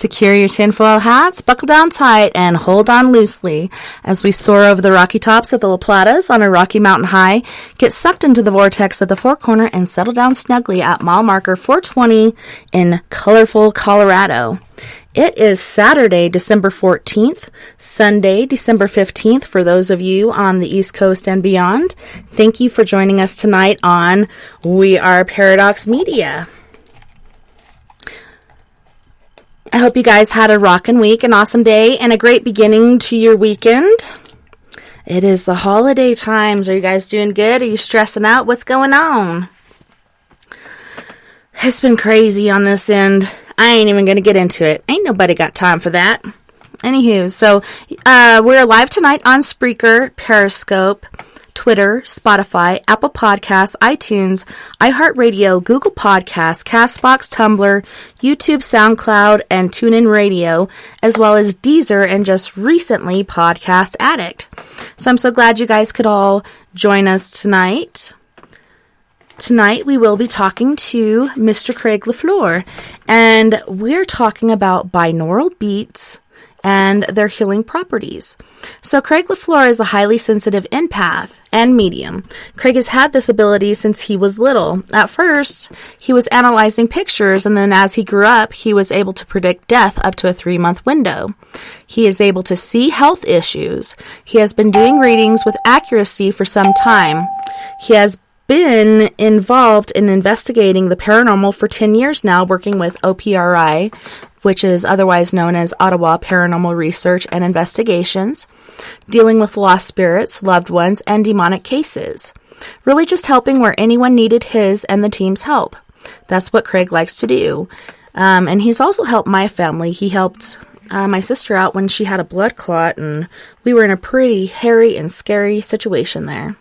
Secure your tinfoil hats, buckle down tight, and hold on loosely as we soar over the rocky tops of the La Platas on a rocky mountain high, get sucked into the vortex of the Four Corner, and settle down snugly at mile marker 420 in colorful Colorado. It is Saturday, December 14th, Sunday, December 15th for those of you on the East Coast and beyond. Thank you for joining us tonight on We Are Paradox Media. I hope you guys had a rockin' week, an awesome day, and a great beginning to your weekend. It is the holiday times. Are you guys doing good? Are you stressing out? What's going on? It's been crazy on this end. I ain't even going to get into it. Ain't nobody got time for that. Anywho, so we're live tonight on Spreaker, Periscope, Twitter, Spotify, Apple Podcasts, iTunes, iHeartRadio, Google Podcasts, CastBox, Tumblr, YouTube, SoundCloud, and TuneIn Radio, as well as Deezer and just recently Podcast Addict. So I'm so glad you guys could all join us tonight. Tonight we will be talking to Mr. Craig Leafloor, and we're talking about binaural beats and their healing properties. So Craig Leafloor is a highly sensitive empath and medium. Craig has had this ability since he was little. At first, he was analyzing pictures, and then as he grew up, he was able to predict death up to a 3-month window. He is able to see health issues. He has been doing readings with accuracy for some time. He has been involved in investigating the paranormal for 10 years now, working with OPRI, which is otherwise known as Ottawa Paranormal Research and Investigations, dealing with lost spirits, loved ones, and demonic cases. Really just helping where anyone needed his and the team's help. That's what Craig likes to do. And he's also helped my family. He helped my sister out when she had a blood clot, and we were in a pretty hairy and scary situation there.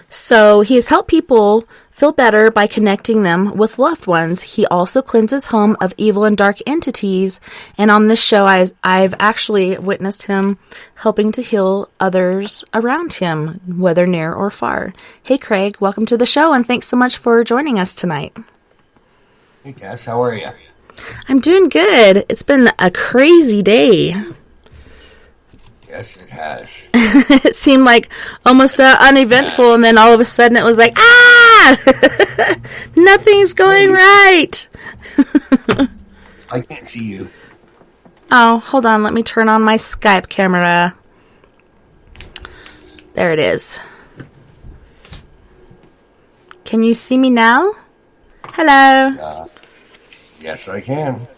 So he has helped people feel better by connecting them with loved ones. He also cleanses home of evil and dark entities. And on this show, I've actually witnessed him helping to heal others around him, whether near or far. Hey, Craig, welcome to the show, and thanks so much for joining us tonight. Hey, Tess, how are you? I'm doing good. It's been a crazy day. Yes, it has. It seemed like almost uneventful, and then all of a sudden it was like, nothing's going right. I can't see you. Oh, hold on. Let me turn on my Skype camera. There it is. Can you see me now? Hello. Yes, I can.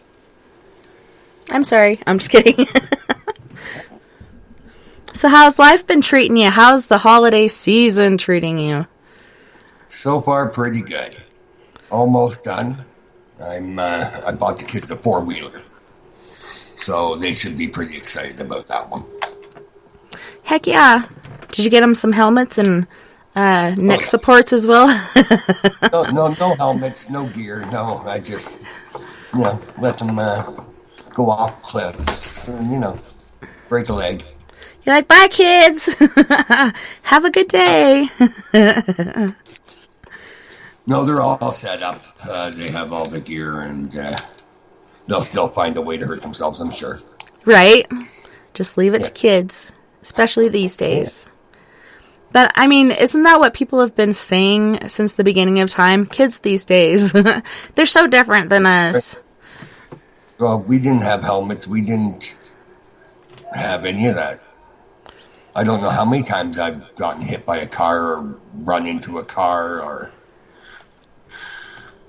I'm sorry. I'm just kidding. So how's life been treating you? How's the holiday season treating you? So far, pretty good. Almost done. I bought the kids a 4-wheeler, so they should be pretty excited about that one. Heck yeah! Did you get them some helmets and neck supports as well? No helmets, no gear. No, I just let them go off cliffs. Break a leg. You're like, bye, kids. Have a good day. No, they're all set up. They have all the gear, and they'll still find a way to hurt themselves, I'm sure. Right? Just leave it to kids, especially these days. But, I mean, isn't that what people have been saying since the beginning of time? Kids these days, they're so different than us. Well, we didn't have helmets. We didn't have any of that. I don't know how many times I've gotten hit by a car or run into a car or,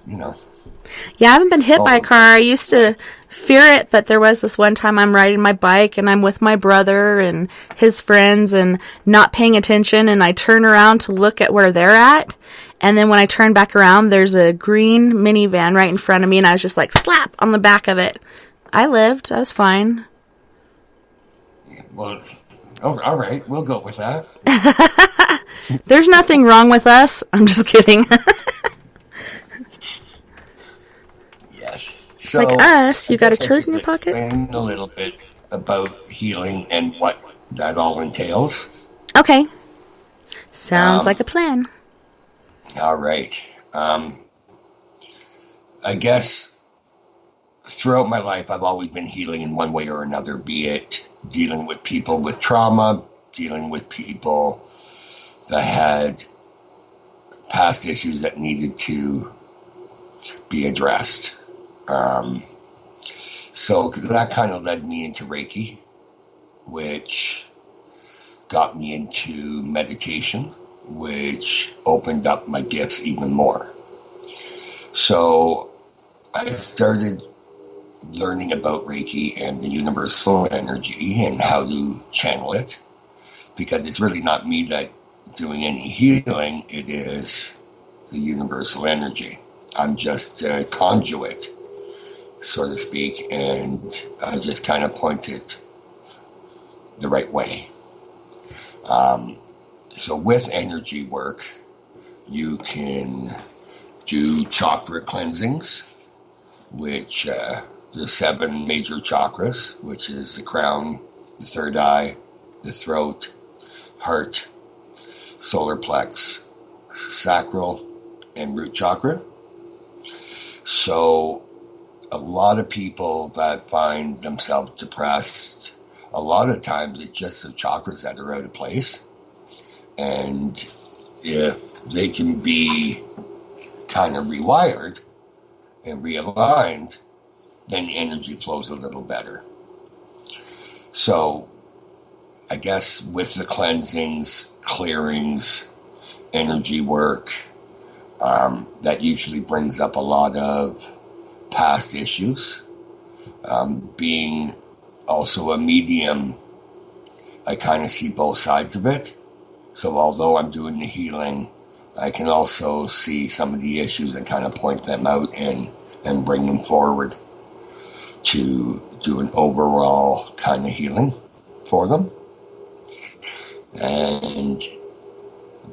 Yeah, I haven't been hit by a car. I used to fear it, but there was this one time I'm riding my bike and I'm with my brother and his friends and not paying attention, and I turn around to look at where they're at. And then when I turn back around, there's a green minivan right in front of me, and I was just like, slap on the back of it. I lived. I was fine. Well, all right, we'll go with that. There's nothing wrong with us. I'm just kidding. Yes. It's like us. You got a turd in your pocket? Explain a little bit about healing and what that all entails. Okay. Sounds like a plan. All right. I guess throughout my life, I've always been healing in one way or another, be it dealing with people with trauma, dealing with people that had past issues that needed to be addressed. So that kind of led me into Reiki, which got me into meditation, which opened up my gifts even more. So I started learning about Reiki and the universal energy and how to channel it, because it's really not me that doing any healing, it is the universal energy. I'm just a conduit, so to speak, and I just kind of point it the right way. So with energy work, you can do chakra cleansings, which the 7 major chakras, which is the crown, the third eye, the throat, heart, solar plex, sacral, and root chakra. So a lot of people that find themselves depressed, a lot of times it's just the chakras that are out of place. And if they can be kind of rewired and realigned, then the energy flows a little better. So I guess with the cleansings, clearings, energy work, that usually brings up a lot of past issues. Being also a medium, I kind of see both sides of it. So although I'm doing the healing, I can also see some of the issues and kind of point them out and bring them forward to do an overall kind of healing for them. And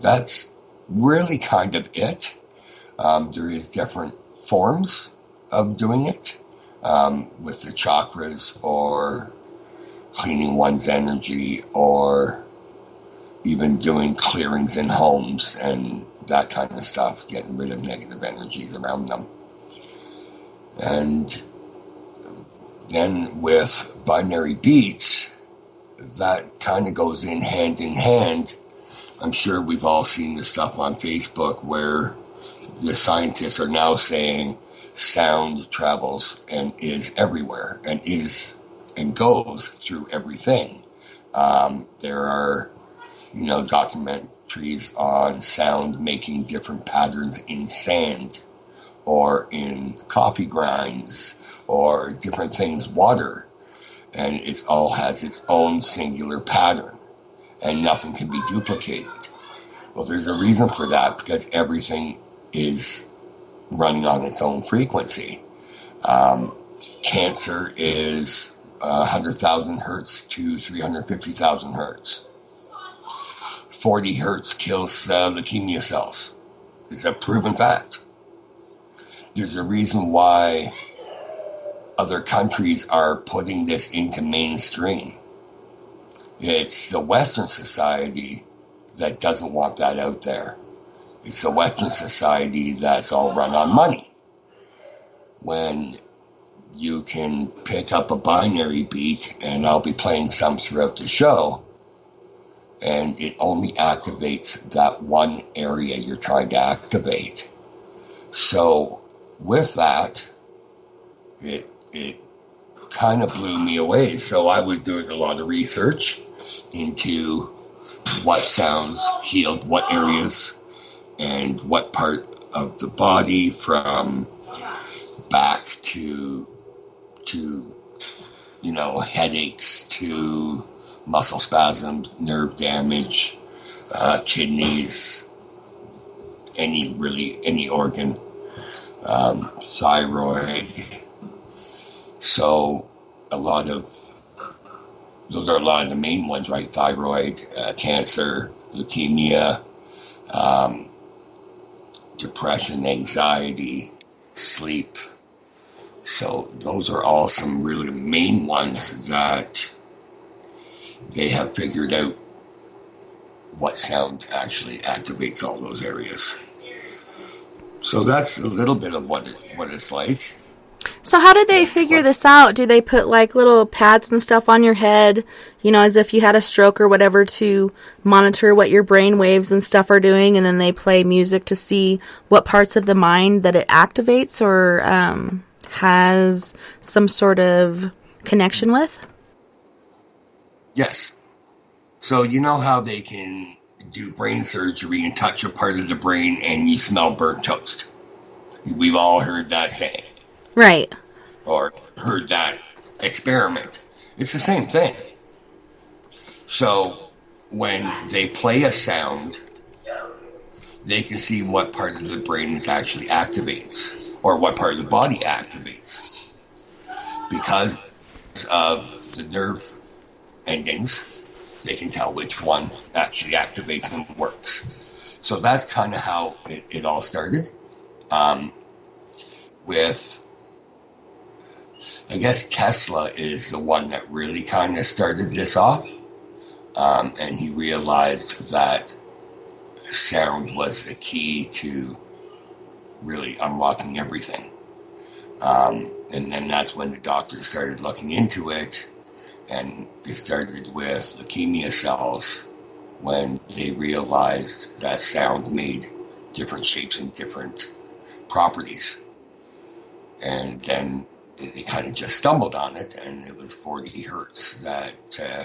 that's really kind of it. There is different forms of doing it, with the chakras or cleaning one's energy, or even doing clearings in homes and that kind of stuff, getting rid of negative energies around them. And then with binary beats, that kind of goes in hand. I'm sure we've all seen the stuff on Facebook where the scientists are now saying sound travels and is everywhere and goes through everything. There are, documentaries on sound making different patterns in sand or in coffee grinds or different things, water, and it all has its own singular pattern and nothing can be duplicated. Well, there's a reason for that, because everything is running on its own frequency. Cancer is 100,000 hertz to 350,000 hertz. 40 hertz kills leukemia cells. It's a proven fact. There's a reason why other countries are putting this into mainstream. It's the Western society that doesn't want that out there. It's a Western society that's all run on money. When you can pick up a binary beat, and I'll be playing some throughout the show, and it only activates that one area you're trying to activate. So with that, it kind of blew me away. So I was doing a lot of research into what sounds healed what areas and what part of the body, from back to headaches to muscle spasms, nerve damage, kidneys, any organ, thyroid. So those are a lot of the main ones, right? Thyroid, cancer, leukemia, depression, anxiety, sleep. So those are all some really main ones that they have figured out what sound actually activates all those areas. So that's a little bit of what it's like. So how did they figure this out? Do they put like little pads and stuff on your head, as if you had a stroke or whatever, to monitor what your brain waves and stuff are doing, and then they play music to see what parts of the mind that it activates or has some sort of connection with? Yes. So you know how they can do brain surgery and touch a part of the brain and you smell burnt toast? We've all heard that saying. Right. Or heard that experiment. It's the same thing. So when they play a sound, they can see what part of the brain is actually activates, or what part of the body activates. Because of the nerve endings, they can tell which one actually activates and works. So that's kind of how it all started. With, I guess Tesla is the one that really kind of started this off. And he realized that sound was the key to really unlocking everything. And then that's when the doctors started looking into it. And they started with leukemia cells when they realized that sound made different shapes and different properties. And then they kind of just stumbled on it, and it was 40 hertz that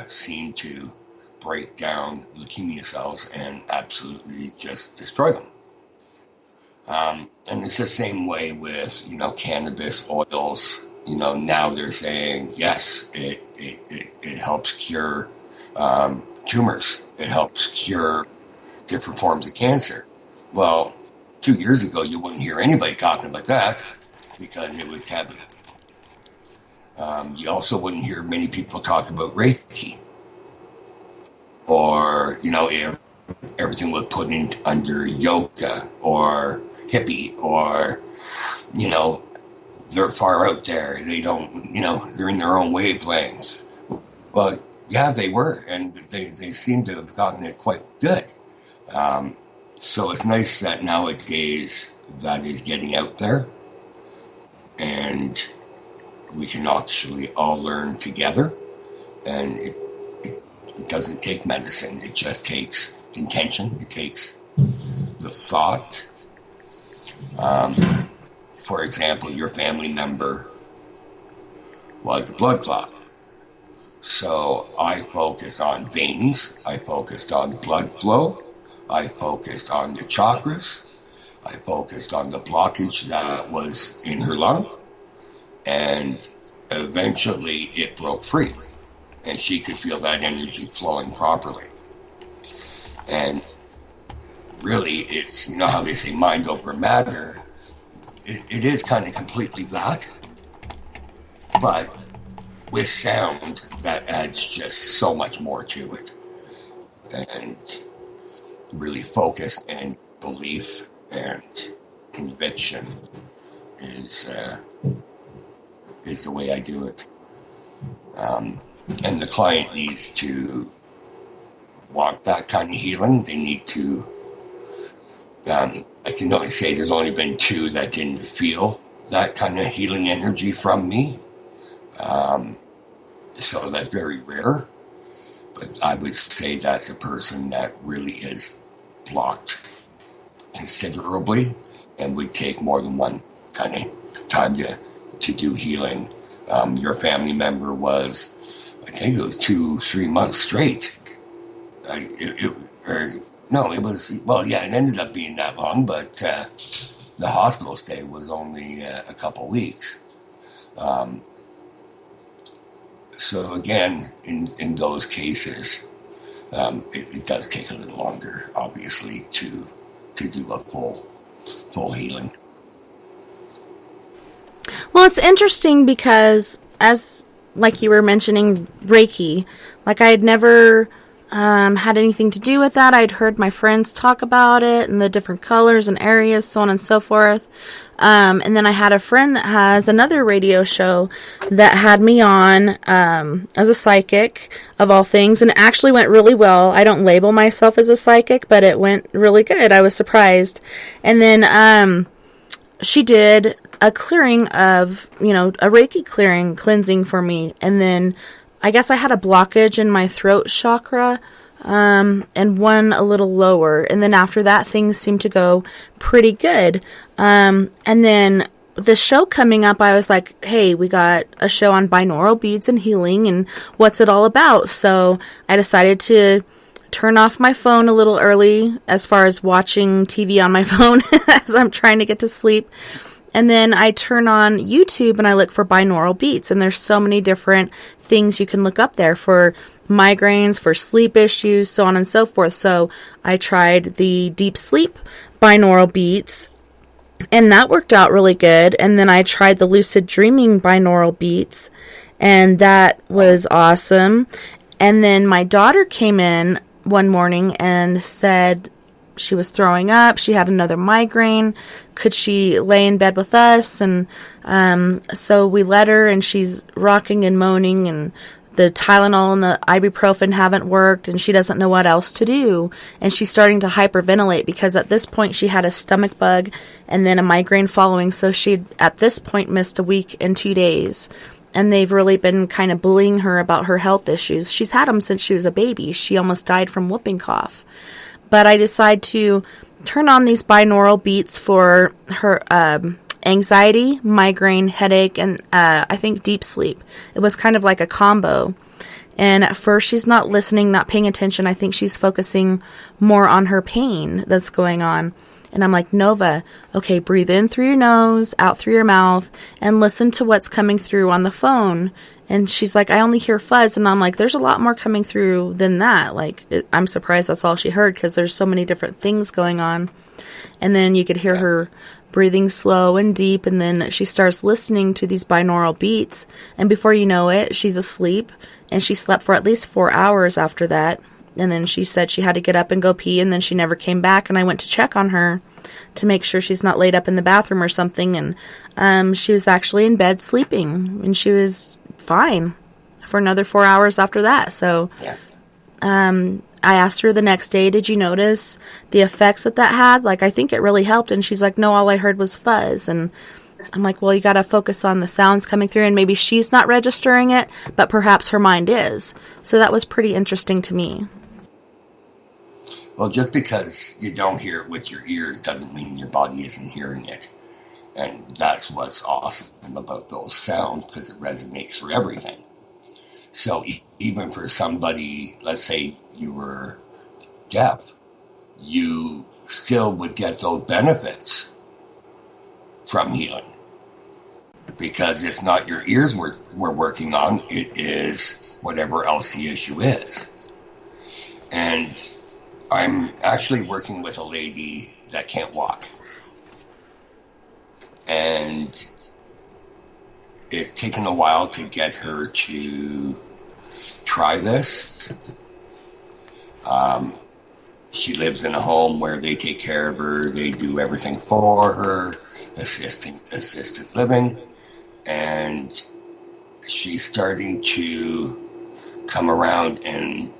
seemed to break down leukemia cells and absolutely just destroy them. And it's the same way with, cannabis oils. Now they're saying, yes, it helps cure tumors. It helps cure different forms of cancer. Well, 2 years ago, you wouldn't hear anybody talking about that because it was taboo. You also wouldn't hear many people talk about Reiki. Or, everything was put in under yoga or hippie or, they're far out there. They don't, they're in their own wavelengths. But, yeah, they were, and they seem to have gotten it quite good. So it's nice that nowadays that is getting out there, and we can actually all learn together, and it doesn't take medicine. It just takes intention. It takes the thought. For example, your family member was a blood clot. So I focused on veins. I focused on blood flow. I focused on the chakras. I focused on the blockage that was in her lung. And eventually it broke free. And she could feel that energy flowing properly. And really, it's, how they say mind over matter. It is kind of completely that. But with sound, that adds just so much more to it. And really focus and belief and conviction is the way I do it. And the client needs to want that kind of healing. They need to, I can only say there's only been 2 that didn't feel that kind of healing energy from me. So that's very rare. But I would say that's a person that really is blocked considerably and would take more than one kind of time to do healing. Your family member was, I think it was 2-3 months straight. It ended up being that long, but the hospital stay was only a couple weeks. So again, in those cases, it does take a little longer, obviously, to do a full healing. Well, it's interesting because, like you were mentioning, Reiki, like I had never had anything to do with that. I'd heard my friends talk about it and the different colors and areas, so on and so forth. And then I had a friend that has another radio show that had me on as a psychic, of all things, and it actually went really well. I don't label myself as a psychic, but it went really good. I was surprised. And then she did a clearing of, a Reiki clearing, cleansing for me. And then I guess I had a blockage in my throat chakra, and one a little lower. And then after that, things seemed to go pretty good. And then the show coming up, I was like, hey, we got a show on binaural beats and healing, and what's it all about? So I decided to turn off my phone a little early as far as watching TV on my phone as I'm trying to get to sleep. And then I turn on YouTube and I look for binaural beats, and there's so many different things you can look up there for migraines, for sleep issues, so on and so forth. So I tried the deep sleep binaural beats, and that worked out really good. And then I tried the lucid dreaming binaural beats, and that was awesome. And then my daughter came in one morning and said she was throwing up. She had another migraine. Could she lay in bed with us? And so we let her, and she's rocking and moaning, and the Tylenol and the ibuprofen haven't worked, and she doesn't know what else to do. And she's starting to hyperventilate because at this point she had a stomach bug and then a migraine following. So she'd at this point missed a week and 2 days. And they've really been kind of bullying her about her health issues. She's had them since she was a baby. She almost died from whooping cough. But I decided to turn on these binaural beats for her anxiety, migraine, headache, and I think deep sleep. It was kind of like a combo. And at first she's not listening, not paying attention. I think she's focusing more on her pain that's going on. And I'm like, Nova, okay, breathe in through your nose, out through your mouth, and listen to what's coming through on the phone. And she's like, I only hear fuzz. And I'm like, there's a lot more coming through than that. Like, I'm surprised that's all she heard because there's so many different things going on. And then you could hear her breathing slow and deep. And then she starts listening to these binaural beats. And before you know it, she's asleep. And she slept for at least 4 hours after that. And then she said she had to get up and go pee, and then she never came back. And I went to check on her to make sure she's not laid up in the bathroom or something. And she was actually in bed sleeping, and she was fine for another 4 hours after that. So I asked her the next day, did you notice the effects that had? Like, I think it really helped. And she's like, no, all I heard was fuzz. And I'm like, well, you got to focus on the sounds coming through, and maybe she's not registering it, but perhaps her mind is. So that was pretty interesting to me. Well, just because you don't hear it with your ears doesn't mean your body isn't hearing it. And that's what's awesome about those sounds, because it resonates for everything. So even for somebody, let's say you were deaf, you still would get those benefits from healing. Because it's not your ears we're working on, it is whatever else the issue is. And I'm actually working with a lady that can't walk. And it's taken a while to get her to try this. She lives in a home where they take care of her, they do everything for her, assisted living, and she's starting to come around and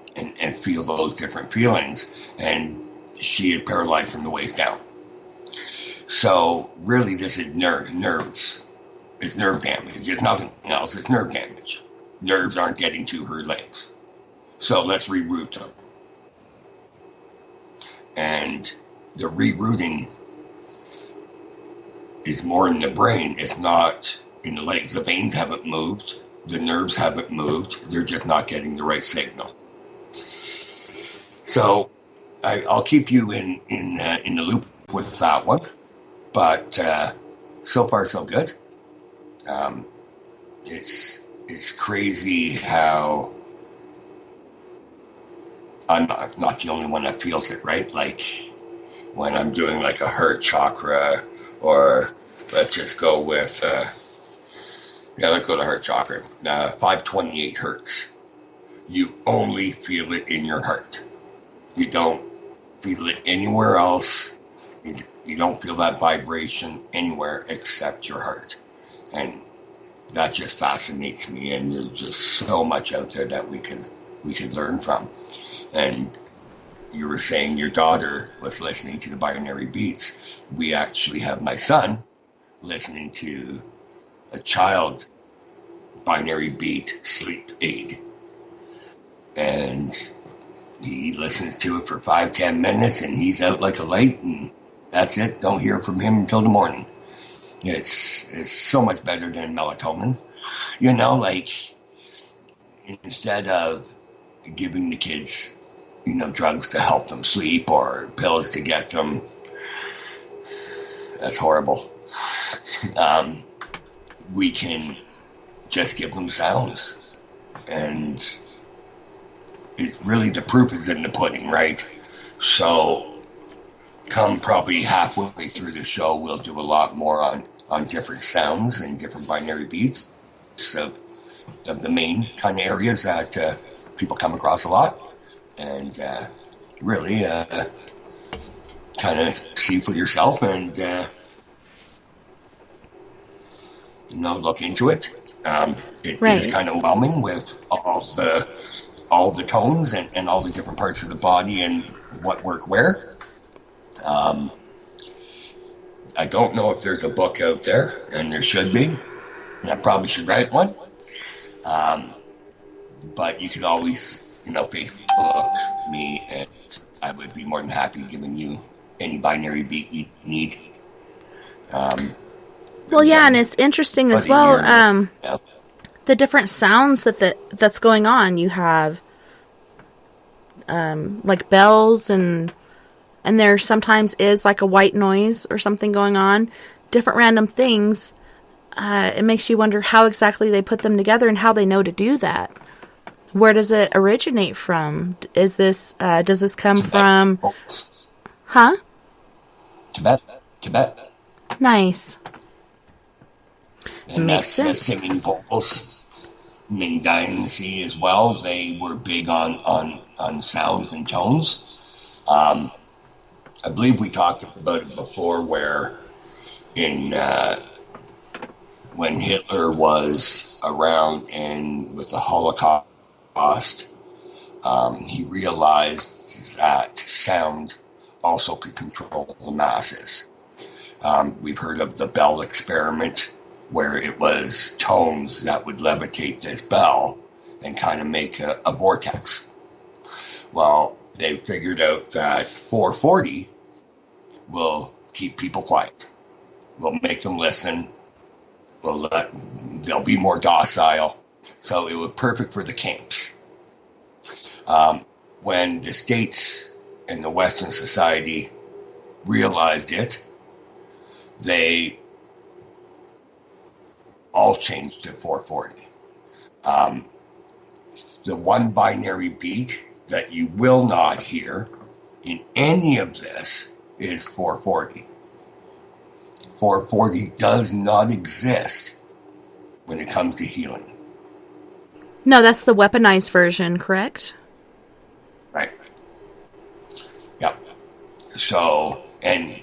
feel those different feelings, and she is paralyzed from the waist down. So really this is nerves. It's nerve damage. It's nothing else. It's nerve damage. Nerves aren't getting to her legs. So let's reroute them. And the rerouting is more in the brain. It's not in the legs. The veins haven't moved. The nerves haven't moved. They're just not getting the right signal. So I'll keep you in the loop with that one. But so far so good. It's crazy how I'm not the only one that feels it, right? Like when I'm doing like a heart chakra, or let's just go with, let's go to heart chakra. 528 hertz. You only feel it in your heart. You don't feel it anywhere else. You don't feel that vibration anywhere except your heart. And that just fascinates me, and there's just so much out there that we could learn from. And you were saying your daughter was listening to the binary beats. We actually have my son listening to a child binary beat sleep aid. And he listens to it for 5-10 minutes and he's out like a light, and that's it. Don't hear from him until the morning. It's so much better than melatonin. You know, like, instead of giving the kids, you know, drugs to help them sleep or pills to get them, that's horrible. We can just give them sounds. And it really, the proof is in the pudding, right? So come probably halfway through the show, we'll do a lot more on different sounds and different binary beats of the main kind of areas that people come across a lot. And really kind of see for yourself and, you know, look into it. It is kind of overwhelming with all the tones and all the different parts of the body and what work where. I don't know if there's a book out there, and there should be, and I probably should write one. But you can always, you know, Facebook me, and I would be more than happy giving you any binary beat you need. Well, yeah, and it's interesting as well, the different sounds that's going on. You have like bells, and there sometimes is like a white noise or something going on, different random things. It makes you wonder how exactly they put them together and how they know to do that. Where does it originate from? Is this does this come from? Huh? Tibet. Nice. And makes sense. Singing vocals. Ming Dynasty as well. They were big on sounds and tones. I believe we talked about it before, where in when Hitler was around and with the Holocaust, he realized that sound also could control the masses. We've heard of the bell experiment, where it was tones that would levitate this bell and kind of make a vortex. Well, they figured out that 440 will keep people quiet. Will make them listen. They'll be more docile. So it was perfect for the camps. When the States and the Western society realized it, they all changed to 440. The one binary beat that you will not hear in any of this is 440. 440 does not exist when it comes to healing. No, that's the weaponized version, correct? Right. Yep. So, and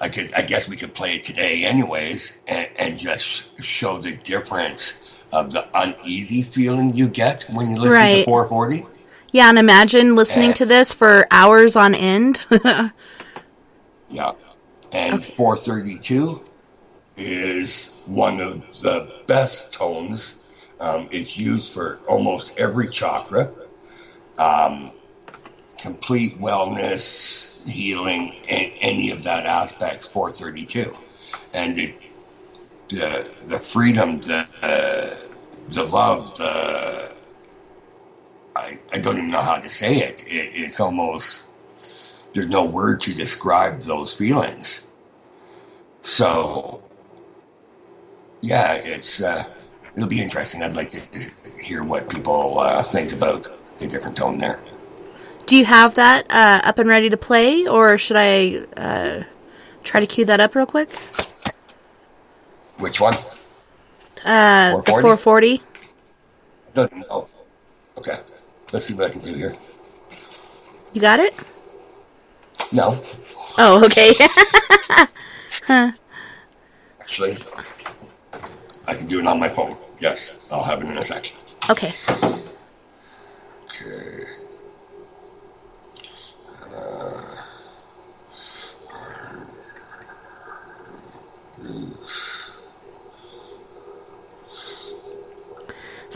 I guess we could play it today anyways, and just show the difference of the uneasy feeling you get when you listen to 440. Yeah, and imagine listening to this for hours on end. Yeah. And 432 is one of the best tones. It's used for almost every chakra. Complete wellness, healing, and any of that aspects, 432. And the freedom, the love, I don't even know how to say it. It's almost, there's no word to describe those feelings. So, yeah, it'll be interesting. I'd like to hear what people think about the different tone there. Do you have that up and ready to play, or should I try to cue that up real quick? Which one? The 440. Don't know. Okay, let's see what I can do here. You got it? No. Oh, okay. Huh. Actually, I can do it on my phone. Yes, I'll have it in a sec. Okay. Okay.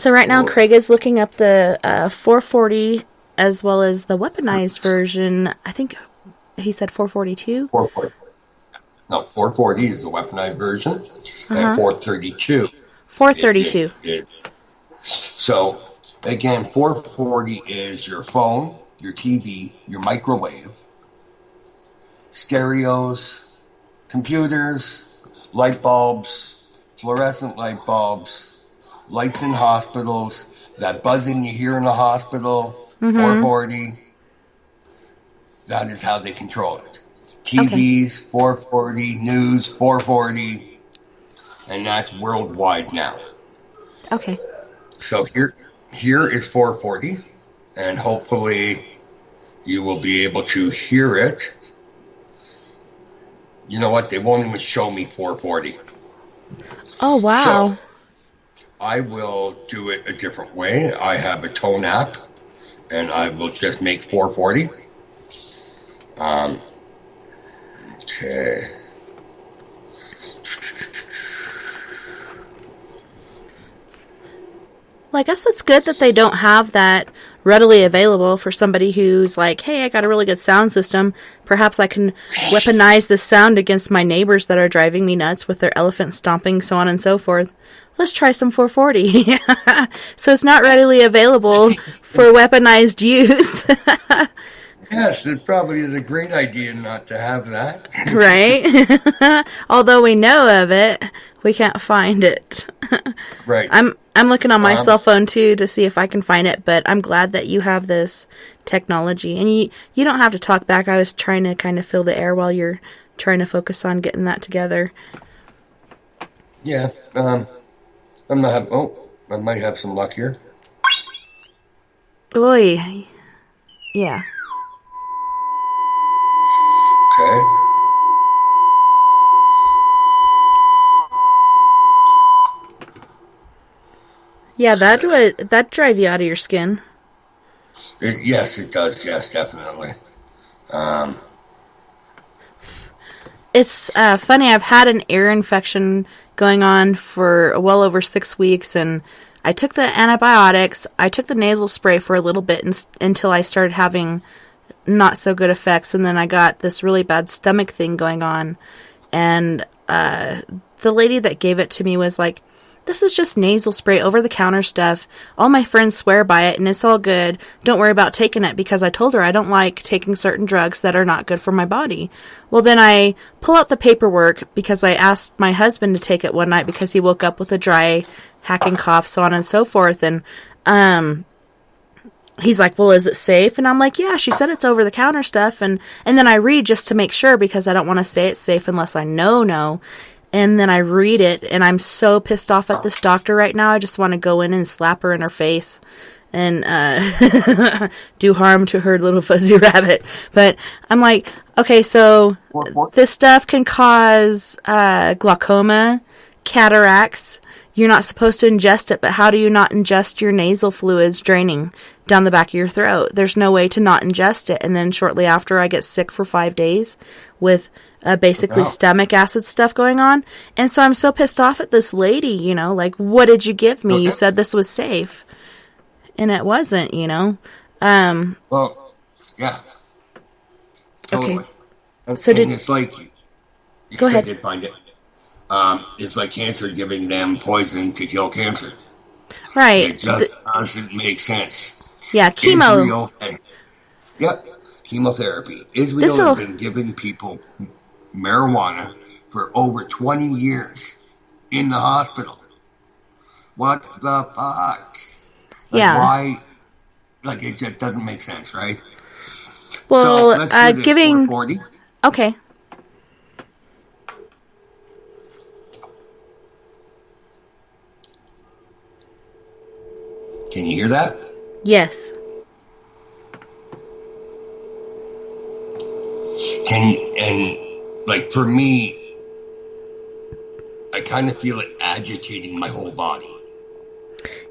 So right now, Craig is looking up the 440 as well as the weaponized version. I think he said 442. 440. No, 440 is the weaponized version, and 432. 432. So, again, 440 is your phone, your TV, your microwave, stereos, computers, light bulbs, fluorescent light bulbs, lights in hospitals, that buzzing you hear in the hospital, 440. That is how they control it. TVs, 440, news, 440, and that's worldwide now. Okay. So here is 440, and hopefully you will be able to hear it. You know what? They won't even show me 440. Oh, wow. So I will do it a different way. I have a tone app, and I will just make 440. Okay. Well, I guess it's good that they don't have that readily available for somebody who's like, hey, I got a really good sound system. Perhaps I can weaponize this sound against my neighbors that are driving me nuts with their elephant stomping, so on and so forth. Let's try some 440. So it's not readily available for weaponized use. Yes, it probably is a great idea not to have that. Right? Although we know of it, we can't find it. Right. I'm looking on my cell phone too to see if I can find it, but I'm glad that you have this technology. And you don't have to talk back. I was trying to kind of fill the air while you're trying to focus on getting that together. Yeah. I might have some luck here. Oy. Yeah. Okay. Yeah, that'd drive you out of your skin. Yes, it does. Yes, definitely. It's funny. I've had an ear infection going on for well over 6 weeks, and I took the antibiotics. I took the nasal spray for a little bit until I started having not so good effects, and then I got this really bad stomach thing going on, and the lady that gave it to me was like, this is just nasal spray, over-the-counter stuff. All my friends swear by it, and it's all good. Don't worry about taking it, because I told her I don't like taking certain drugs that are not good for my body. Well, then I pull out the paperwork, because I asked my husband to take it one night because he woke up with a dry, hacking cough, so on and so forth, and he's like, well, is it safe? And I'm like, yeah, she said it's over-the-counter stuff, and then I read just to make sure, because I don't want to say it's safe unless I know. And then I read it, and I'm so pissed off at this doctor right now. I just want to go in and slap her in her face and do harm to her little fuzzy rabbit. But I'm like, okay, so this stuff can cause glaucoma, cataracts. You're not supposed to ingest it, but how do you not ingest your nasal fluids draining down the back of your throat? There's no way to not ingest it. And then shortly after, I get sick for 5 days with basically stomach acid stuff going on. And so I'm so pissed off at this lady, like, what did you give me? You said this was safe. And it wasn't, Well, yeah. Totally. Okay. So it's like, go ahead. I did find it. It's like cancer giving them poison to kill cancer. Right. It just doesn't make sense. Yeah, chemo. Chemotherapy. Israel has been giving people marijuana for over 20 years in the hospital. What the fuck? Why? It just doesn't make sense, right? Well, so let's do giving... 440. Okay. Can you hear that? Yes. For me, I kind of feel it agitating my whole body.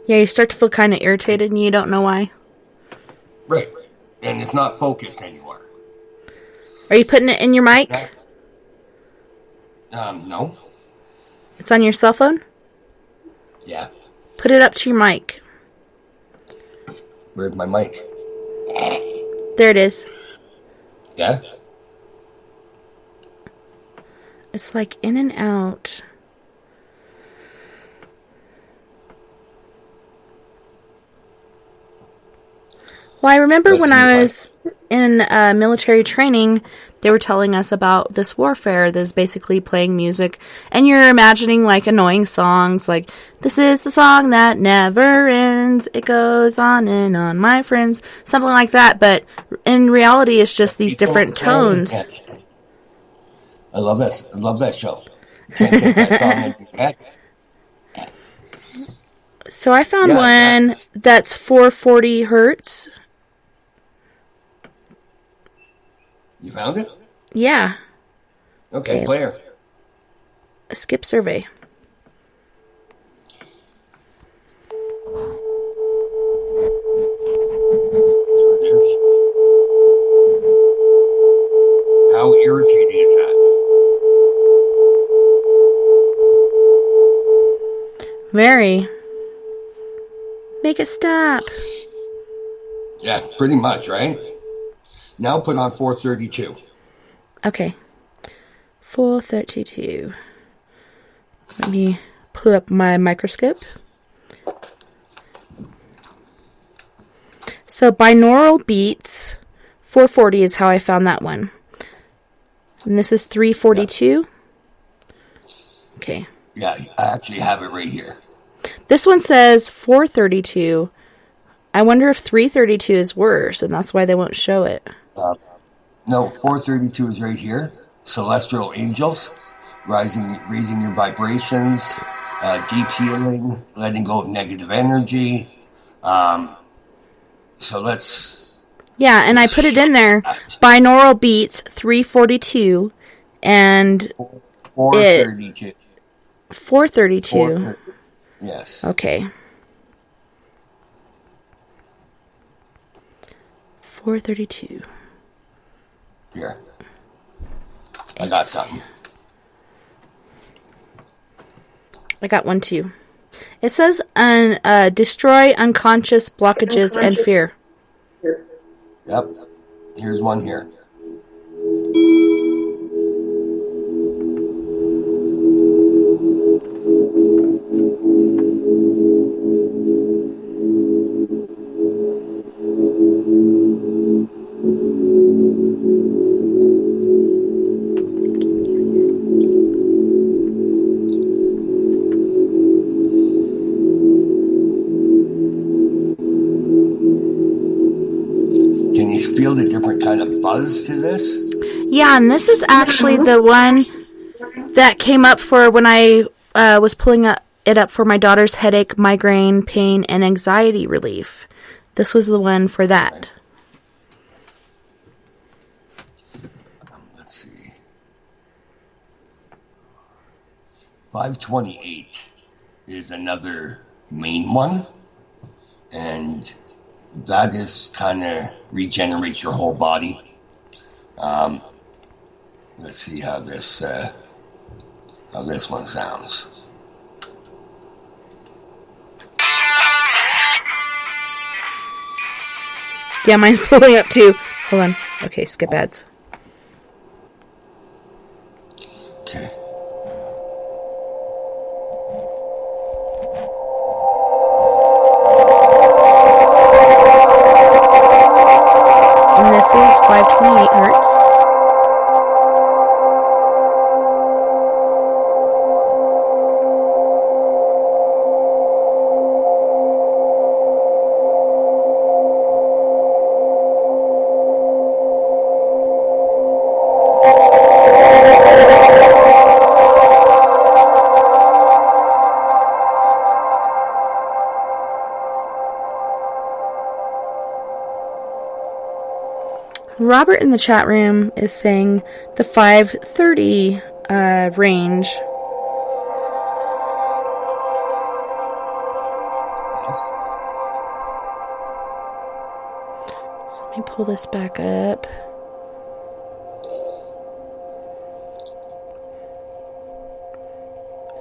Yeah, you start to feel kind of irritated and you don't know why. Right. And it's not focused anywhere. Are you putting it in your mic? No. It's on your cell phone? Yeah. Put it up to your mic. Where's my mic? There it is. Yeah? It's like in and out. Well, I remember when I was in military training, they were telling us about this warfare that's basically playing music, and you're imagining like annoying songs like, this is the song that never ends, it goes on and on, my friends, something like that, but in reality it's just these different tones. Yes. I love that show. Can't take that song in your head. So I found one that's 440 hertz. You found it? Yeah. Okay, player. A skip survey. How irritating is that? Very. Make it stop. Yeah, pretty much, right? Now put on 432. Okay. 432. Let me pull up my microscope. So Binaural Beats 440 is how I found that one. And this is 342. Okay. Yeah, I actually have it right here. This one says 432. I wonder if 332 is worse, and that's why they won't show it. No, 432 is right here. Celestial angels, raising your vibrations, deep healing, letting go of negative energy. So let's... Yeah, and I put it in there. Binaural Beats 342 and 432. 432. Yes. Okay. 432. Here. I got something. I got one too. It says destroy unconscious blockages and fear. Yep. Here's one here. Can you feel the different kind of buzz to this? Yeah, and this is actually the one that came up for when I was pulling it up for my daughter's headache, migraine, pain, and anxiety relief. This was the one for that. Let's see. 528 is another main one, and that is kind of regenerates your whole body. Let's see how this one sounds. Yeah, mine's pulling up too. Hold on. Okay, skip ads. Okay. And this is 528 hertz. Robert in the chat room is saying the 530 range. Yes. So let me pull this back up.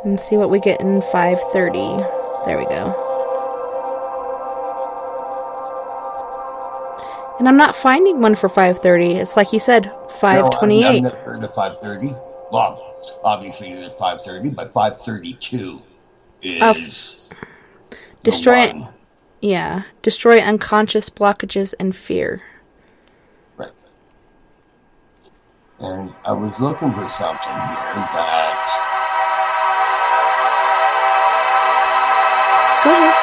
And see what we get in 530. There we go. And I'm not finding one for 530. It's like you said, No, I've 528. never heard of 530. Well, obviously there's 530, but 532 is the Destroy, one. yeah, destroy unconscious blockages and fear. Right. And I was looking for something here that. Go ahead.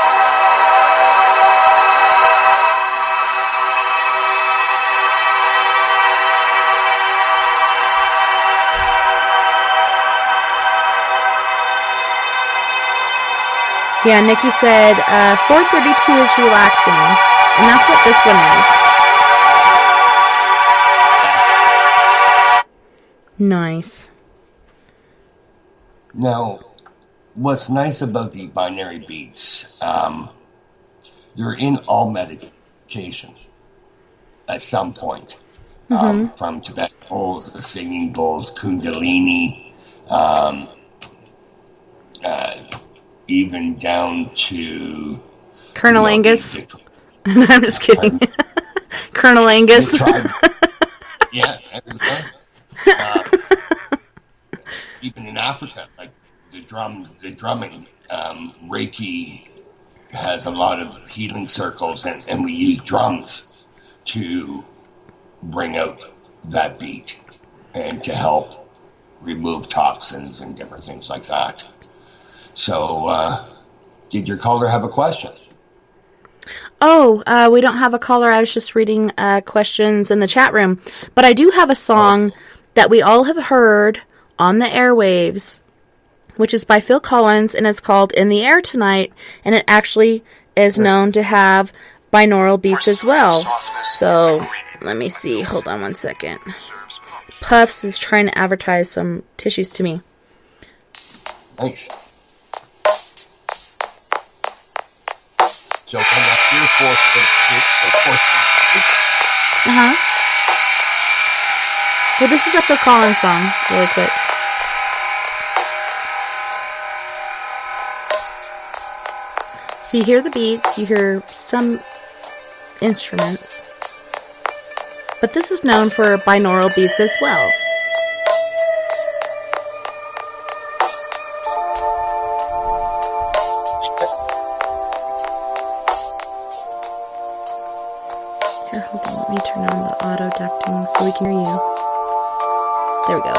Yeah, Nikki said 432 is relaxing, and that's what this one is. Nice. Now, what's nice about the binary beats, they're in all meditation at some point. From Tibetan bowls, singing bowls, Kundalini, even down to Colonel Angus. I'm just kidding. Colonel Angus. Yeah, even in Africa, like the drumming, Reiki has a lot of healing circles, and we use drums to bring out that beat and to help remove toxins and different things like that. So, did your caller have a question? Oh, we don't have a caller. I was just reading questions in the chat room. But I do have a song that we all have heard on the airwaves, which is by Phil Collins, and it's called In the Air Tonight, and it actually is known to have binaural beats as well. So, let me see. Hold on one second. Puffs is trying to advertise some tissues to me. Nice. So come up here, 432. Well, this is a Phil Collins song, really quick. So you hear the beats, you hear some instruments, but this is known for binaural beats as well. Here, hold on, let me turn on the auto ducting so we can hear you. There we go.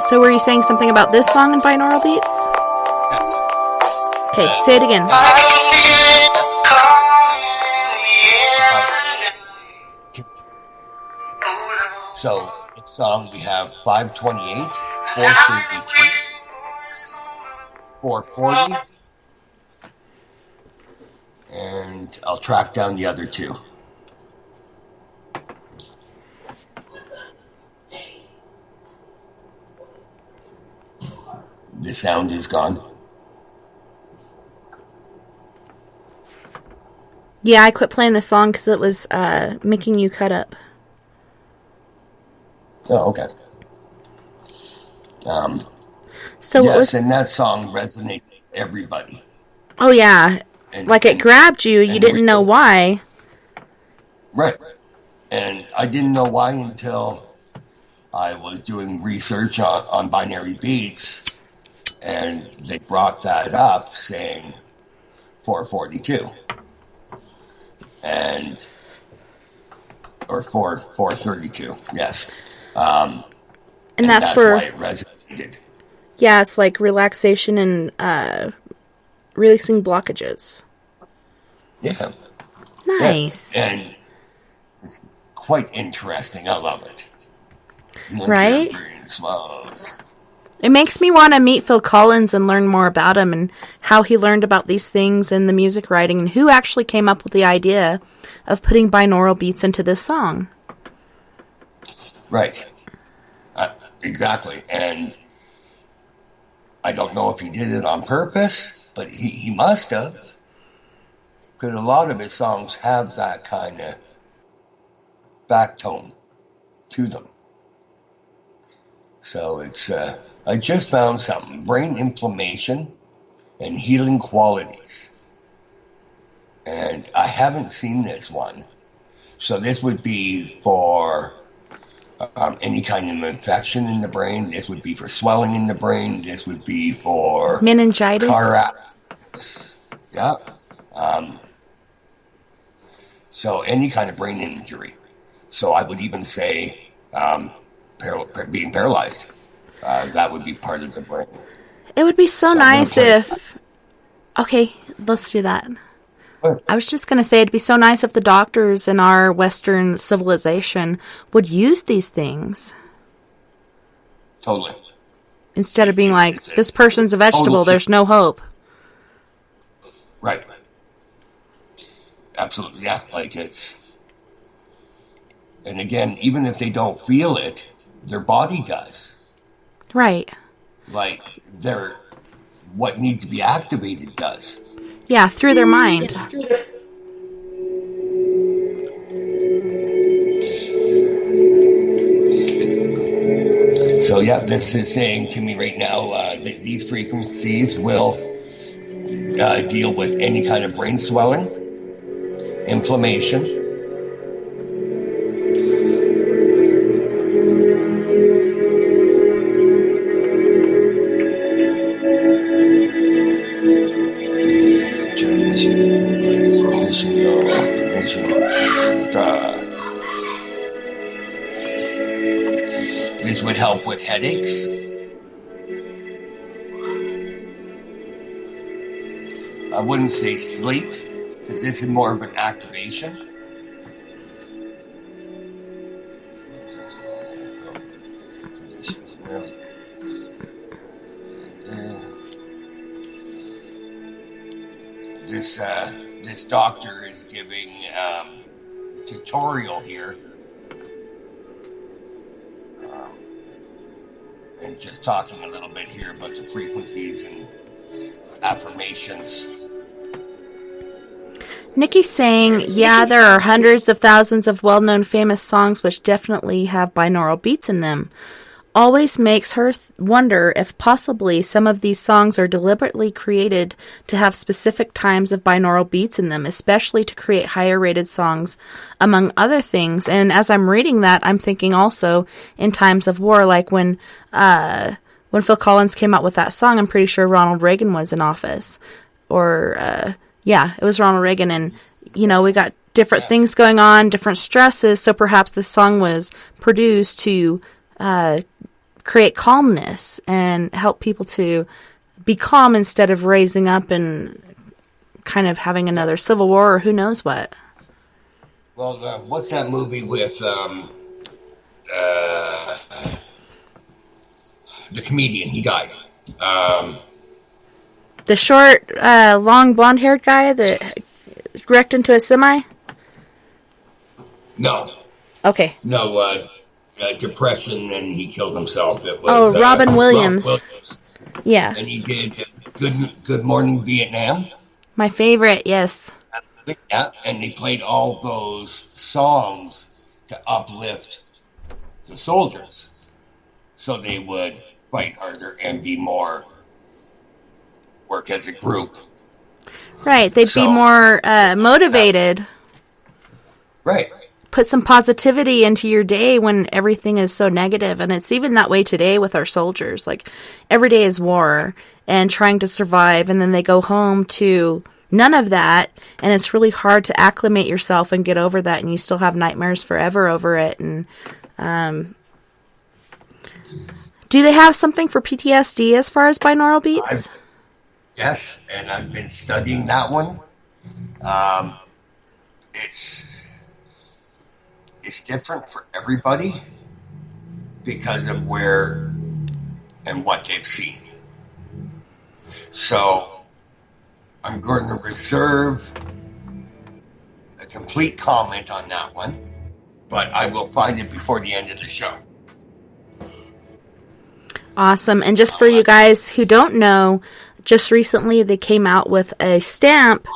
So were you saying something about this song in binaural beats? Yes. Okay, say it again. So, it's song we have 528, 432, 440, and I'll track down the other two. The sound is gone. Yeah, I quit playing the song because it was making you cut up. Oh, okay. So yes, what was? and that song resonated with everybody. Oh yeah, like it grabbed you. You didn't know why. Right. And I didn't know why until I was doing research on binary beats, and they brought that up saying 442. Or 432, yes. And that's for why it resonated. Yeah, it's like relaxation and releasing blockages. Yeah. Nice. And it's quite interesting. I love it. Right? It makes me want to meet Phil Collins and learn more about him and how he learned about these things and the music writing and who actually came up with the idea of putting binaural beats into this song. Right. Exactly. And I don't know if he did it on purpose, but he must have. Because a lot of his songs have that kind of backtone to them. So it's, I just found something. Brain inflammation and healing qualities. And I haven't seen this one. So this would be for any kind of infection in the brain. This would be for swelling in the brain. This would be for meningitis. Car accidents. Yeah. So any kind of brain injury. So I would even say being paralyzed. That would be part of the brain. It would be so nice if... Okay, let's do that. I was just going to say it'd be so nice if the doctors in our Western civilization would use these things. Totally. Instead of being like, this person's a vegetable, there's no hope. Right. Absolutely, yeah. Like it's... And again, even if they don't feel it, their body does. Right. Like, what needs to be activated does. Yeah, through their mind. So yeah, this is saying to me right now that these frequencies will deal with any kind of brain swelling, inflammation, this would help with headaches. I wouldn't say sleep, because this is more of an activation. This doctor is giving a tutorial here. And just talking a little bit here about the frequencies and affirmations. Nikki's saying, yeah, there are hundreds of thousands of well-known famous songs which definitely have binaural beats in them. Always makes her wonder if possibly some of these songs are deliberately created to have specific times of binaural beats in them, especially to create higher rated songs, among other things. And as I'm reading that, I'm thinking also in times of war, like when Phil Collins came out with that song, I'm pretty sure Ronald Reagan was in office. Or, yeah, it was Ronald Reagan. And, you know, we got different things going on, different stresses. So perhaps this song was produced to create calmness and help people to be calm instead of raising up and kind of having another civil war or who knows what. Well, what's that movie with the comedian? He died. The short, long blonde-haired guy that wrecked into a semi? No. Okay. No, depression, and he killed himself. It was Robin Williams. Yeah. And he did Good Morning Vietnam. My favorite, yes. Yeah, and they played all those songs to uplift the soldiers so they would fight harder and be more work as a group. Right, they'd be more motivated. Right. Put some positivity into your day when everything is so negative. And it's even that way today with our soldiers. Like, every day is war and trying to survive. And then they go home to none of that. And it's really hard to acclimate yourself and get over that. And you still have nightmares forever over it. And do they have something for PTSD as far as binaural beats? Yes, and I've been studying that one. It's different for everybody because of where and what they've seen. So I'm going to reserve a complete comment on that one, but I will find it before the end of the show. Awesome. And just for you guys who don't know, just recently they came out with a stamp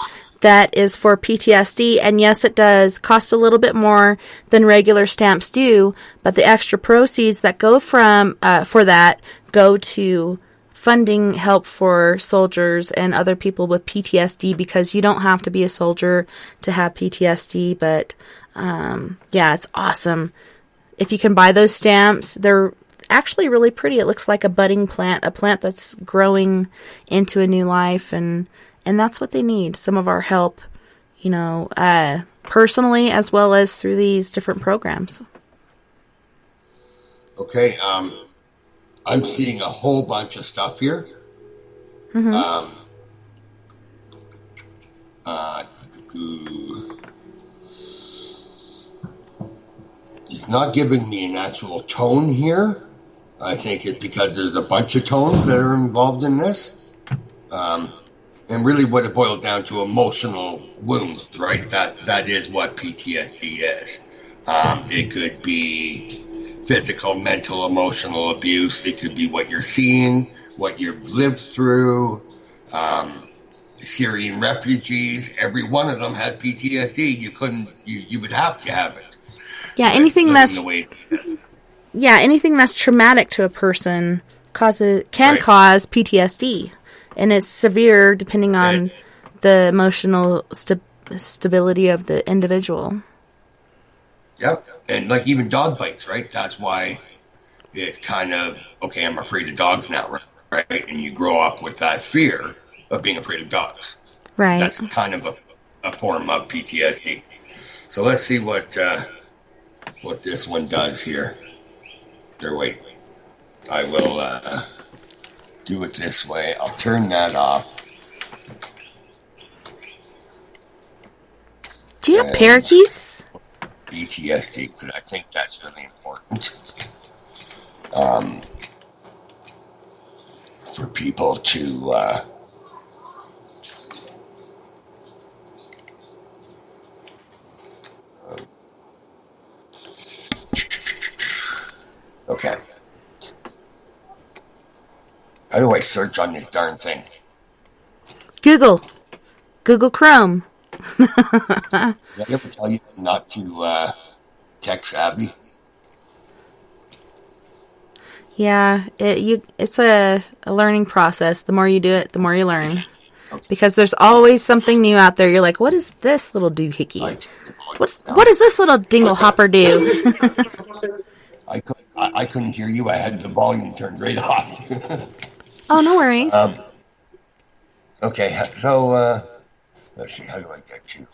that is for PTSD, and yes, it does cost a little bit more than regular stamps do, but the extra proceeds that go from for that go to funding help for soldiers and other people with PTSD, because you don't have to be a soldier to have PTSD. But yeah, it's awesome. If you can buy those stamps, they're actually really pretty. It looks like a budding plant, a plant that's growing into a new life, and that's what they need. Some of our help, you know, personally as well as through these different programs. Okay, I'm seeing a whole bunch of stuff here. Mm-hmm. It's not giving me an actual tone here. I think it's because there's a bunch of tones that are involved in this. And really what it boils down to, emotional wounds, right? That is what PTSD is. It could be physical, mental, emotional abuse. It could be what you're seeing, what you've lived through. Syrian refugees, every one of them had PTSD. You would have to have it. Yeah, anything that's traumatic to a person cause PTSD, and it's severe depending on the emotional stability of the individual. Yep, and like even dog bites, right? That's why it's kind of, okay, I'm afraid of dogs now, right? And you grow up with that fear of being afraid of dogs. Right. That's kind of a form of PTSD. So let's see what this one does here. There, wait. I will do it this way. I'll turn that off. Do you have parakeets? PTSD, because I think that's really important. For people to okay. How do I search on this darn thing? Google Chrome. Did I ever tell you not to tech savvy? Yeah, it's a learning process. The more you do it, the more you learn. Okay. Because there's always something new out there. You're like, what is this little doohickey? What does this little dingle hopper do? I couldn't hear you. I had the volume turned right off. Oh, no worries. Okay, so let's see. How do I get you?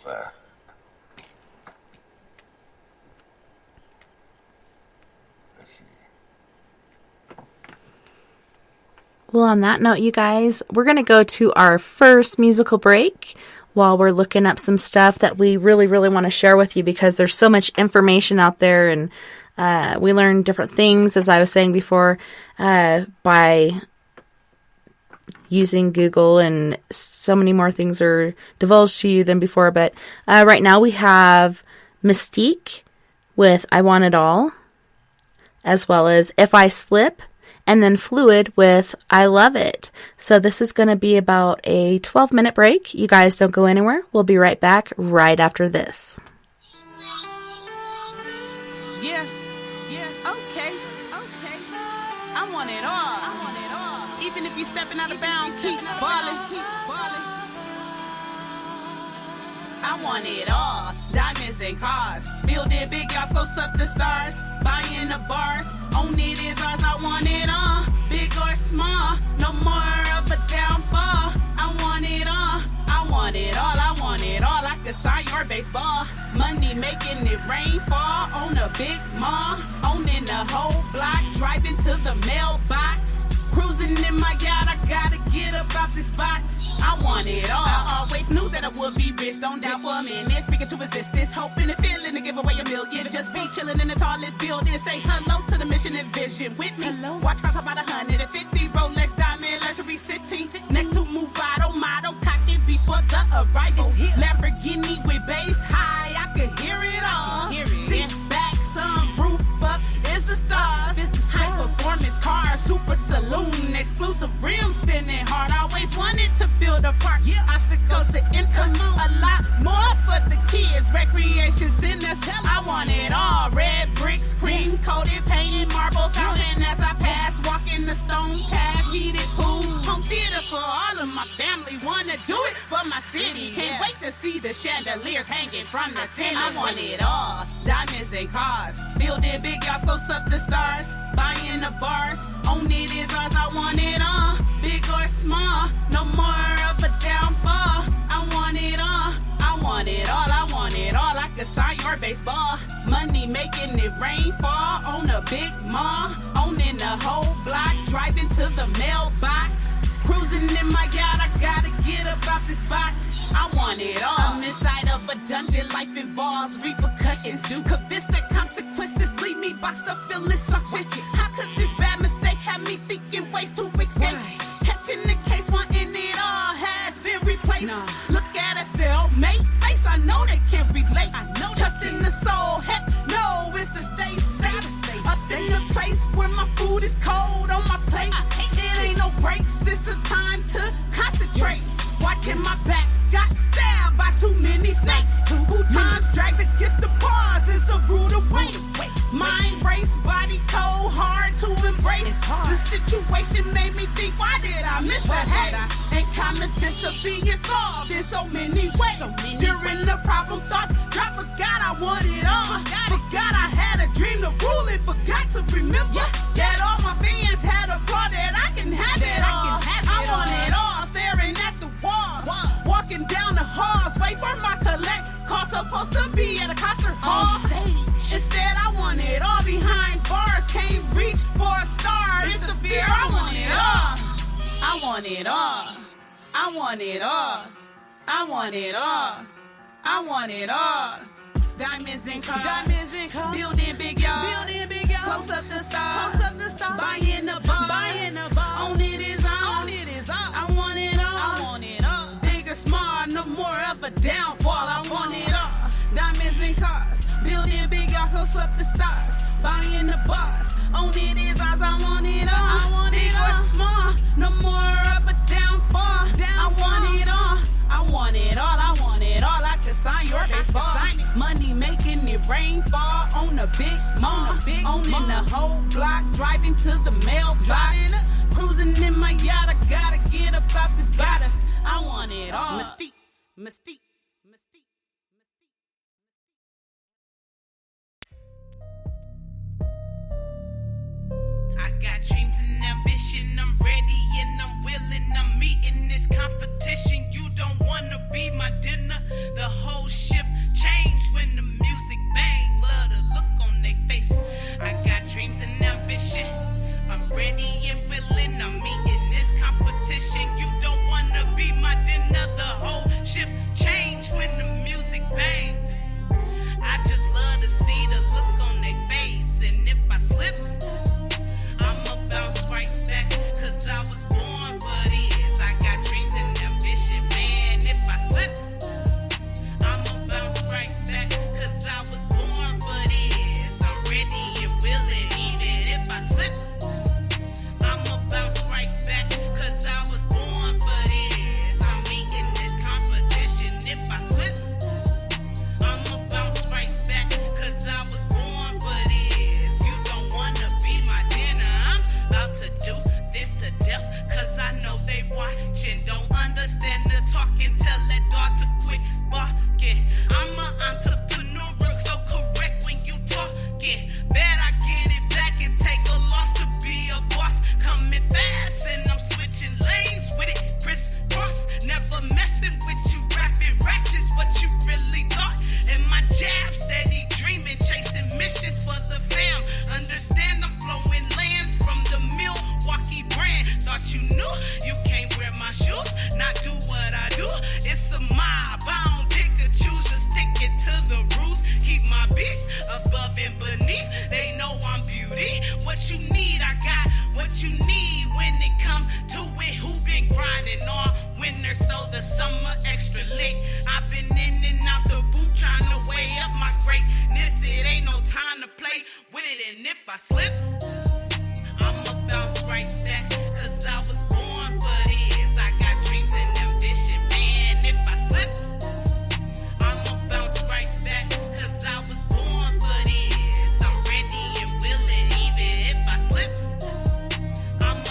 Let's see. Well, on that note, you guys, we're going to go to our first musical break while we're looking up some stuff that we really, really want to share with you, because there's so much information out there, and we learn different things, as I was saying before, by using Google, and so many more things are divulged to you than before. But right now we have Mystique with I Want It All, as well as If I Slip, and then Fluid with I Love It. So this is going to be about a 12-minute break. You guys don't go anywhere. We'll be right back right after this. Yeah, okay. I want it all. Even if you're stepping out of bounds, keep ballin'. I want it all. Diamonds and cars. Building big yachts, close up the stars. Buying the bars. Own it is ours. I want it all. Big or small. No more of a downfall. I want it all. I want it all. I want it all. I could sign your baseball. Money making it rain fall on a big mall. Owning the whole block. Driving to the mailbox. Cruising in my yacht, I gotta get up out this box. I want it all. I always knew that I would be rich, don't doubt for a minute. Speaking to existence, hoping and feeling to give away $1 million. Just be chilling in the tallest building. Say hello to the mission and vision with me. Hello. Watch cost about 150 Rolex diamond luxury sitting next to Movado model cocked before the arrival. Lamborghini with bass high, I could hear it all. Sit back, sun roof up, is the stars. High performance cars, super saloon, exclusive rims spinning hard. Always wanted to build a park, obstacles to enter. A lot more for the kids, recreation centers. I want it all. Red bricks, cream coated, painted marble fountain as I pass, walking in the stone pad, heated pool. Home theater for all of my family. Wanna do it for my city. Can't wait to see the chandeliers hanging from the ceiling. I want it all. Diamonds and cars. Building big yachts, close up the stars. Buying the bars. Own it is ours. I want it all. Big or small. No more of a downfall. I want it all. I want it all. I want it all. I could sign your baseball. Money making it rain fall on a big mall. Owning the whole block. Driving to the mailbox. Cruising in my yacht. I gotta get up out this box. I want it all. I'm inside of a dungeon. Life involves repercussions. Could the consequences leave me boxed up feeling suction? How could this bad mistake have me thinking ways to escape? Catching the case, wanting it all has been replaced. Look at a cellmate face. I know they can't relate. Trust in the soul. Heck no, it's to stay safe. Up in the place where my food is cold on my plate. It ain't no breaks. It's a time to concentrate. Watching my back. Got stabbed by too many snakes. Who times dragged against the bars is a rude away. Mind race, body cold, hard to embrace. The situation made me think, why did I miss the hate? And common sense of being solved in so many ways. During the problem thoughts, I forgot I want it all. Forgot I had a dream to rule it. Forgot to remember that all my fans had a part that I can have it all. I want it all, staring at the walls. Walking down the halls, wait for my collect. Call supposed to be at a concert hall. Instead, I want it all behind bars. Can't reach for a star. It's a fear. I want it all. I want it all. I want it all. I want it all. I want it all. Diamonds and cars. Building big yards. Close up the stars. Buying the bars. Own it is ours. I want it all. I want it all. Big or small, no more of a downfall. I want it all. Diamonds and cars. Building big yachts, close up the stars. Buying the bars. Own it is ours. I want it all. I want big it all. Or small, no more of a downfall. I want it all. I want it all. I want it all. I could sign your baseball. Money making it rain fall on a big mall. Owning the whole block. Driving to the mailbox. Cruising in my yacht. I gotta get up out this box. I want it all. Mystique. I got dreams and ambition, I'm ready and I'm willing, I'm meeting this competition. You don't wanna be my dinner. The whole shift changed when the music bang. Love the look on their face. I got dreams and ambition, I'm ready and willing, I'm meeting this competition. You don't wanna be my dinner. The whole shift changed when the music bang. I just love to see the look on their face. And if I slip, I'ma bounce right back, cause I was born for this. I got dreams and ambition, man. If I slip, I'ma bounce right back, cause I was born for this. I'm ready and willing, even if I slip, I'ma bounce right back, cause I was born for this. I'm meeting this competition. If I slip, I'ma bounce right back, cause I was born for this. You don't wanna be my dinner. I'm about to do this to death, cause I know they watching. Don't understand the talking, tell that dog to quit barking. I'm an entrepreneur, so correct when you talking. Bet I get it back and take a loss to be a boss. Coming fast and I'm switching lanes with it, crisscross. Never messing with you, rapping ratchets, what you really thought. And my jab steady dreaming, chasing missions for the fam. Understand I'm flowing lands from the Milwaukee brand. Thought you knew you can't wear my shoes, not do what I do. It's a mob, I don't pick or choose, just sticking to the rules. Keep my beats above and beneath. They know I'm beauty. What you need, I got what you need. When it come to it, who been grinding all winter, so the summer extra lit. I've been in and out the booth trying to weigh up my greatness. It ain't no time to play with it, and if I slip, I'ma bounce right back, cause I was born for this. I got dreams and ambition, man. If I slip, I'ma bounce right back, cause I was born for this. I'm ready and willing, even if I slip, I'ma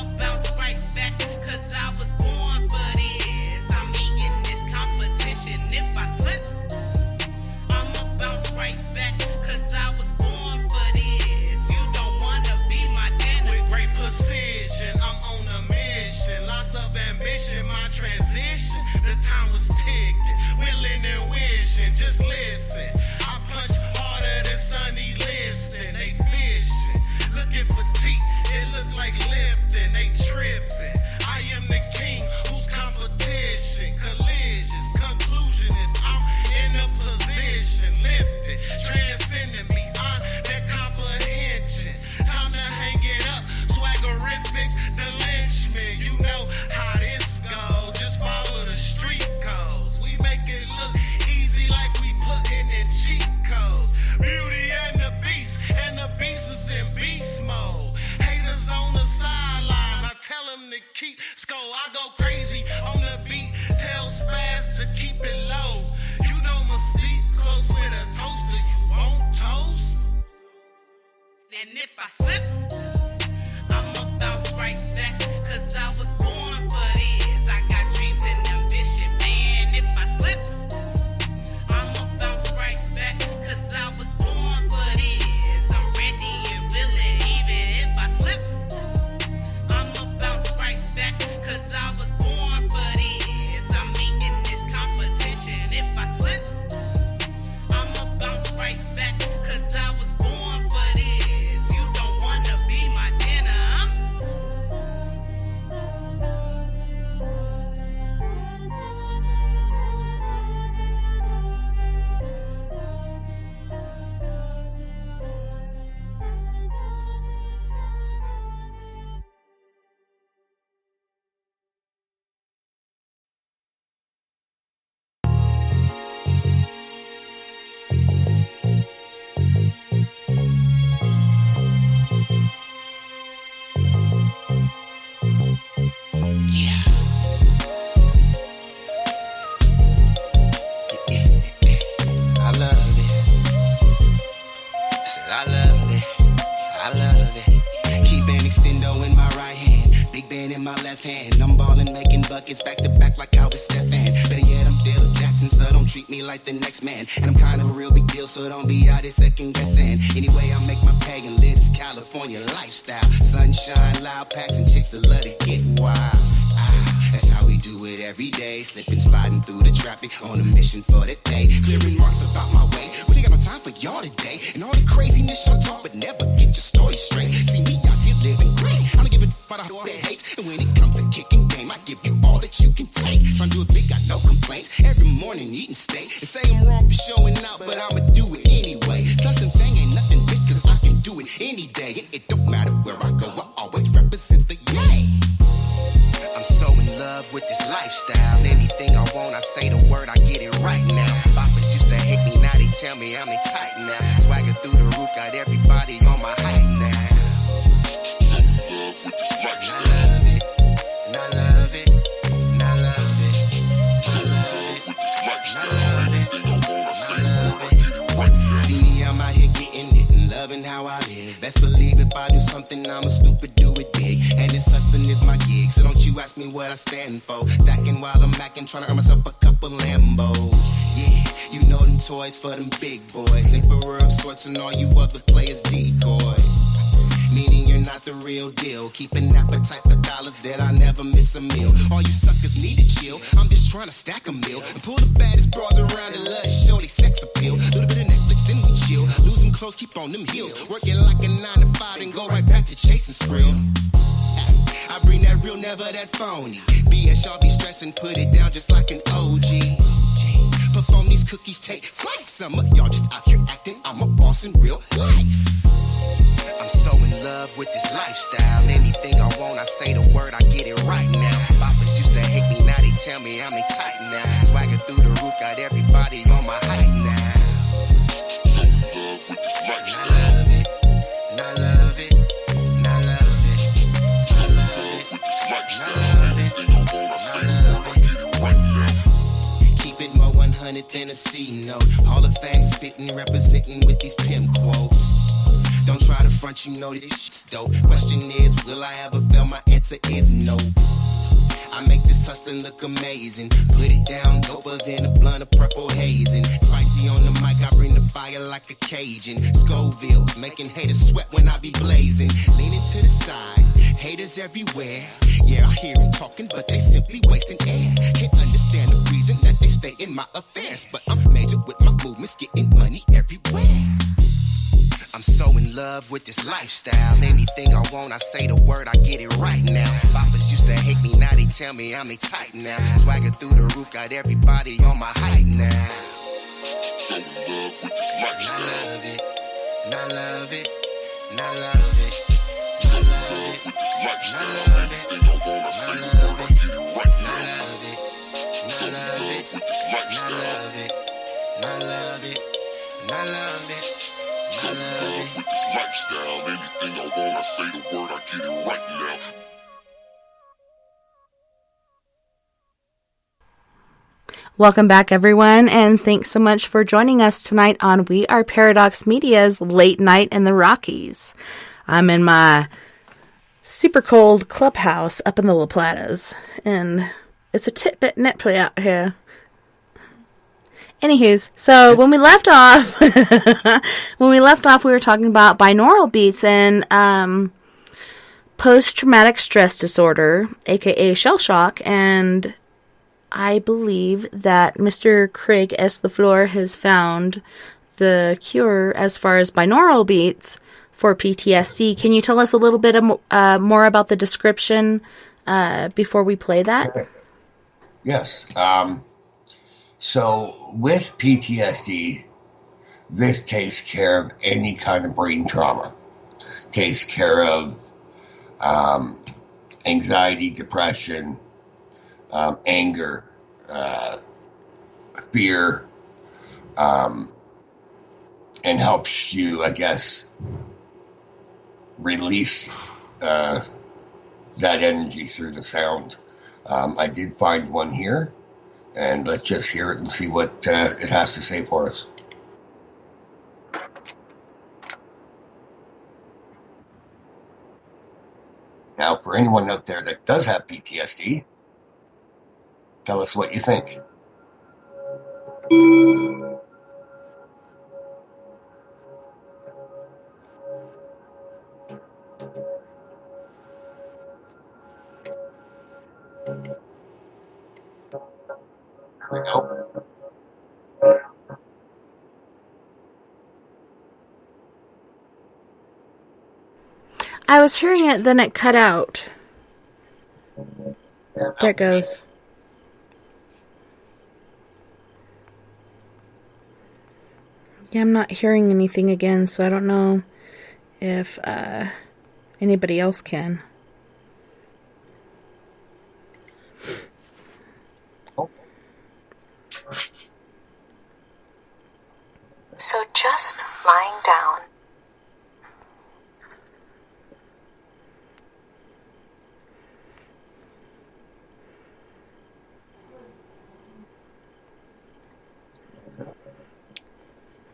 go crazy on the beat, tell spaz to keep it low. You know my sleep close with a toaster, you won't toast? And if I slip, I'ma bounce right back, cause I was born for this. I got dreams and ambition, man. If I slip, I'ma bounce right back, cause I was born for this. I'm ready and willing, even if I slip, I'ma bounce right back, cause I was born for this. I'm meeting this competition. If I slip, I'ma bounce right back, cause I was born for this. You don't wanna be my dinner, I love it. Said I love it. I love it. Keep an extendo in my right hand, big band in my left hand. I'm ballin', making buckets back to back like I was Stefan. Better yet, I'm Phil Jackson, so don't treat me like the next man. And I'm kind of a real big deal, so don't be out here second guessing. Anyway, I make my pay and live this California lifestyle. Sunshine, loud packs, and chicks that love to get wild. That's how we do it every day. Slipping, sliding through the traffic on a mission for the day. Clearing marks about my way. Really got no time for y'all today. And all the craziness y'all talk, but never get your story straight. See me out here living great. I don't give a about all that hate. And when it comes to kicking game, I give you all that you can take. Trying to do it big, got no complaints. Every morning eating steak. They say I'm wrong for showing out, but I'ma do it anyway. Plus and thing ain't nothing bitch, cause I can do it any day. And it don't matter where I go, I always represent the yay. I'm so in love with this lifestyle. Anything I want, I say the word, I get it right now. Boppers used to hate me, now they tell me I'm tight now. Swagger through the roof, got everybody on my height now. So in love with this lifestyle. I love it, and I love it, and I love it. So in love with this lifestyle. Anything I want, I say the word, I get it right now. See me, I'm out here getting it and loving how I live. Best believe if I do something, I'm a stupid, do it big. And this hustling is my gig, so don't you ask me what I stand for. Stacking while I'm macking, trying to earn myself a couple Lambos. Yeah, you know them toys for them big boys. Emperor of sorts and all you other players decoys. Meaning you're not the real deal. Keep an appetite for dollars that I never miss a meal. All you suckers need to chill. I'm just trying to stack a meal and pull the baddest bras around and love shorty sex appeal. Little bit of Netflix, then we chill. Losing clothes, keep on them heels. Working like a 9 to 5 and go right back to chasing skrill. I bring that real, never that phony. BS, y'all be stressing, put it down just like an OG. Perform these cookies, take flight. Some of y'all just out here acting, I'm a boss in real life. I'm so in love with this lifestyle. Anything I want, I say the word, I get it right now. Boppers used to hate me, now they tell me I'm tight now. Swagger through the roof, got everybody on my height now. So in love with this lifestyle. I love it, and I love it, and I love it. So in love with this lifestyle. Anything I want, I say the word, I get it right now. Keep it more 100 than a C note. Hall of Fame spitting, representing with these pimp quotes. Don't try to front, you know this shit's dope. Question is, will I ever fail? My answer is no. I make this hustling look amazing. Put it down doper than a blunt of purple hazing. Spicy on the mic, I bring the fire like a Cajun. Scovilles, making haters sweat when I be blazing. Leaning to the side, haters everywhere. Yeah, I hear them talking, but they simply wasting air. Can't understand the reason that they stay in my affairs. But I'm major with my movements, getting money everywhere. I'm so in love with this lifestyle. Anything I want, I say the word, I get it right now. Boppers used to hate me, now they tell me I'm tight now. Swagger through the roof, got everybody on my height now. So in love with this lifestyle. I love it, and I love it, and I love it. So in love with this lifestyle. Anything I want, I say the word, I get it right now. I love it, so in love with this lifestyle. I love it, and I love it, and I love it. So in love with this lifestyle. Anything I want, I say the word, I get it right now. Welcome back, everyone, and thanks so much for joining us tonight on We Are Paradox Media's Late Night in the Rockies. I'm in my super cold clubhouse up in the La Platas, and it's a tit-bit nipply out here. Anywho's, so when we left off, we were talking about binaural beats and post-traumatic stress disorder, aka shell shock, and I believe that Mr. Craig S. Leafloor has found the cure as far as binaural beats for PTSD. Can you tell us a little bit more about the description before we play that? Yes. So with PTSD, this takes care of any kind of brain trauma. Takes care of anxiety, depression, anger, fear, and helps you, I guess, release that energy through the sound. I did find one here, and let's just hear it and see what it has to say for us. Now, for anyone out there that does have PTSD, tell us what you think. There we go. I was hearing it, then it cut out. There it goes. Yeah, I'm not hearing anything again, so I don't know if anybody else can. So just lying down.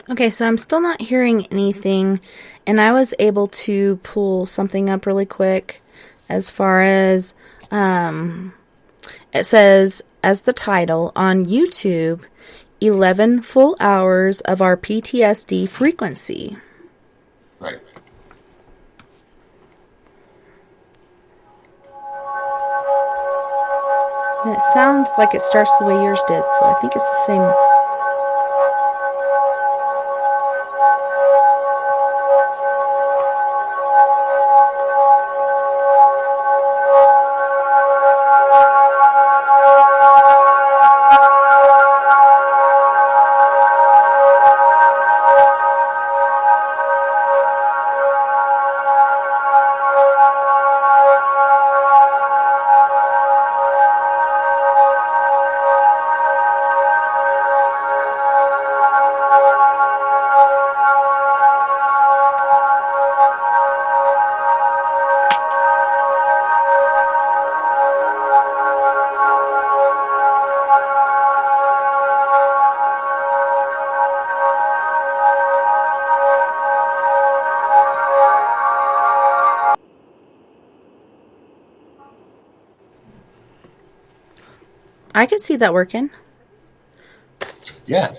Okay, so I'm still not hearing anything, and I was able to pull something up really quick as far as, it says, as the title, on YouTube, 11 full hours of our PTSD frequency. Right. And it sounds like it starts the way yours did, so I think it's the same. I could see that working. Yeah.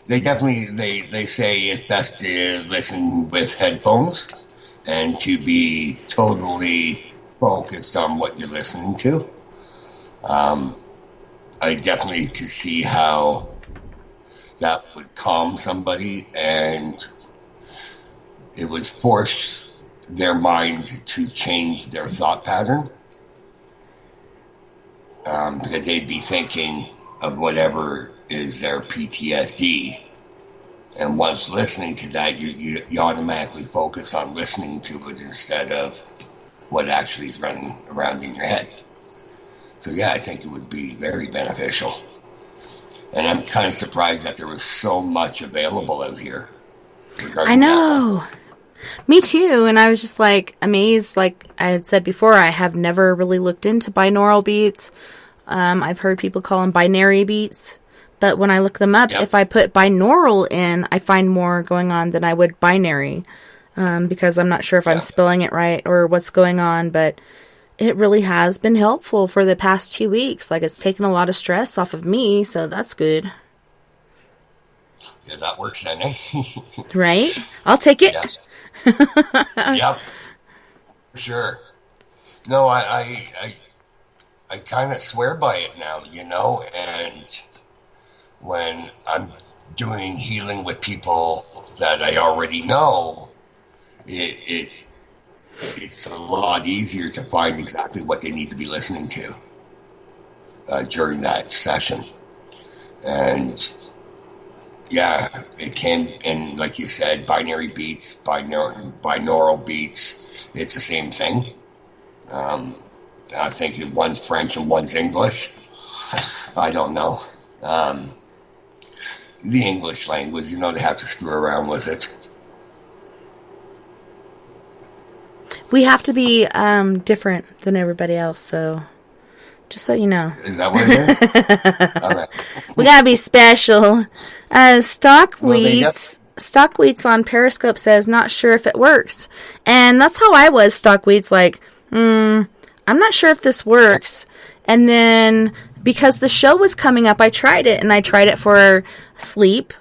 They definitely, they say it's best to listen with headphones and to be totally focused on what you're listening to. I definitely could see how that would calm somebody, and it would force their mind to change their thought pattern. Because they'd be thinking of whatever is their PTSD. And once listening to that, you automatically focus on listening to it instead of what actually is running around in your head. So yeah, I think it would be very beneficial. And I'm kind of surprised that there was so much available out here. I know. Me too. And I was just like amazed. Like I had said before, I have never really looked into binaural beats. I've heard people call them binary beats. But when I look them up, Yep. if I put binaural in, I find more going on than I would binary. Because I'm not sure if I'm spelling it right or what's going on. But it really has been helpful for the past 2 weeks. Like, it's taken a lot of stress off of me, so that's good. Yeah, that works then, eh? Right? I'll take it. Yes. Yep. Sure. No, I kind of swear by it now, you know, and when I'm doing healing with people that I already know, it's a lot easier to find exactly what they need to be listening to during that session. And yeah, it can, and like you said, binary beats, binaural beats, it's the same thing. I think one's French and one's English. I don't know. The English language, you know, they have to screw around with it. We have to be different than everybody else, so just so you know. Is that what it is? All right. We gotta be special. Stockweeds on Periscope says, not sure if it works. And that's how I was, Stockweeds, like, I'm not sure if this works. And then, because the show was coming up, I tried it, and I tried it for sleep,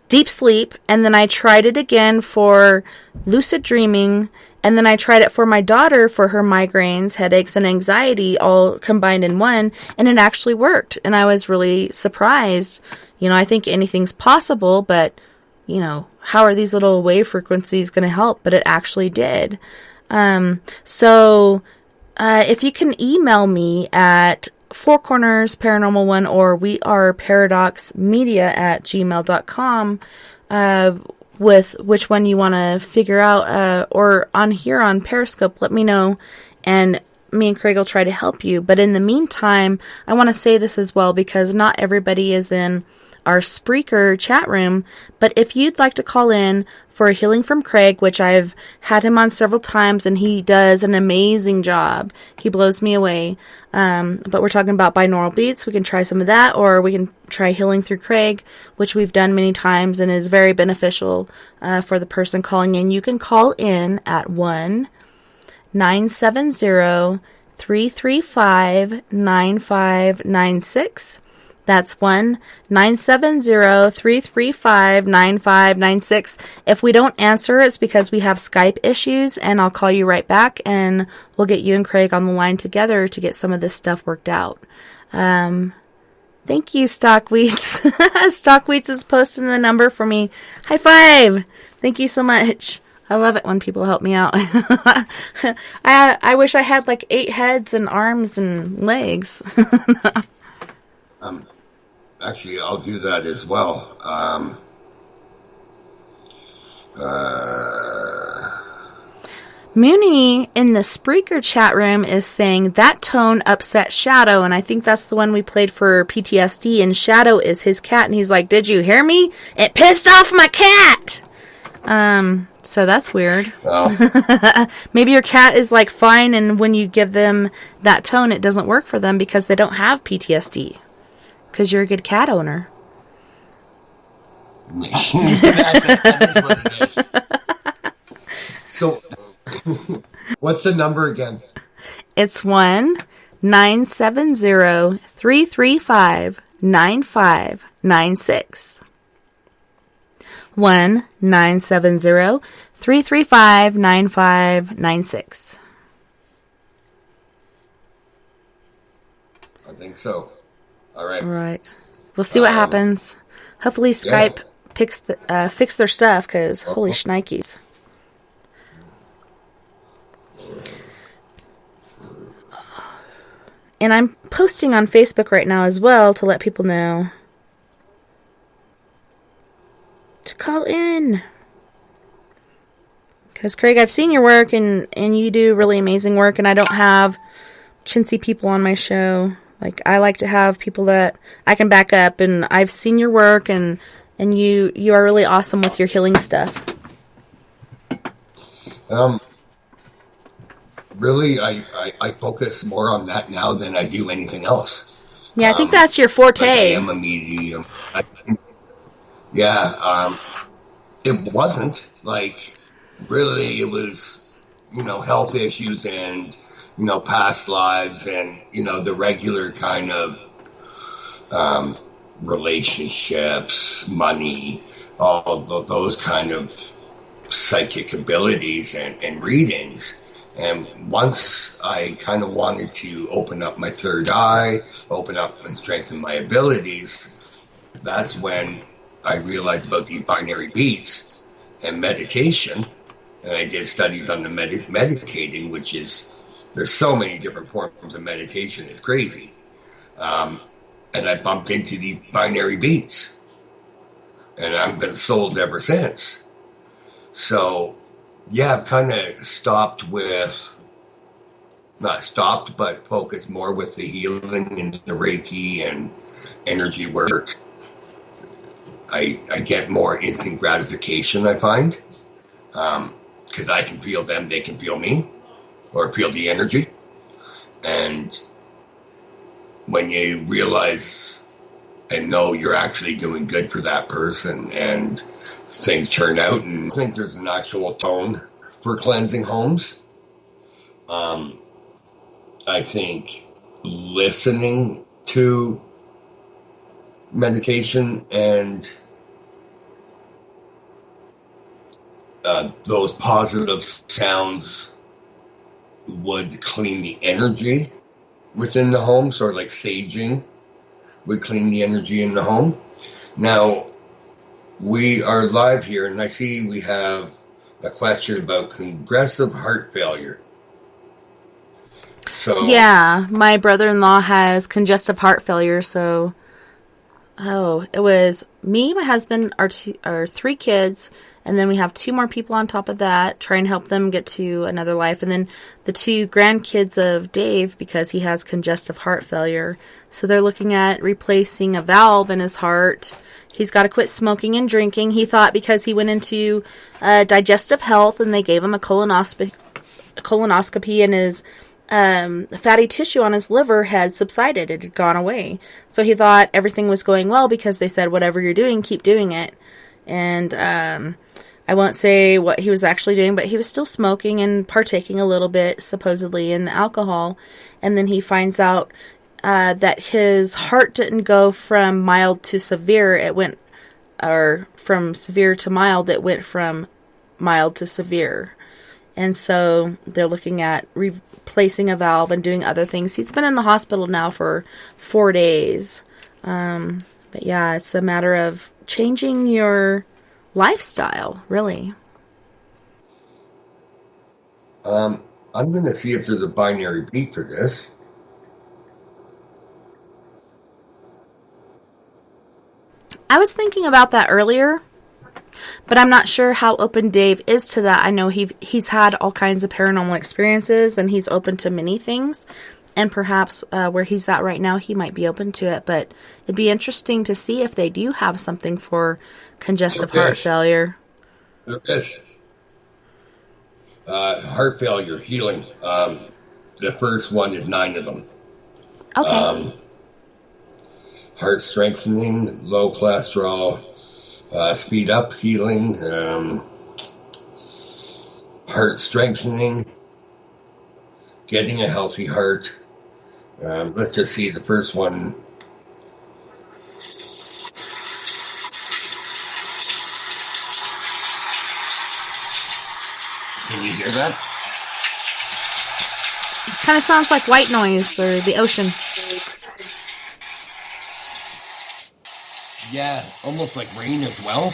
deep sleep, and then I tried it again for lucid dreaming, and then I tried it for my daughter for her migraines, headaches, and anxiety all combined in one, and it actually worked. And I was really surprised. You know, I think anything's possible, but, you know, how are these little wave frequencies going to help? But it actually did. So if you can email me at Four Corners Paranormal One or weareparadoxmedia@gmail.com with which one you want to figure out, or on here on Periscope, let me know, and me and Craig will try to help you. But in the meantime, I want to say this as well, because not everybody is in our Spreaker chat room, but if you'd like to call in for a healing from Craig, which I've had him on several times, and he does an amazing job. He blows me away. But we're talking about binaural beats. We can try some of that, or we can try healing through Craig, which we've done many times and is very beneficial for the person calling in. You can call in at 1-970-335-9596. That's 1-970-335-9596. If we don't answer, it's because we have Skype issues, and I'll call you right back, and we'll get you and Craig on the line together to get some of this stuff worked out. Thank you, Stockweeds. Stockweeds is posting the number for me. High five! Thank you so much. I love it when people help me out. I wish I had like 8 heads and arms and legs. Actually, I'll do that as well. Mooney in the Spreaker chat room is saying that tone upset Shadow, and I think that's the one we played for PTSD, and Shadow is his cat, and he's like, did you hear me? It pissed off my cat! So that's weird. Well, Maybe your cat is like fine, and when you give them that tone, it doesn't work for them because they don't have PTSD. Because you're a good cat owner. that is what it is. So, what's the number again? It's 1-970-335-9596. 1-970-335-9596. I think so. All right. All right. We'll see what happens. Hopefully Skype fix their stuff, because holy shnikes. And I'm posting on Facebook right now as well to let people know to call in. Because, Craig, I've seen your work, and you do really amazing work, and I don't have chintzy people on my show. Like, I like to have people that I can back up, and I've seen your work, and you are really awesome with your healing stuff. Really, I focus more on that now than I do anything else. Yeah, I think that's your forte. Like I am a medium. It wasn't like really. It was, health issues and past lives and the regular kind of relationships, money, all of those kind of psychic abilities and readings. And once I kind of wanted to open up my third eye, open up and strengthen my abilities, that's when I realized about these binary beats and meditation. And I did studies on the meditating, which is, there's so many different forms of meditation, it's crazy. And I bumped into the binary beats. And I've been sold ever since. So, yeah, I've kind of but focused more with the healing and the Reiki and energy work. I get more instant gratification, I find. Because I can feel them, they can feel me, or feel the energy. And when you realize and know you're actually doing good for that person and things turn out, and I think there's an actual tone for cleansing homes. I think listening to meditation and those positive sounds would clean the energy within the home, sort of like saging would clean the energy in the home. Now, we are live here, and I see we have a question about congestive heart failure. So yeah, my brother-in-law has congestive heart failure, so it was me, my husband, our 3 kids, and then we have 2 more people on top of that, try and help them get to another life, and then the 2 grandkids of Dave, because he has congestive heart failure. So they're looking at replacing a valve in his heart. He's got to quit smoking and drinking. He thought because he went into digestive health and they gave him a colonoscopy and his fatty tissue on his liver had subsided. It had gone away. So he thought everything was going well because they said, whatever you're doing, keep doing it. And I won't say what he was actually doing, but he was still smoking and partaking a little bit, supposedly, in the alcohol. And then he finds out that his heart didn't go from mild to severe. It went, or from severe to mild, it went from mild to severe. And so they're looking at replacing a valve and doing other things. He's been in the hospital now for 4 days. But yeah, it's a matter of changing your lifestyle, really. I'm going to see if there's a binary beat for this. I was thinking about that earlier, but I'm not sure how open Dave is to that. I know he's had all kinds of paranormal experiences, and he's open to many things. And perhaps where he's at right now, he might be open to it. But it'd be interesting to see if they do have something for congestive heart failure. There is. Heart failure, healing. The first one is 9 of them. Okay. Heart strengthening, low cholesterol, speed up healing, heart strengthening, getting a healthy heart. Let's just see the first one. Can you hear that? It kind of sounds like white noise or the ocean. Yeah, almost like rain as well.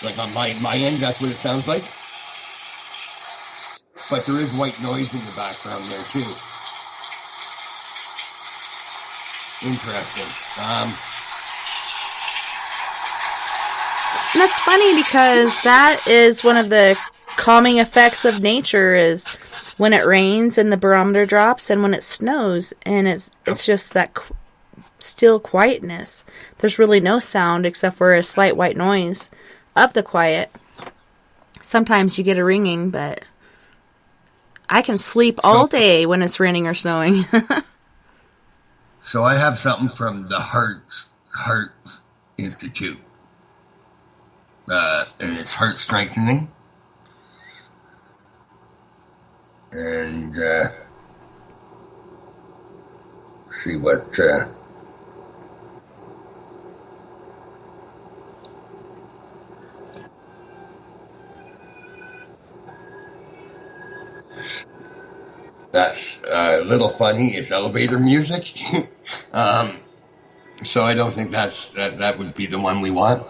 Like on my end, that's what it sounds like. But there is white noise in the background there too. Interesting. And that's funny because that is one of the calming effects of nature is when it rains and the barometer drops and when it snows, and it's just that still quietness. There's really no sound except for a slight white noise of the quiet. Sometimes you get a ringing, but I can sleep all day when it's raining or snowing. So I have something from the Heart Institute, and it's heart strengthening, and see what. That's a little funny. It's elevator music. So I don't think that would be the one we want.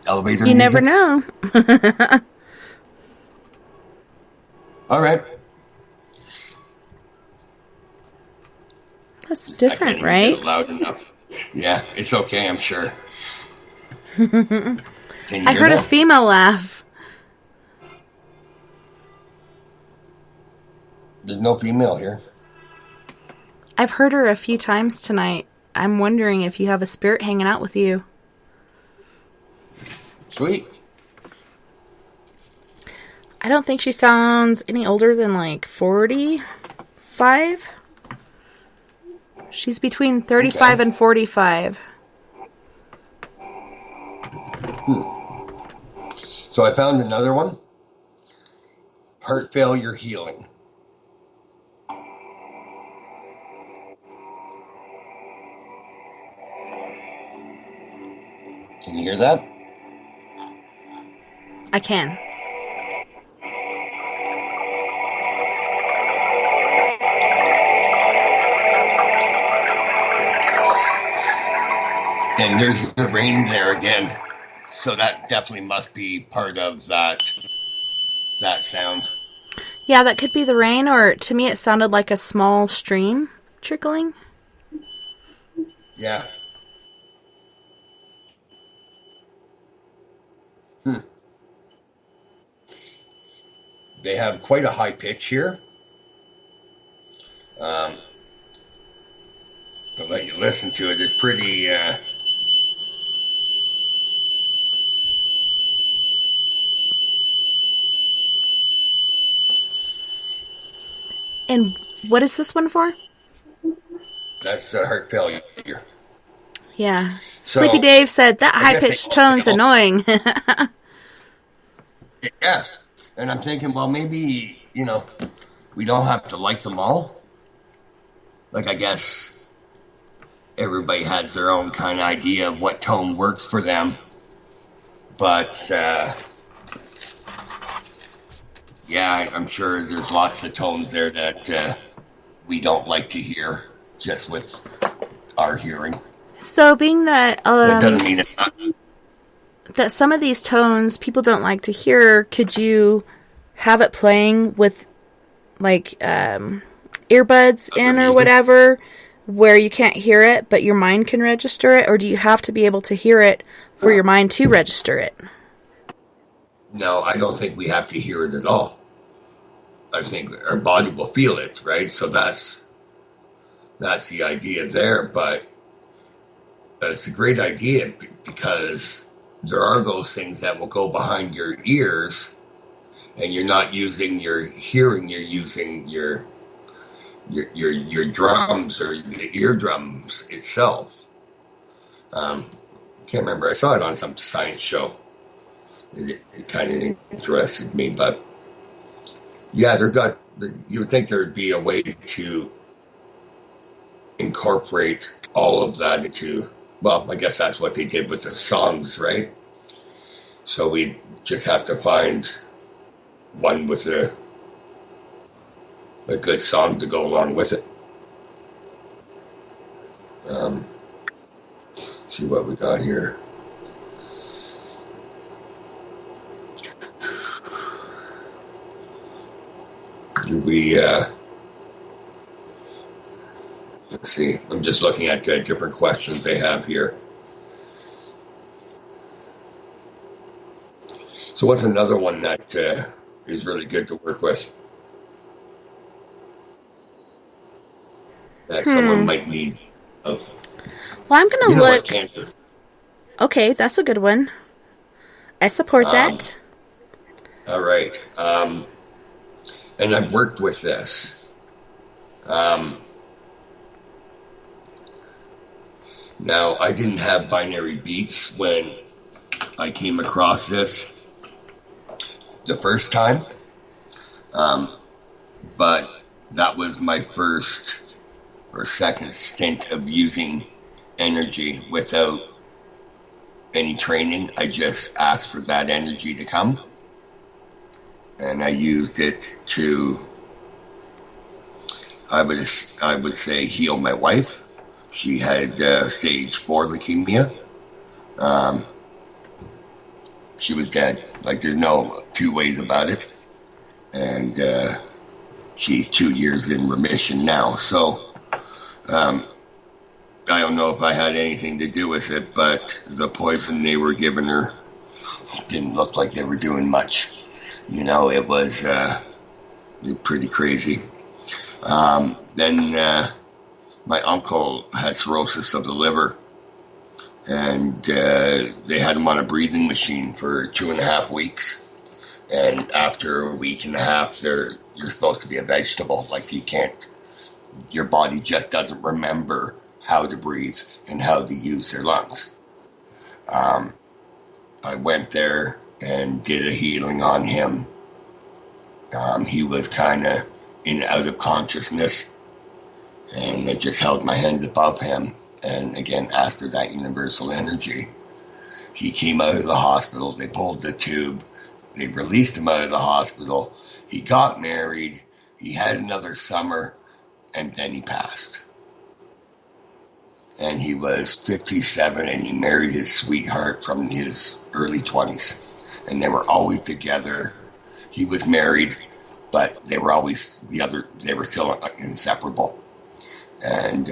Elevator You music. never know. All right. That's I different, can't even right? get it loud enough. Yeah, it's okay, I'm sure. Can you I hear heard a that? female laugh. There's no female here. I've heard her a few times tonight. I'm wondering if you have a spirit hanging out with you. Sweet. I don't think she sounds any older than like 45. She's between 35 and 45. So I found another one. Heart failure healing. Can you hear that? I can. And there's the rain there again. So that definitely must be part of that sound. Yeah, that could be the rain, or to me it sounded like a small stream trickling. Yeah. They have quite a high pitch here. I'll let you listen to it. It's pretty... And what is this one for? That's heart failure. Yeah. So, Sleepy Dave said that I guess high-pitched they- tone's annoying. Yeah. And I'm thinking, well, maybe, we don't have to like them all. Like, I guess everybody has their own kind of idea of what tone works for them. But, yeah, I'm sure there's lots of tones there that we don't like to hear just with our hearing. So being that That doesn't mean it's not. that some of these tones people don't like to hear, could you have it playing with like earbuds in or music? whatever where you can't hear it but your mind can register it, or do you have to be able to hear it for your mind to register it? No, I don't think we have to hear it at all. I think our body will feel it, right? So that's the idea there. But it's a great idea because there are those things that will go behind your ears, and you're not using your hearing. You're using your drums or the eardrums itself. Can't remember. I saw it on some science show. It kind of interested me, but yeah, you would think there would be a way to incorporate all of that into, well, I guess that's what they did with the songs, right? So we just have to find one with a good song to go along with it. See what we got here. Let's see. I'm just looking at different questions they have here. So what's another one that is really good to work with that someone might need? Well, I'm going to What look. cancer? Okay, that's a good one. I support that. All right. And I've worked with this. Now, I didn't have binary beats when I came across this the first time, but that was my first or second stint of using energy without any training. I just asked for that energy to come, and I used it to, I would say, heal my wife. She had stage 4 leukemia. She was dead. Like, there's no two ways about it. And she's 2 years in remission now. So I don't know if I had anything to do with it, but the poison they were giving her didn't look like they were doing much. You know, it was pretty crazy. Then my uncle had cirrhosis of the liver, and they had him on a breathing machine for 2.5 weeks. And after a week and a half, you're supposed to be a vegetable. Like, you can't, your body just doesn't remember how to breathe and how to use their lungs. I went there and did a healing on him. He was kind of in and out of consciousness, and I just held my hand above him and again asked for that universal energy. He came out of the hospital. They pulled the tube. They released him out of the hospital. He got married. He had another summer, and then he passed. And he was 57, and he married his sweetheart from his early 20s. And they were always together. He was married, but they were always they were still inseparable. And,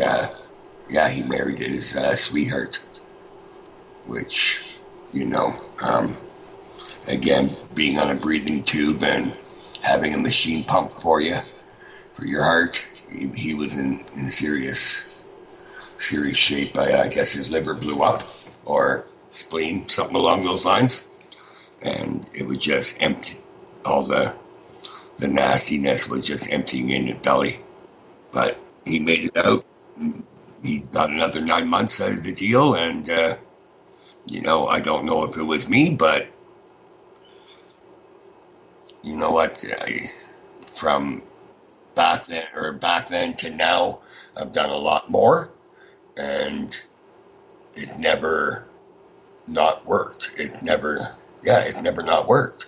he married his sweetheart, which, you know, again, being on a breathing tube and having a machine pump for you, for your heart, he was in serious shape. I guess his liver blew up, or spleen, something along those lines, and it was just empty. All the nastiness was just emptying in his belly. But he made it out. He got another 9 months out of the deal, and you know, I don't know if it was me, but you know what? From back then to now, I've done a lot more, and it's never not worked. It's never not worked.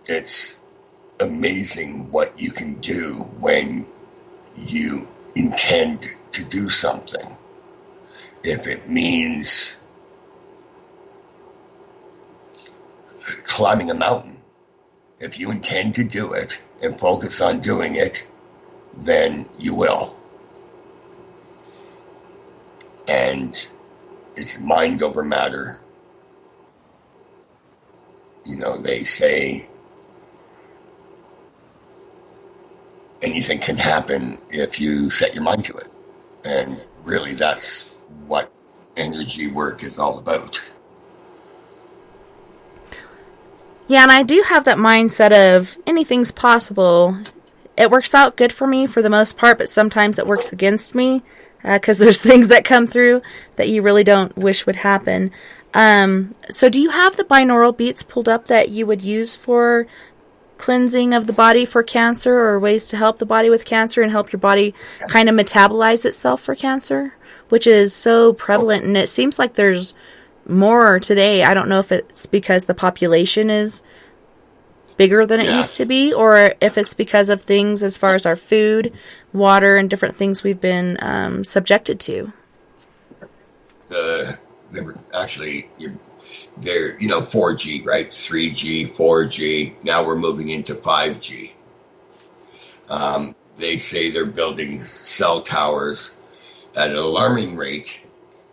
It's amazing what you can do when you intend to do something. If it means climbing a mountain, if you intend to do it and focus on doing it, then you will. And it's mind over matter. You know, they say anything can happen if you set your mind to it. And really, that's what energy work is all about. Yeah, and I do have that mindset of anything's possible. It works out good for me for the most part, but sometimes it works against me because there's things that come through that you really don't wish would happen. So do you have the binaural beats pulled up that you would use for cleansing of the body for cancer, or ways to help the body with cancer and help your body kind of metabolize itself for cancer, which is so prevalent, and it seems like there's more today. I don't know if it's because the population is bigger than it used to be, or if it's because of things as far as our food, water, and different things we've been subjected to. They were actually, they're, 4G, right? 3G, 4G. Now we're moving into 5G. They say they're building cell towers at an alarming rate,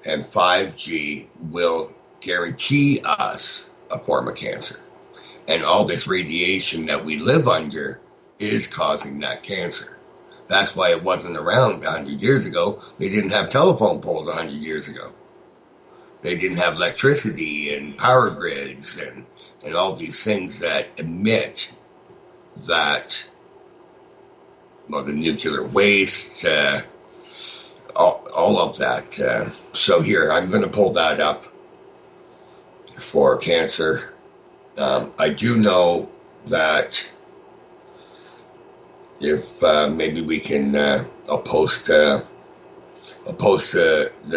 and 5G will guarantee us a form of cancer. And all this radiation that we live under is causing that cancer. That's why it wasn't around 100 years ago. They didn't have telephone poles 100 years ago. They didn't have electricity and power grids and all these things that emit that, the nuclear waste, all of that. So here, I'm going to pull that up for cancer. I do know that if maybe we can, I'll post the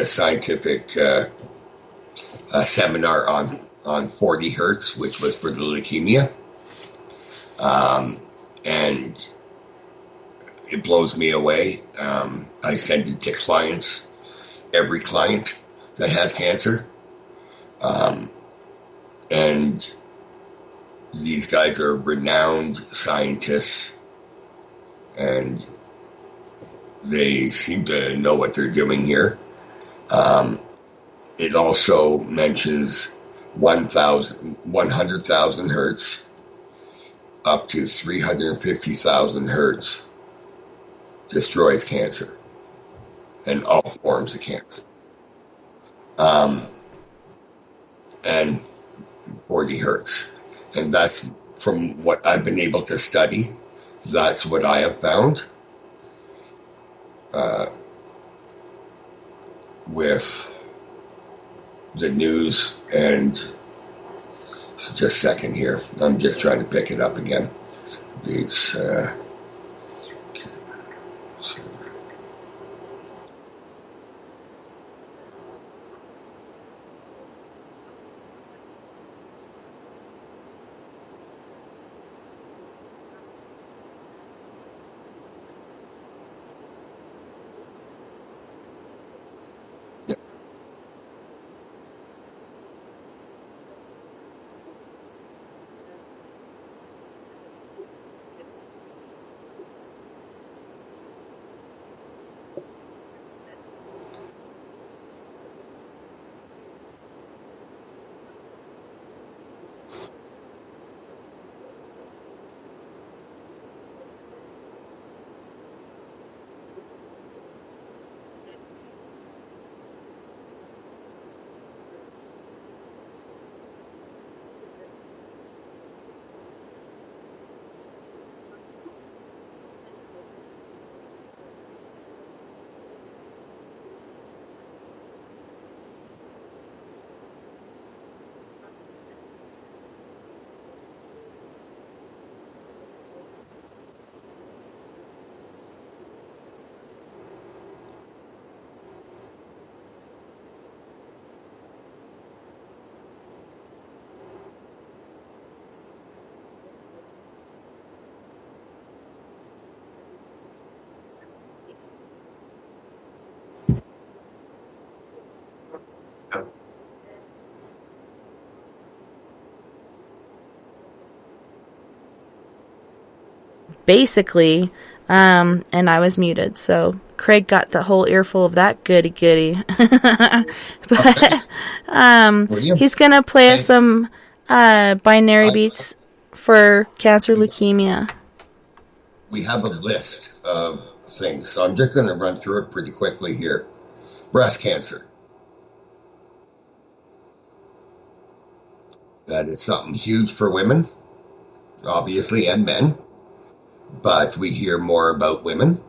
scientific seminar on 40 hertz, which was for the leukemia. And it blows me away. I send it to clients, every client that has cancer. And these guys are renowned scientists, and they seem to know what they're doing here. It also mentions 100,000 hertz up to 350,000 hertz destroys cancer and all forms of cancer. And 40 hertz. And that's from what I've been able to study. That's what I have found with the news. And just a second here. I'm just trying to pick it up again. It's basically, and I was muted, so Craig got the whole earful of that goody. But he's gonna play us some binary beats for cancer leukemia. We have a list of things, so I'm just going to run through it pretty quickly here. Breast cancer. That is something huge for women, obviously, and men, but we hear more about women.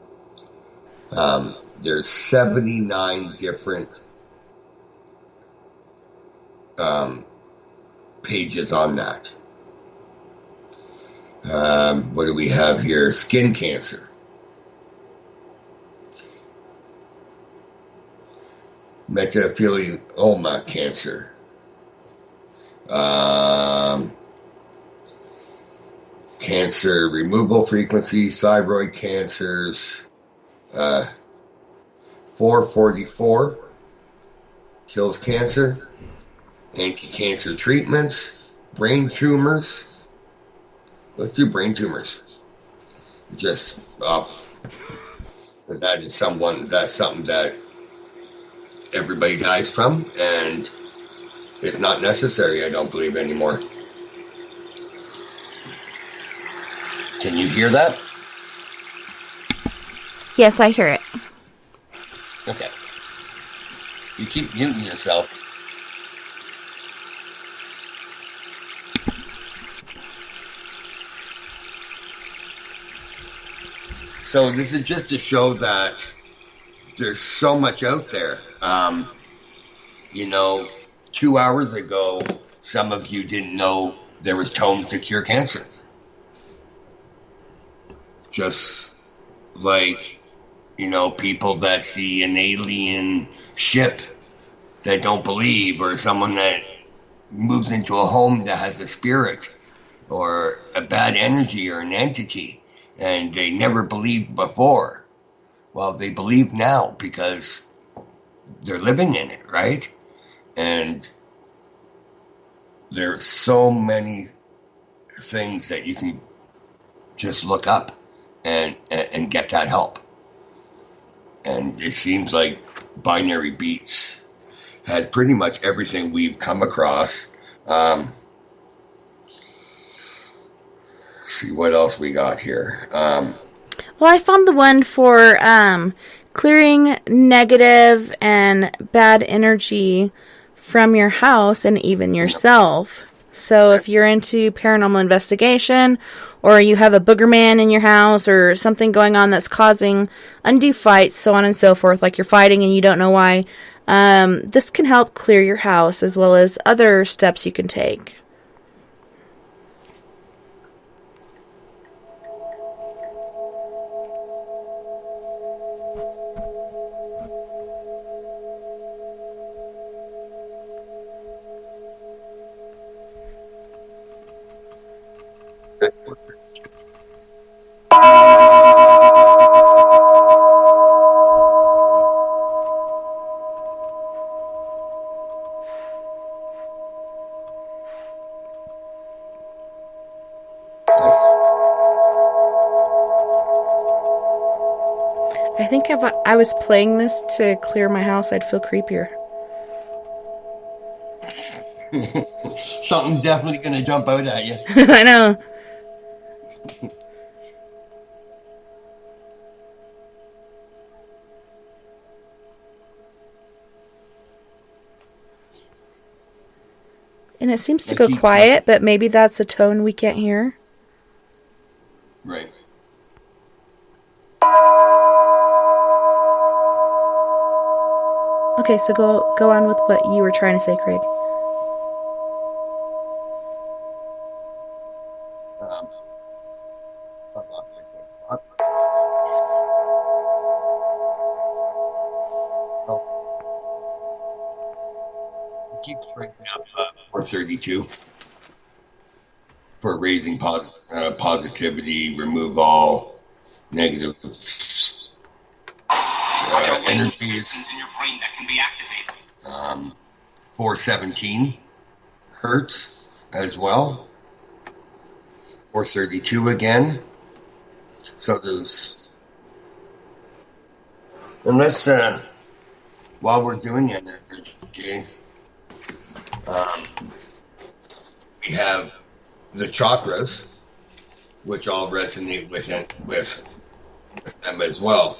There's 79 different pages on that. What do we have here? Skin cancer. Mesothelioma cancer. Cancer removal frequency, thyroid cancers. 444 kills cancer. Anti-cancer treatments. Brain tumors. Let's do brain tumors. Just off. That's something that everybody dies from, and it's not necessary, I don't believe, anymore. Can you hear that? Yes, I hear it. Okay. You keep muting yourself. So this is just to show that there's so much out there. 2 hours ago, some of you didn't know there was tones to cure cancer. Just like, people that see an alien ship that don't believe, or someone that moves into a home that has a spirit or a bad energy or an entity, and they never believed before. Well, they believe now because they're living in it, right? And there's so many things that you can just look up and get that help. And it seems like Binaural Beats has pretty much everything we've come across. See what else we got here. Well, I found the one for clearing negative and bad energy from your house and even yourself. So if you're into paranormal investigation, or you have a booger man in your house, or something going on that's causing undue fights, so on and so forth, like you're fighting and you don't know why, this can help clear your house, as well as other steps you can take. I think if I was playing this to clear my house, I'd feel creepier. Something definitely going to jump out at you. I know. And it seems to go quiet, but maybe that's a tone we can't hear. Right. Okay, so go on with what you were trying to say, Craig. Keeps bringing up 432 for raising positivity, remove all negative energy systems in your brain that can be activated. 417 hertz as well. 432 again. So there's, and let's while we're doing energy, we have the chakras, which all resonate with them as well.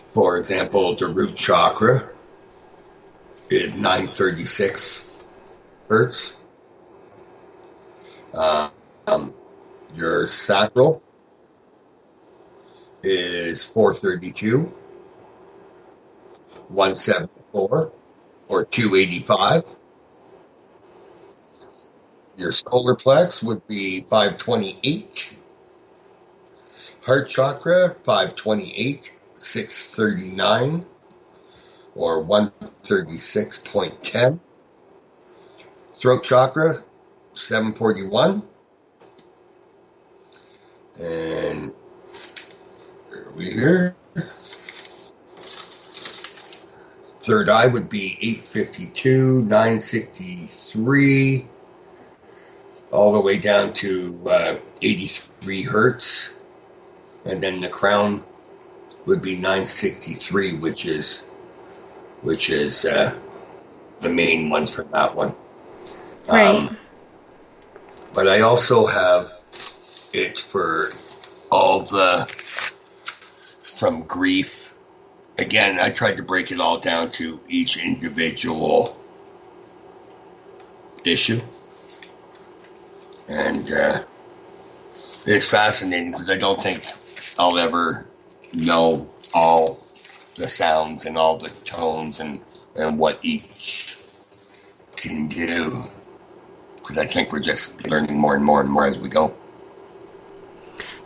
For example, the root chakra is 936 hertz. Your sacral is 432, 174, or 285. Your solar plex would be 528. Heart chakra, 528, 639, or 136.10. Throat chakra, 741. And where are we here? Third eye would be 852, 963, all the way down to 83 hertz. And then the crown would be 963, which is the main ones for that one. Right. But I also have it for all from grief. Again, I tried to break it all down to each individual issue. And it's fascinating because I don't think I'll ever know all the sounds and all the tones and what each can do. Because I think we're just learning more and more and more as we go.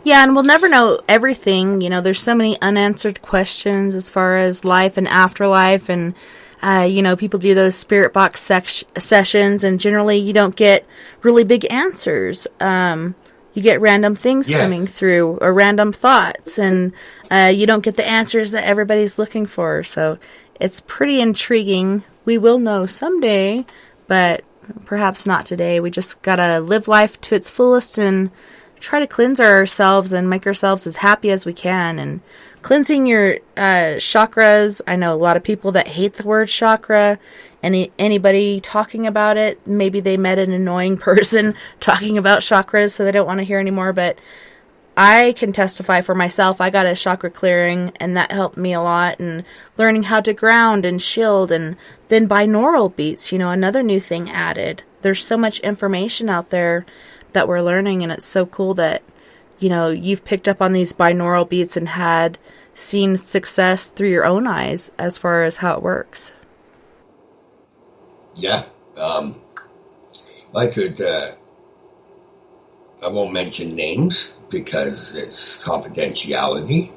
Yeah, and we'll never know everything. You know, there's so many unanswered questions as far as life and afterlife, and you know, people do those spirit box sessions, and generally you don't get really big answers. You get random things coming through, or random thoughts, and you don't get the answers that everybody's looking for. So it's pretty intriguing. We will know someday, but perhaps not today. We just gotta live life to its fullest and try to cleanse ourselves and make ourselves as happy as we can. And cleansing your chakras, I know a lot of people that hate the word chakra. Anybody talking about it, maybe they met an annoying person talking about chakras, so they don't want to hear anymore. But I can testify for myself. I got a chakra clearing, and that helped me a lot. And learning how to ground and shield, and then binaural beats, you know, another new thing added. There's so much information out there that we're learning, and it's so cool that, you know, you've picked up on these binaural beats and seen success through your own eyes as far as how it works. Yeah. I won't mention names because it's confidentiality,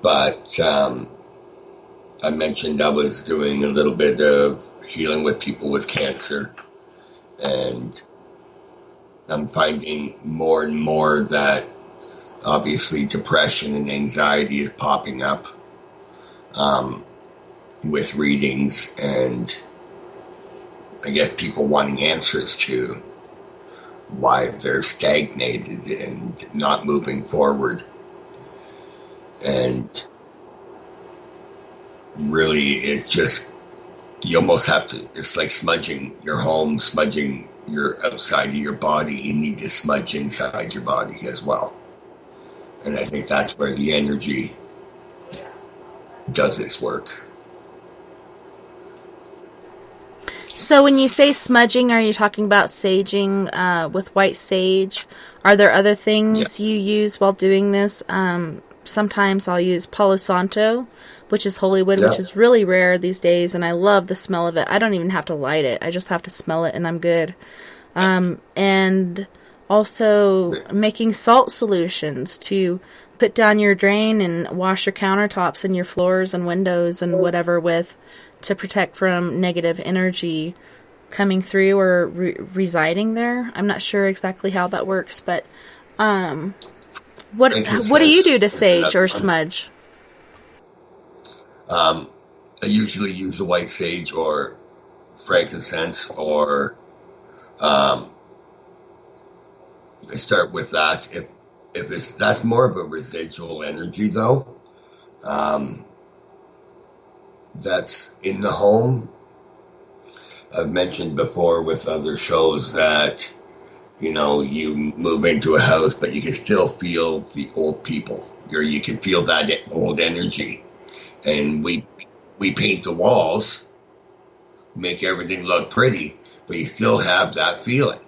but I mentioned I was doing a little bit of healing with people with cancer, and I'm finding more and more that obviously depression and anxiety is popping up with readings, and I guess people wanting answers to why they're stagnated and not moving forward. And really, it's just, you almost have to, it's like smudging your home, smudging your outside of your body. You need to smudge inside your body as well. And I think that's where the energy does its work. So when you say smudging, are you talking about saging with white sage? Are there other things you use while doing this? Sometimes I'll use Palo Santo, which is holy wood, which is really rare these days, and I love the smell of it. I don't even have to light it. I just have to smell it, and I'm good. And also making salt solutions to put down your drain and wash your countertops and your floors and windows and whatever with, to protect from negative energy coming through or residing there. I'm not sure exactly how that works, but what do you do to sage or smudge? I usually use the white sage or frankincense, or I start with that. If it's, that's more of a residual energy though, that's in the home. I've mentioned before with other shows that, you know, you move into a house, but you can still feel the old people. You can feel that old energy. And we paint the walls, make everything look pretty, but you still have that feeling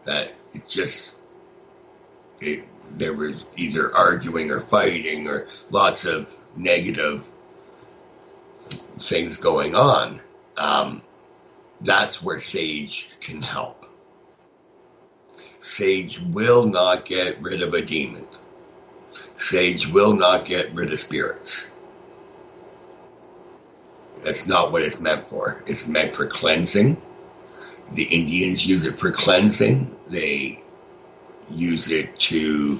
that it's just, there was either arguing or fighting or lots of negative things going on. That's where sage can help. Sage will not get rid of a demon. Sage will not get rid of spirits. That's not what it's meant for. It's meant for cleansing. The Indians use it for cleansing. They use it to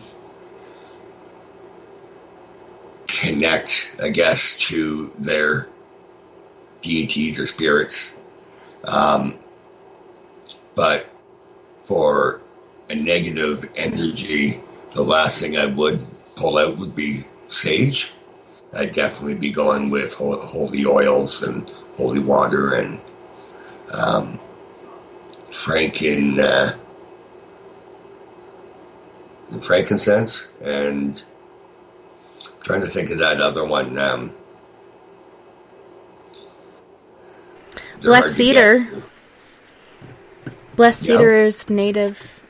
connect, I guess, to their deities or spirits. But for a negative energy, the last thing I would pull out would be sage. I'd definitely be going with holy oils and holy water and the frankincense, and I'm trying to think of that other one. Blessed cedar. Blessed cedar is native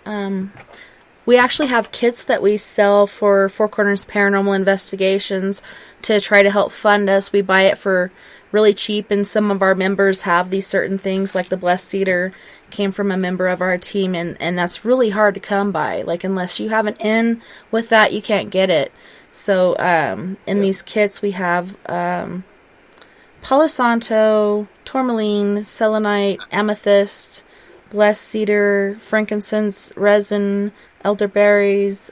We actually have kits that we sell for Four Corners Paranormal Investigations to try to help fund us. We buy it for really cheap, and some of our members have these certain things, like the Blessed Cedar came from a member of our team, and that's really hard to come by. Like, unless you have an in with that, you can't get it. So, in these kits, we have Palo Santo, tourmaline, selenite, amethyst, blessed cedar, frankincense, resin, elderberries.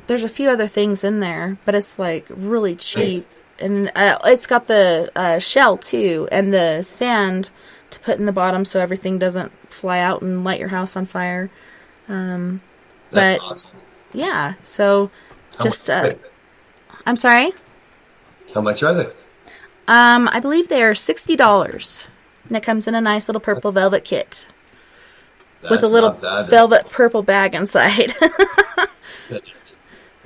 There's a few other things in there, but it's like really cheap. And it's got the shell too, and the sand to put in the bottom so everything doesn't fly out and light your house on fire. But awesome. yeah, so just I'm sorry. How much are they? I believe they are $60, and it comes in a nice little purple velvet kit with a little velvet purple bag inside.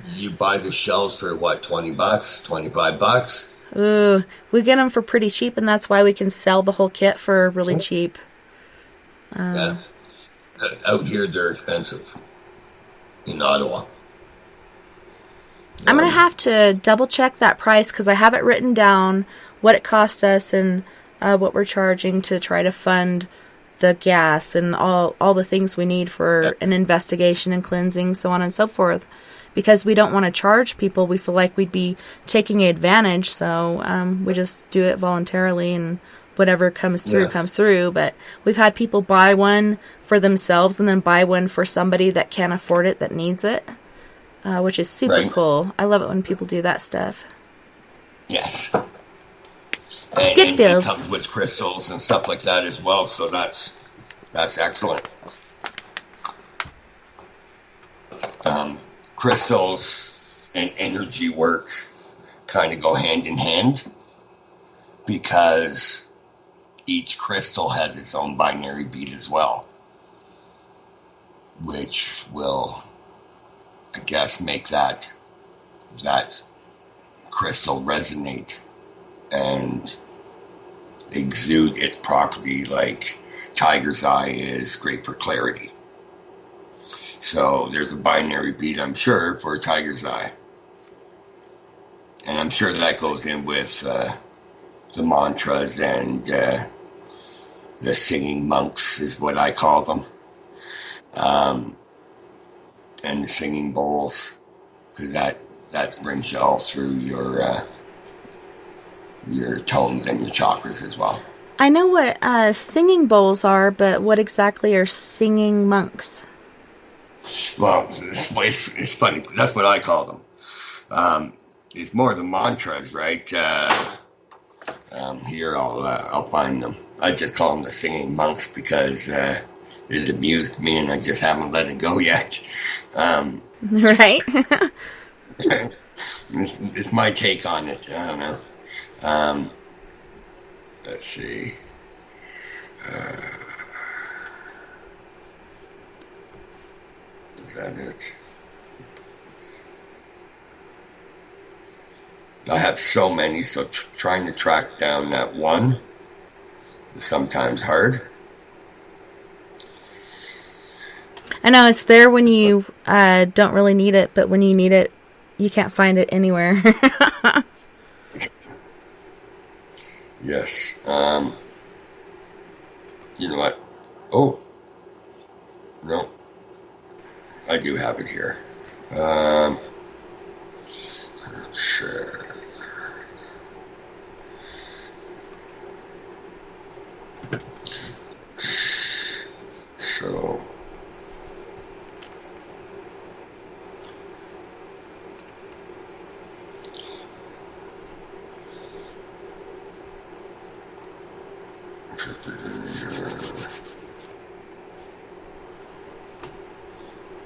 You buy the shells for what, $20, $25? Ooh, we get them for pretty cheap, and that's why we can sell the whole kit for really cheap. Yeah. Out here, they're expensive in Ottawa. I'm going to have to double check that price because I have it written down what it cost us and what we're charging to try to fund the gas and all the things we need for an investigation and cleansing, so on and so forth. Because we don't want to charge people, we feel like we'd be taking advantage, so we just do it voluntarily, and whatever comes through, comes through. But we've had people buy one for themselves and then buy one for somebody that can't afford it, that needs it, which is super cool. I love it when people do that stuff. Yes. Good feels. It comes with crystals and stuff like that as well, so that's excellent. Crystals and energy work kind of go hand in hand because each crystal has its own binary beat as well, which will, I guess, make that crystal resonate and exude its property, like tiger's eye is great for clarity. So there's a binary beat, I'm sure, for a tiger's eye. And I'm sure that goes in with the mantras and the singing monks is what I call them. And the singing bowls, because that brings you all through your tones and your chakras as well. I know what singing bowls are, but what exactly are singing monks? Well, it's funny. That's what I call them. It's more the mantras, right? Here, I'll find them. I just call them the singing monks because it amused me, and I just haven't let it go yet. Right. It's my take on it. I don't know. Let's see. Is that it? I have so many, so trying to track down that one is sometimes hard. I know it's there when you don't really need it, but when you need it, you can't find it anywhere. Yes. You know what? Oh. No. I do have it here. Sure. So.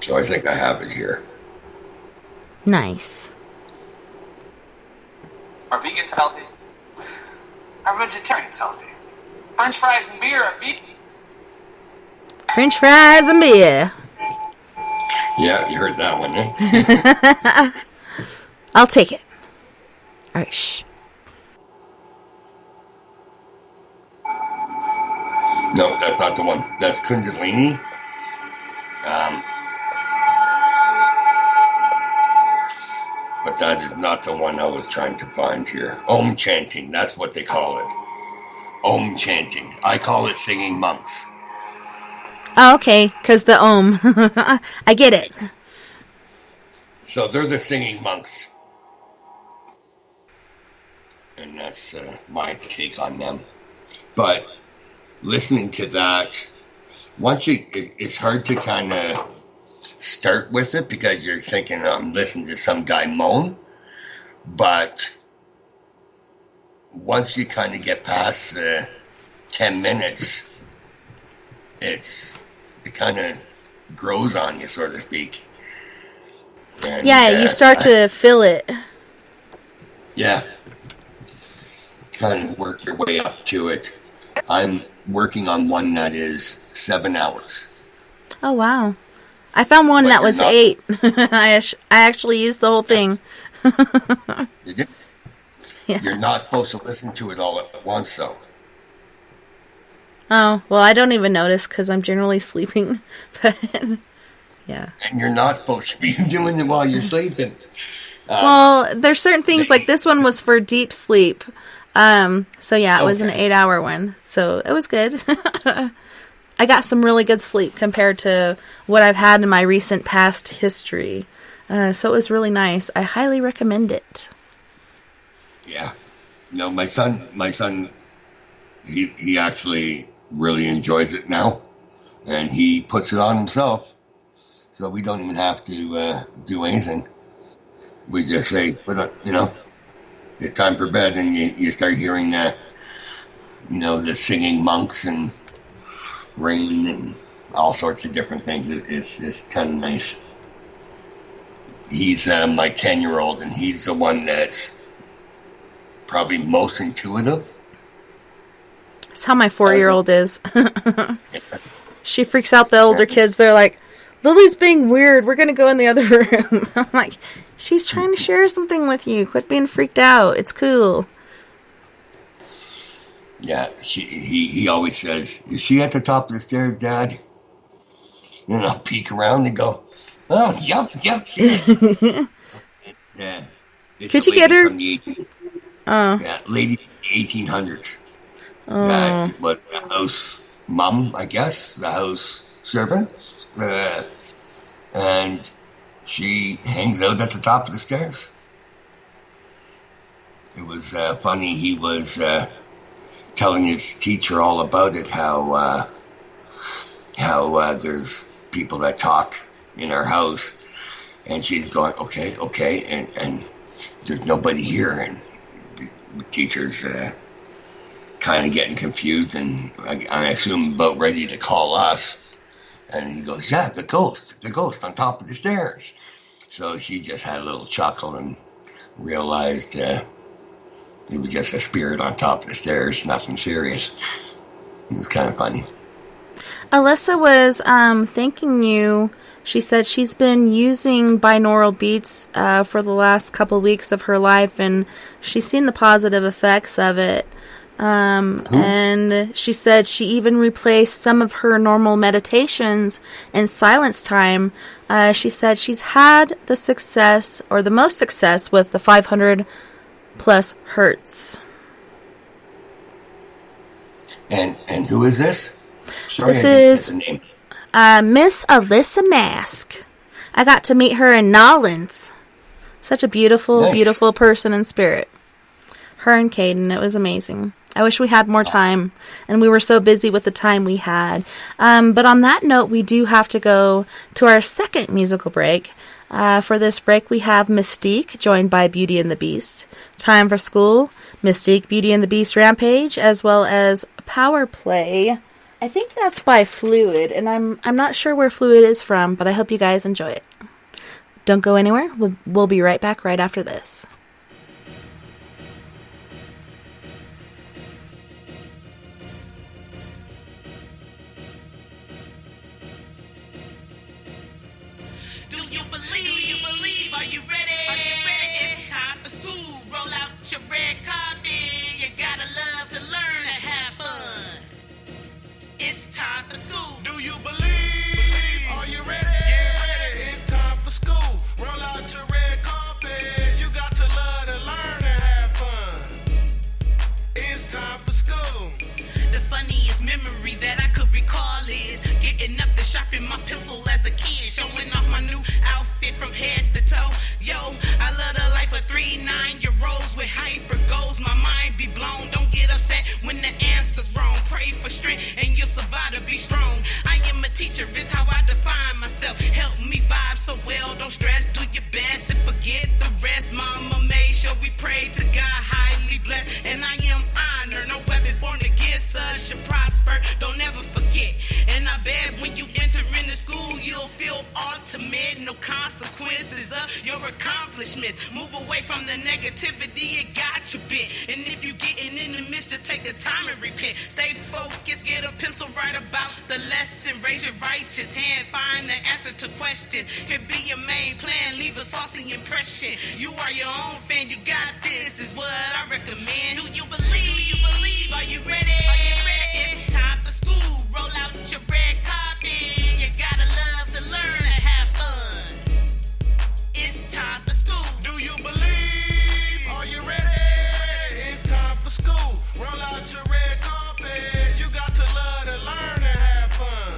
So I think I have it here. Nice. Are vegans healthy? Are vegetarians healthy? French fries and beer are vegan. French fries and beer. Yeah, you heard that one, eh? I'll take it. All right, shh. No, that's not the one. That's Kundalini. but that is not the one I was trying to find here. Om chanting, that's what they call it. Om chanting. I call it singing monks. Oh, okay, because the Om. I get it. So they're the singing monks. And that's my take on them. But listening to that, it's hard to kind of start with it because you're thinking I'm listening to some guy moan. But once you kind of get past 10 minutes, it kind of grows on you, so to speak. And, yeah, you start to feel it. Yeah. Kind of work your way up to it. I'm working on one that is 7 hours. Oh, wow. I found one that was 8. I actually used the whole thing. Did you? Yeah. You're not supposed to listen to it all at once, though. Oh, well, I don't even notice because I'm generally sleeping. But, yeah. And you're not supposed to be doing it while you're sleeping. Well, there's certain things, like this one was for deep sleep. So, yeah, it was an 8-hour one. So, it was good. I got some really good sleep compared to what I've had in my recent past history. So, it was really nice. I highly recommend it. Yeah. No, my son, he actually really enjoys it now. And he puts it on himself. So we don't even have to do anything. We just say, it's time for bed. And you start hearing the singing monks and rain and all sorts of different things. It's kind of nice. He's my 10-year-old, and he's the one that's probably most intuitive. That's how my 4-year-old is. She freaks out the older kids. They're like, Lily's being weird. We're going to go in the other room. I'm like, she's trying to share something with you. Quit being freaked out. It's cool. Yeah, he always says, is she at the top of the stairs, Dad? And I'll peek around and go, oh, yep, she is. Yeah. Could you get her? Yeah, lady from the 1800s. Oh. That was the house mom, I guess, the house servant. And she hangs out at the top of the stairs. It was funny. He was telling his teacher all about it, how there's people that talk in our house. And she's going, okay, and there's nobody here. And the teacher's kind of getting confused, and I assume about ready to call us. And he goes, yeah, the ghost on top of the stairs. So she just had a little chuckle and realized it was just a spirit on top of the stairs, nothing serious. It was kind of funny. Alyssa was thanking you. She said she's been using binaural beats for the last couple weeks of her life, and she's seen the positive effects of it. And she said she even replaced some of her normal meditations in silence time. She said she's had the success, or the most success, with the 500 plus hertz. And who is this? Sorry, this is Miss Alyssa Mask. I got to meet her in Nolens. Such a beautiful, beautiful person in spirit. Her and Caden, it was amazing. I wish we had more time, and we were so busy with the time we had. But on that note, we do have to go to our second musical break. For this break, we have Mystique, joined by Beauty and the Beast. Time for School, Mystique, Beauty and the Beast Rampage, as well as Power Play. I think that's by Fluid, and I'm not sure where Fluid is from, but I hope you guys enjoy it. Don't go anywhere. We'll be right back right after this. Are you ready? Get ready. It's time for school. Roll out your red carpet. You be strong. I am a teacher, it's how I define myself. Help me vibe so well, don't stress, do your best and forget the rest. Mama made sure we pray to God, highly blessed, and I am honored. No weapon formed against us should prosper, don't ever forget. And I bet when you enter into school, you'll feel ultimate, no consequences of your accomplishments. Move away from the negativity, it got you bit. And if you getting in the midst, just take the time and repent. Stay focused, get a pencil, write about the lesson. Raise your righteous hand, find the answer to questions. Can be your main plan, leave a saucy impression. You are your own fan, you got this, is what I recommend. Do you believe? Do you believe? Are you ready? Are you ready? It's time for school, roll out your red carpet. You gotta love to learn and have fun. It's time for school. Do you believe? Are you ready? It's time for school. Roll out your red carpet. You got to love to learn and have fun.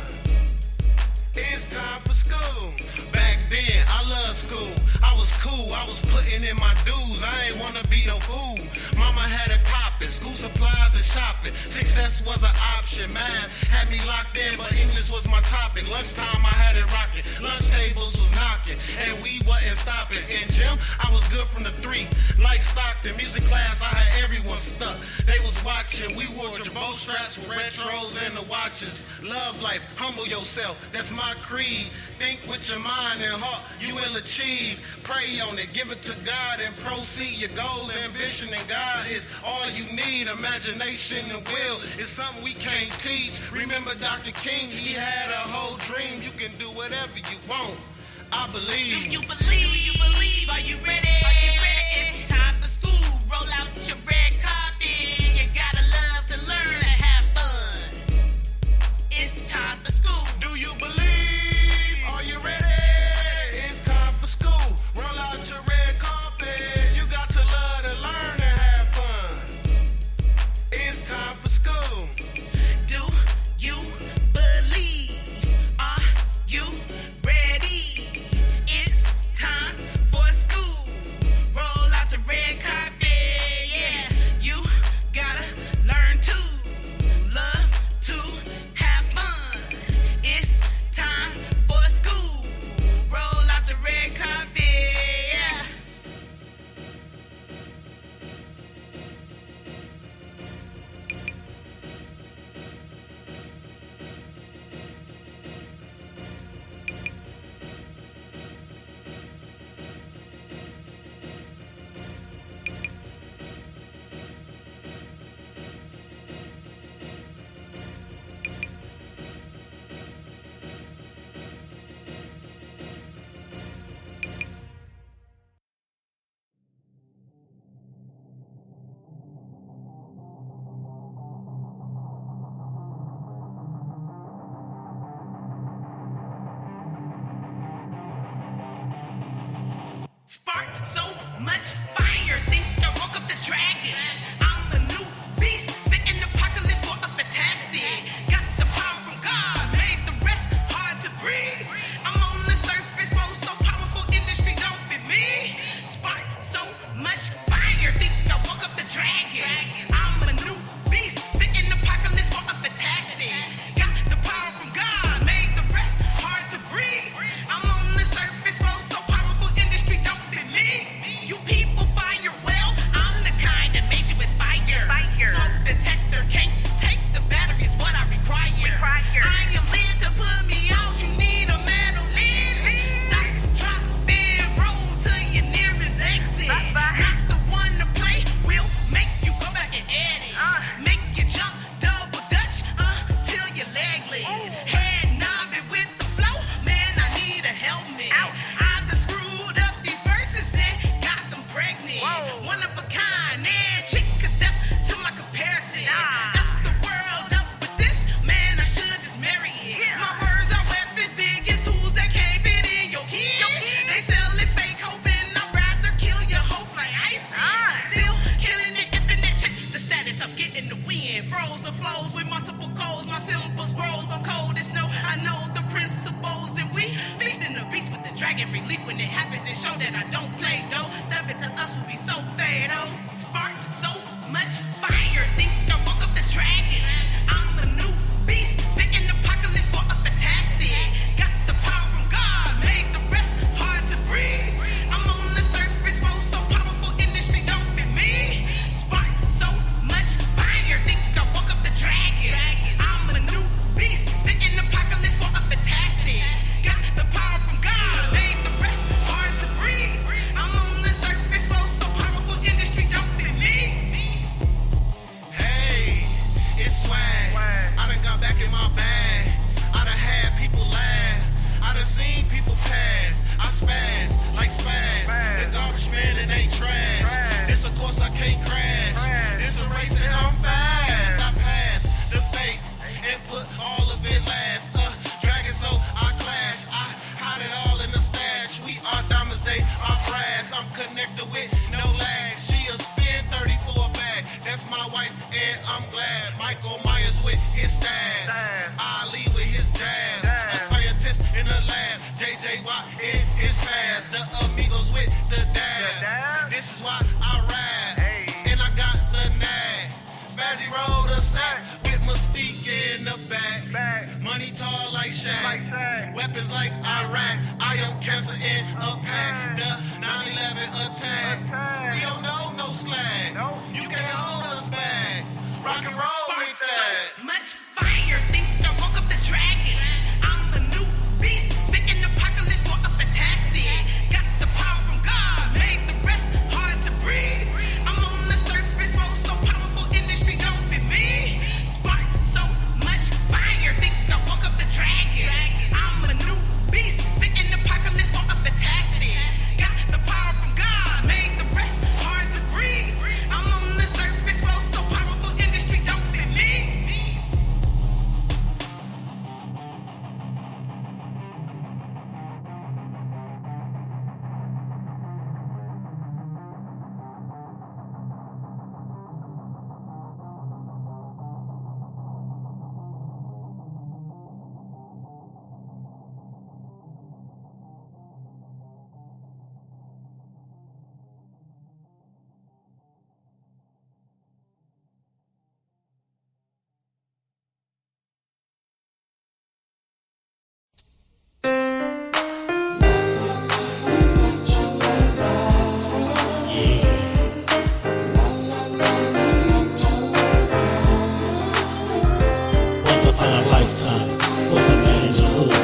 It's time for school. Back then, I loved school. I was cool. I was putting in my dues. I ain't wanna be no fool. Mama had it poppin', school supplies and shopping. Success was an option. Math had me locked in, but English was my topic. Lunchtime, I had it rocking. Lunch tables was knocking, and we wasn't stopping. In gym, I was good from the 3. Like Stockton, music class, I had everyone stuck. They was watching. We wore Jabot straps with retros and the watches. Love life, humble yourself. That's my creed. Think with your mind and heart, you will achieve. Pray on it, give it to God and proceed. Your goals, ambition, and God is all you need. Imagination and will is something we can't teach. Remember Dr. King, he had a whole dream. You can do whatever you want. I believe. Do you believe? Do you believe? Are you ready? Are you ready? It's time for school. Roll out your red carpet. You gotta love to learn and have fun. It's time for school. Do you believe? Are you ready? It's time for school. Roll out your red carpet. You got to love to learn and have fun. It's time for school. Do you believe? Are you ready? It's time for school. Roll out the red carpet. Yeah, you gotta learn to love to have fun. It's time for school. Roll out the red carpet. Yeah. Spark so much fire, think I woke up the dragons. I'm the new beast, spitting apocalypse for a fantastic. Got the power from God, made the rest hard to breathe. I'm on the surface, flow so powerful, industry don't fit me. Spark so much fire, think I woke up the dragons. I'm a new beast, spitting apocalypse for a fantastic. Got the power from God, made the rest hard to breathe. I'm on the surface, flow so powerful, industry don't fit me. You people fire well, I'm the kind that made you inspire. Smoke detector can't take the battery is what I require. I am led to put me out, you need a metal lid. Stop, drop, and roll to your nearest exit. Not the one to play, will make you go back and edit. Make you jump double dutch till your leg legs. Head knobbing with the flow, man, I need a helmet. I just screwed up these verses and got them pregnant. One of a kind, and chick could step to my comparison. F the world up with this, man, I should just marry it. My words are weapons, big as tools that can't fit in your kid. They sell it fake, hoping I'd rather kill your hope like ISIS. Still killing it, infinite, check the status, I'm getting the win. Froze the flows with multiple codes, my symbols grows, I'm cold as snow. I know the principles, and we feasting the beast with the dragon relief. When it happens, it show that I don't play though. Step into us will be so fatal. Spark so much fire, think I woke up the dragons. I'm the new beast, spitting the my wife, and I'm glad. Michael Myers with his stabs. Ali with his jabs. A scientist in the lab. JJ Watt in his past. The amigos with the dab. This is why I rap. And I got the nag. Spazzy rolled a sack with Mystique in the back. Money tall like Shaq. Weapons like Iraq. I am cancer in a pack. The 9/11 attack. We don't know no slack. You can't hold us back. Rock and roll with that. So much fire, think I woke up the dragons. I'm a new beast, spitting apocalypse for a fantastic. Got the power from God, made the rest hard to breathe. I'm on the surface, flow so powerful, industry don't fit me. Spark so much fire, think I woke up the dragons. I'm a new beast, spitting apocalypse for a fantastic. Got the power from God, made the rest hard to breathe. I'm on the surface, flow so powerful, industry don't fit me. Once upon a lifetime was a man in the hood,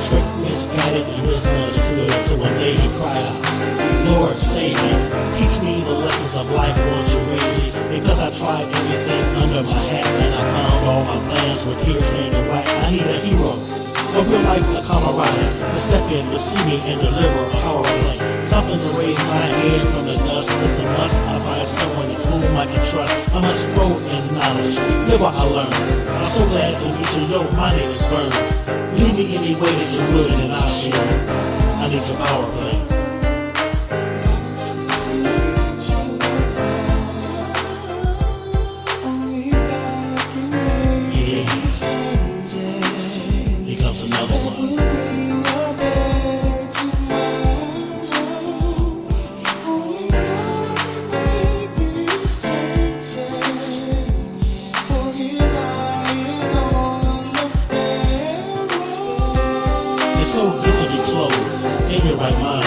tricked, misguided, and misunderstood, till one day he cried out, Lord, save me, teach me the lessons of life, won't you raise me? Because I tried everything under my hat, and I found all my plans were tears in the right. I need a hero, a real life, a camaraderie, to step in to see me and deliver a power play. Something to raise my head from the dust. It's a must. I find someone in whom I can trust. I must grow in knowledge, live what I learn. I'm so glad to meet you. Yo, my name is Vern. Lead me any way that you're willing and I'll share. I need your power play. Yeah. Here comes another one. It's so good to be clothed in your right mind.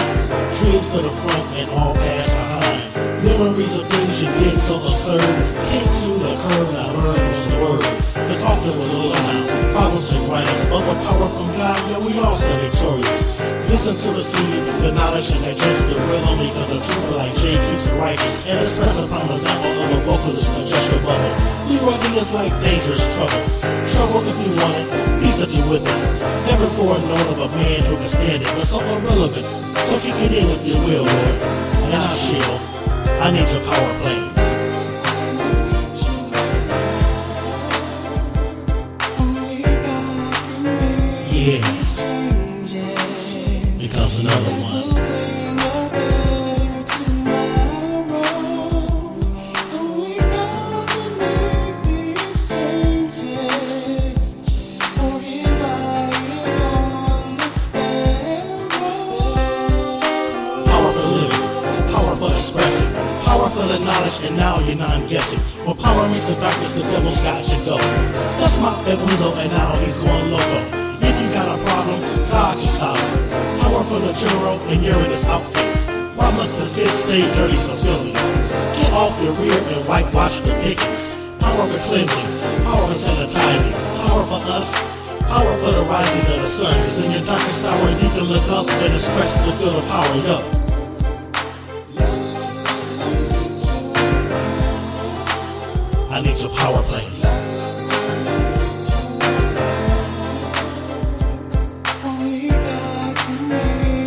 Dreams to the front and all past behind. Memories of things you did so absurd. Came to the curb, now heard was the word. Cause often we're little now, problems can grind us. But with power from God, yeah, we all still victorious. Listen to the seed, the knowledge and digest the rhythm. Because a trooper like Jay keeps it righteous. And express upon the example of a vocalist, adjust your bubble. Leroy is like dangerous trouble. Trouble if you want it, peace if you with it. Never before known of a man who can stand it, but so irrelevant. So kick it in if you will, Lord. And I'll shield. I need your power play. Yeah. Here comes another one. Powerful in knowledge, and now you're non-guessing. When power meets the darkness, the devil's got you go. That's my Weasel, and now he's going loco. If you got a problem, God can solve it. Power from the general, and you're in his outfit. Why must the fist stay dirty so filthy? Get off your rear and whitewash the pickings. Power for cleansing, power for sanitizing, power for us, power for the rising of the sun. Cause in your darkest hour, you can look up and express to feel the power up. I need your power play.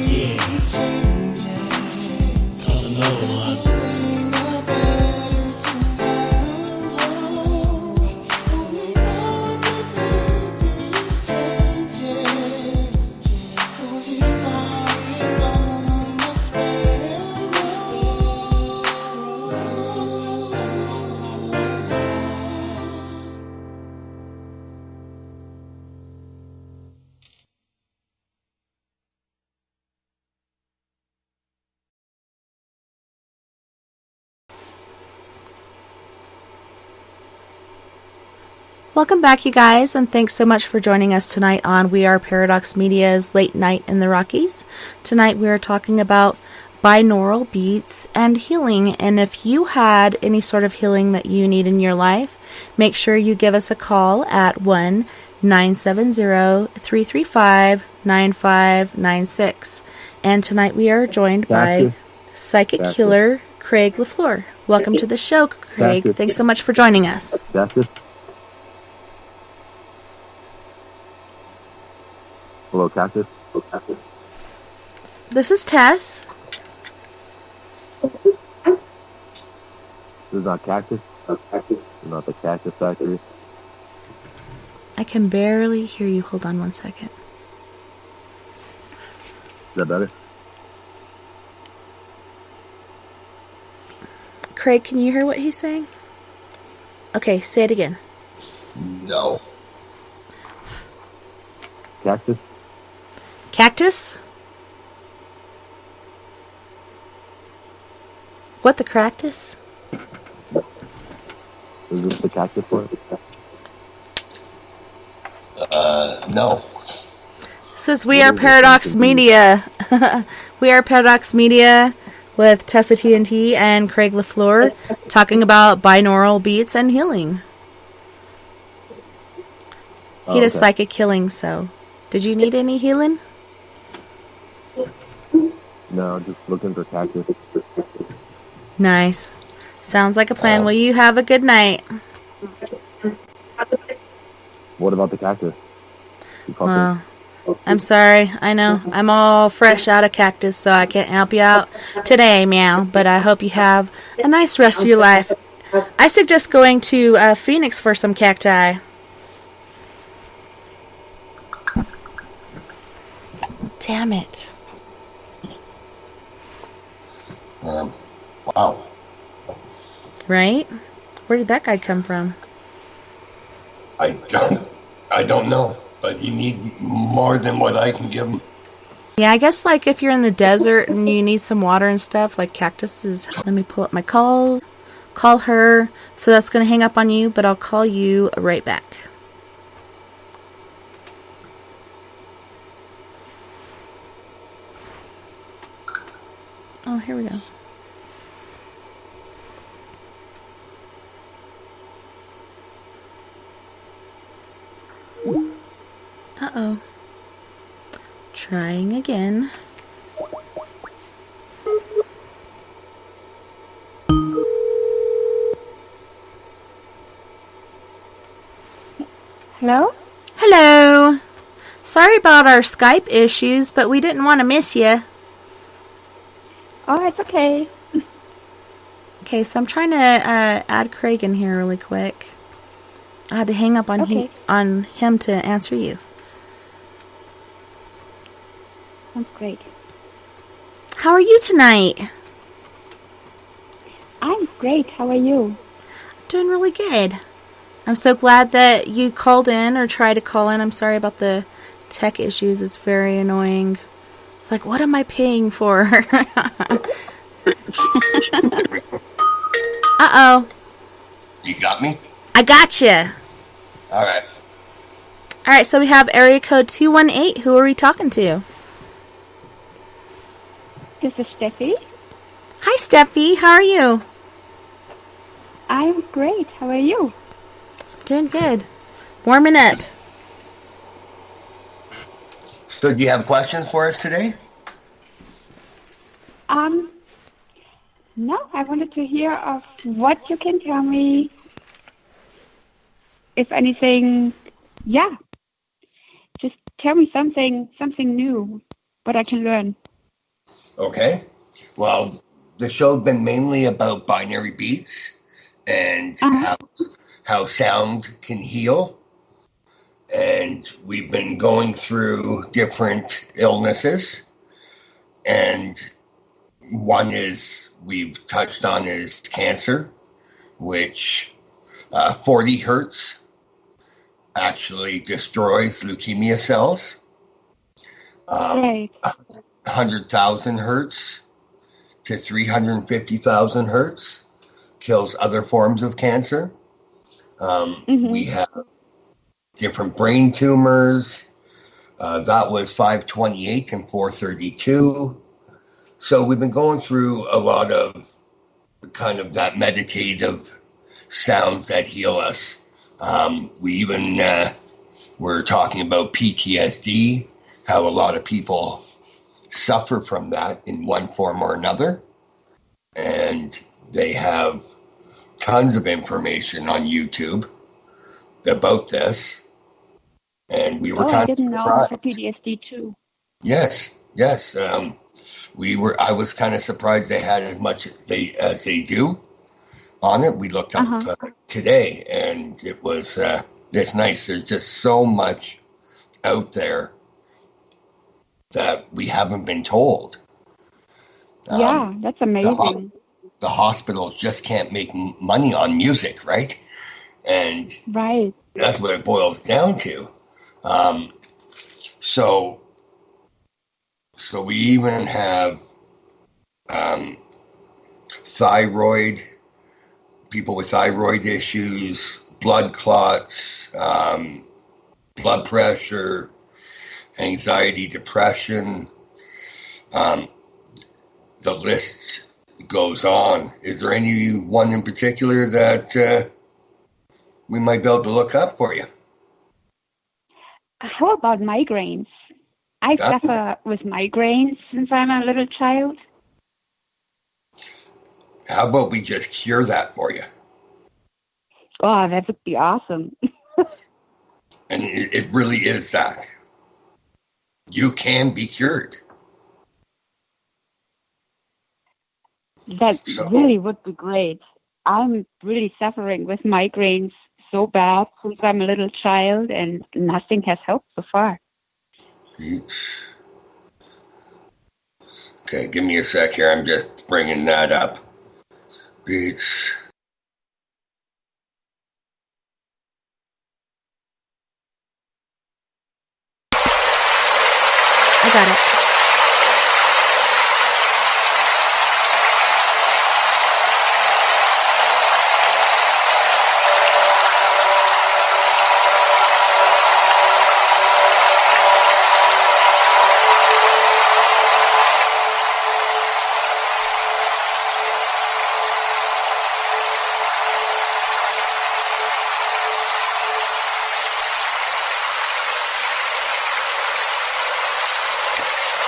Yeah. Comes another one. Welcome back, you guys, and thanks so much for joining us tonight on We Are Paradox Media's Late Night in the Rockies. Tonight we are talking about binaural beats and healing, and if you had any sort of healing that you need in your life, make sure you give us a call at 1-970-335-9596. And tonight we are joined by psychic healer Craig Leafloor. Welcome to the show, Craig. Thanks so much for joining us. Hello, Cactus. This is Tess. This is not Cactus. Not the Cactus Factory. I can barely hear you. Hold on one second. Is that better? Craig, can you hear what he's saying? Okay, say it again. No. Cactus? Cactus? What, the cactus? Is this the Cactus one? No. This is We Are Paradox Media. We Are Paradox Media with TessaTNT and Craig Leafloor talking about binaural beats and healing. He does psychic healing, so... Did you need any healing? No, just looking for Cactus. Nice. Sounds like a plan. Well, you have a good night. What about the Cactus? Well, I'm sorry. I know. I'm all fresh out of cactus, so I can't help you out today, meow. But I hope you have a nice rest of your life. I suggest going to Phoenix for some cacti. Damn it. Wow. Right? Where did that guy come from? I don't know, but you need more than what I can give him. Yeah, I guess like if you're in the desert and you need some water and stuff, like cactuses. Let me pull up my calls. Call her. So that's going to hang up on you, but I'll call you right back. Oh, here we go. Uh-oh. Trying again. Hello? Hello. Sorry about our Skype issues, but we didn't want to miss you. Oh, it's okay. Okay, so I'm trying to add Craig in here really quick. I had to hang up on on him to answer you. Sounds great. How are you tonight? I'm great. How are you? Doing really good. I'm so glad that you called in or tried to call in. I'm sorry about the tech issues. It's very annoying. It's like, what am I paying for? Uh-oh. You got me? I got you. All right. All right, so we have area code 218. Who are we talking to? This is Steffi. Hi, Steffi. How are you? I'm great. How are you? Doing good. Warming up. So do you have questions for us today? No, I wanted to hear of what you can tell me. If anything, just tell me something new, what I can learn. Okay. Well, the show's been mainly about binary beats and how sound can heal. And we've been going through different illnesses. And one we've touched on is cancer, which 40 hertz actually destroys leukemia cells. 100,000 hertz to 350,000 hertz kills other forms of cancer. We have different brain tumors. That was 528 and 432. So we've been going through a lot of kind of that meditative sounds that heal us. We even were talking about PTSD, how a lot of people suffer from that in one form or another. And they have tons of information on YouTube about this. And we were kind I of didn't know surprised. for PTSD too. Yes. I was kind of surprised they had as much as they do on it. We looked up today, and it was it's nice. There's just so much out there that we haven't been told. Yeah, that's amazing. The hospitals just can't make money on music, right? And right. That's what it boils down to. So we even have thyroid, people with thyroid issues, blood clots, blood pressure, anxiety, depression. The list goes on. Is there any one in particular that we might be able to look up for you? How about migraines? I suffer with migraines since I'm a little child. How about we just cure that for you? Oh, that would be awesome. And it really is that. You can be cured. That really would be great. I'm really suffering with migraines so bad since I'm a little child, and nothing has helped so far. Okay, give me a sec here. I'm just bringing that up. Beats. I got it.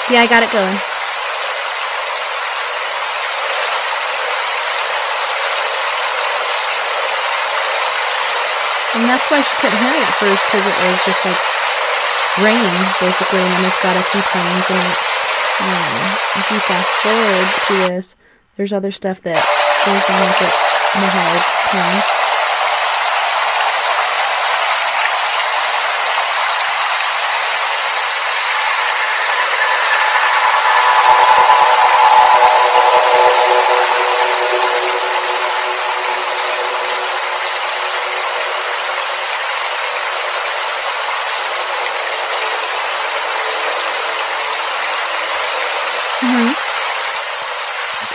Yeah, I got it going. And that's why she couldn't hear it at first, because it was just like raining, basically, and then it's got a few tones in it. If you fast forward to this, there's other stuff that goes on with it in the hard tones.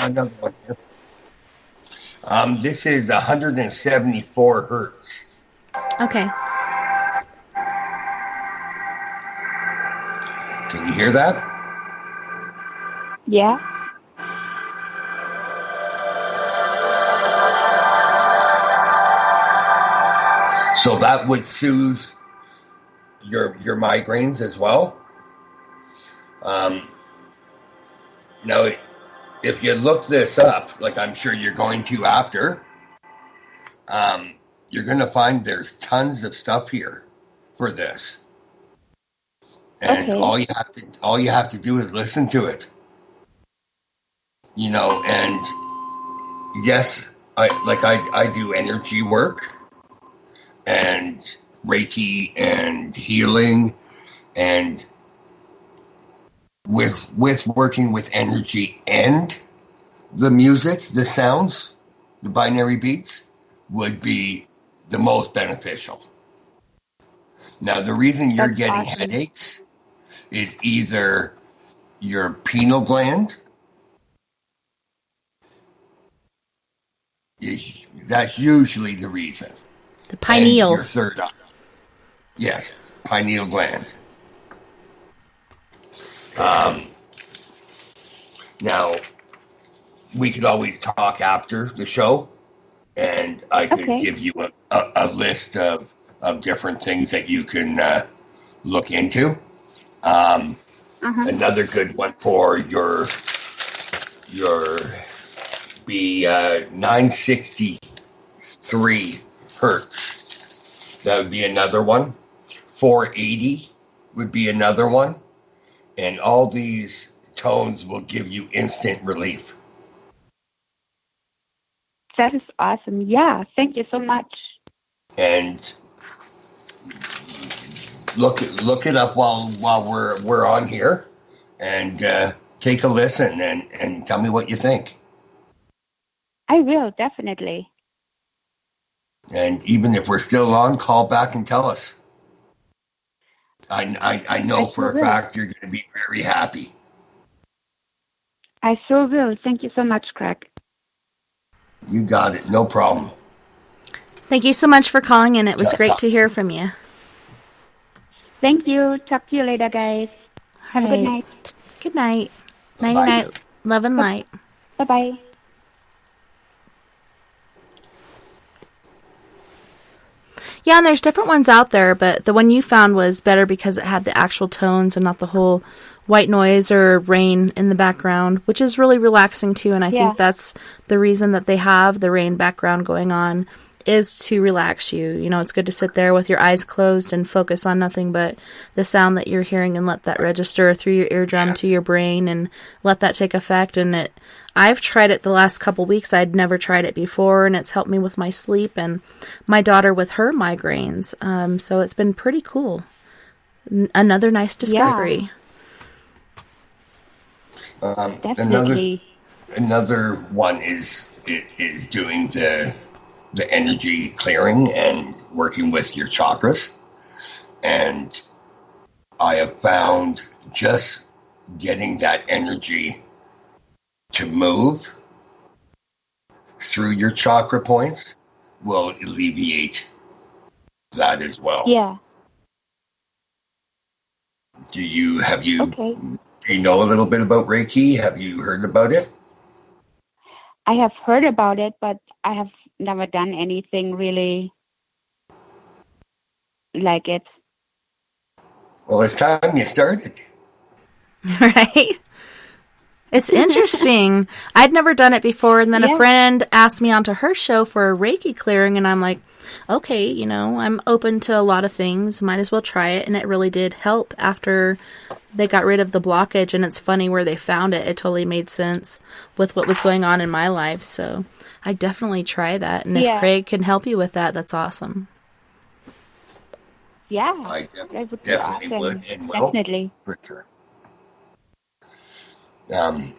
Another one here. This is 174 hertz. Okay. Can you hear that? Yeah. So that would soothe your migraines as well. Now, if you look this up, like I'm sure you're going to after, you're going to find there's tons of stuff here for this. And all you have to do is listen to it. You know, and yes, I do energy work and Reiki and healing, and with working with energy and the music, the sounds, the binary beats would be the most beneficial. Now, the reason you're getting headaches is either your pineal gland, that's usually the reason. The pineal. And your third eye. Yes, pineal gland. Now, we could always talk after the show, and I could give you a list of different things that you can look into. Another good one for your be 963 hertz. That would be another one. 480 would be another one. And all these tones will give you instant relief. That is awesome. Yeah, thank you so much. And look it up while we're on here, and take a listen and tell me what you think. I will, definitely. And even if we're still on, call back and tell us. I know for a fact you're going to be very happy. I sure will. Thank you so much, Craig. You got it. No problem. Thank you so much for calling in. It was great to hear from you. Thank you. Talk to you later, guys. Have a good night. Good night. Night-night. Love and light. Bye-bye. Yeah, and there's different ones out there, but the one you found was better because it had the actual tones and not the whole white noise or rain in the background, which is really relaxing too. And I think that's the reason that they have the rain background going on, is to relax you. You know, it's good to sit there with your eyes closed and focus on nothing but the sound that you're hearing and let that register through your eardrum to your brain and let that take effect. And I've tried it the last couple weeks. I'd never tried it before, and it's helped me with my sleep and my daughter with her migraines. So it's been pretty cool. Another nice discovery. Definitely. Another one is doing the energy clearing and working with your chakras. And I have found just getting that energy to move through your chakra points will alleviate that as well. Yeah. Do you know a little bit about Reiki? Have you heard about it? I have heard about it, but I have never done anything really like it. Well, it's time you started. Right? It's interesting. I'd never done it before, and then a friend asked me onto her show for a Reiki clearing, and I'm like, okay, you know, I'm open to a lot of things. Might as well try it, and it really did help after they got rid of the blockage, and it's funny where they found it. It totally made sense with what was going on in my life, so I definitely try that, and if Craig can help you with that, that's awesome. Yeah, I that would be definitely awesome. would and will. Definitely. For sure. Do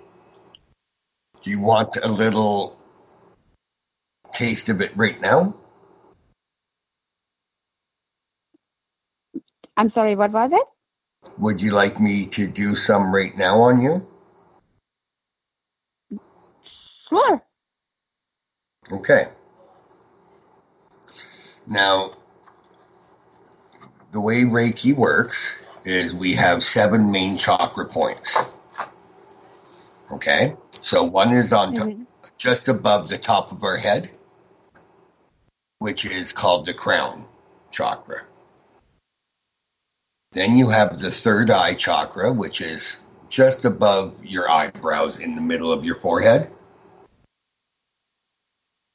you want a little taste of it right now? I'm sorry, what was it? Would you like me to do some right now on you? Sure. Okay. Now, the way Reiki works is we have 7 main chakra points. Okay? So one is on just above the top of our head, which is called the crown chakra. Then you have the third eye chakra, which is just above your eyebrows in the middle of your forehead.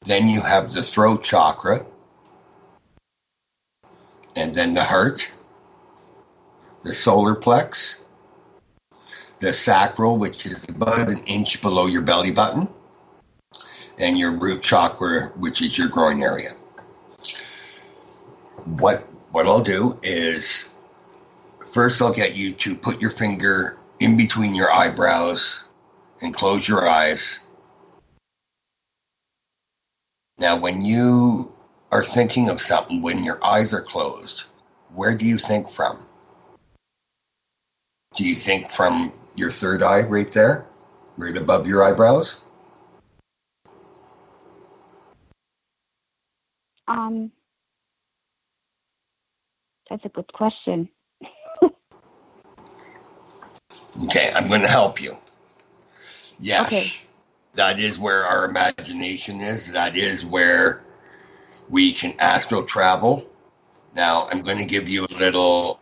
Then you have the throat chakra, and then the heart, the solar plex, the sacral, which is about an inch below your belly button, and your root chakra, which is your groin area. What I'll do is, first I'll get you to put your finger in between your eyebrows and close your eyes. Now, when you are thinking of something, when your eyes are closed, where do you think from? Do you think from your third eye right there, right above your eyebrows? That's a good question. Okay, I'm going to help you. Yes, Okay. that is where our imagination is. That is where we can astral travel. Now, I'm going to give you a little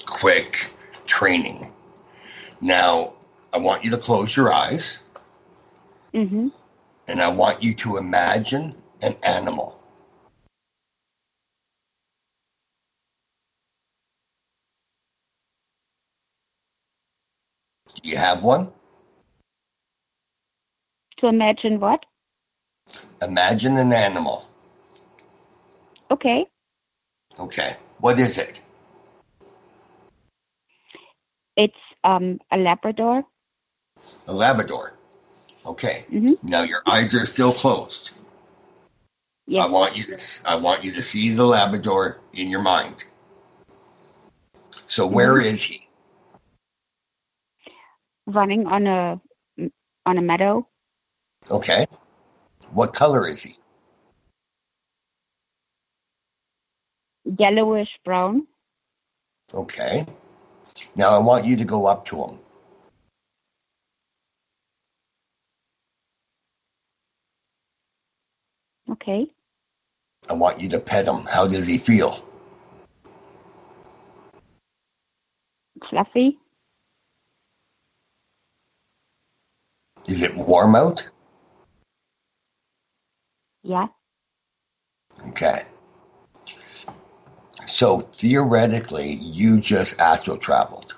quick training. Now, I want you to close your eyes, Mm-hmm. and I want you to imagine an animal. Do you have one? To imagine what? Imagine an animal. Okay. Okay. What is it? It's a Labrador. A Labrador. Okay. Mm-hmm. Now your eyes are still closed. Yes. I want you to see the Labrador in your mind. So where is he? Running on a meadow. Okay. What color is he? Yellowish brown. Okay. Now I want you to go up to him. Okay. I want you to pet him. How does he feel? Fluffy. Is it warm out? Yeah. Okay. So theoretically, you just astral traveled.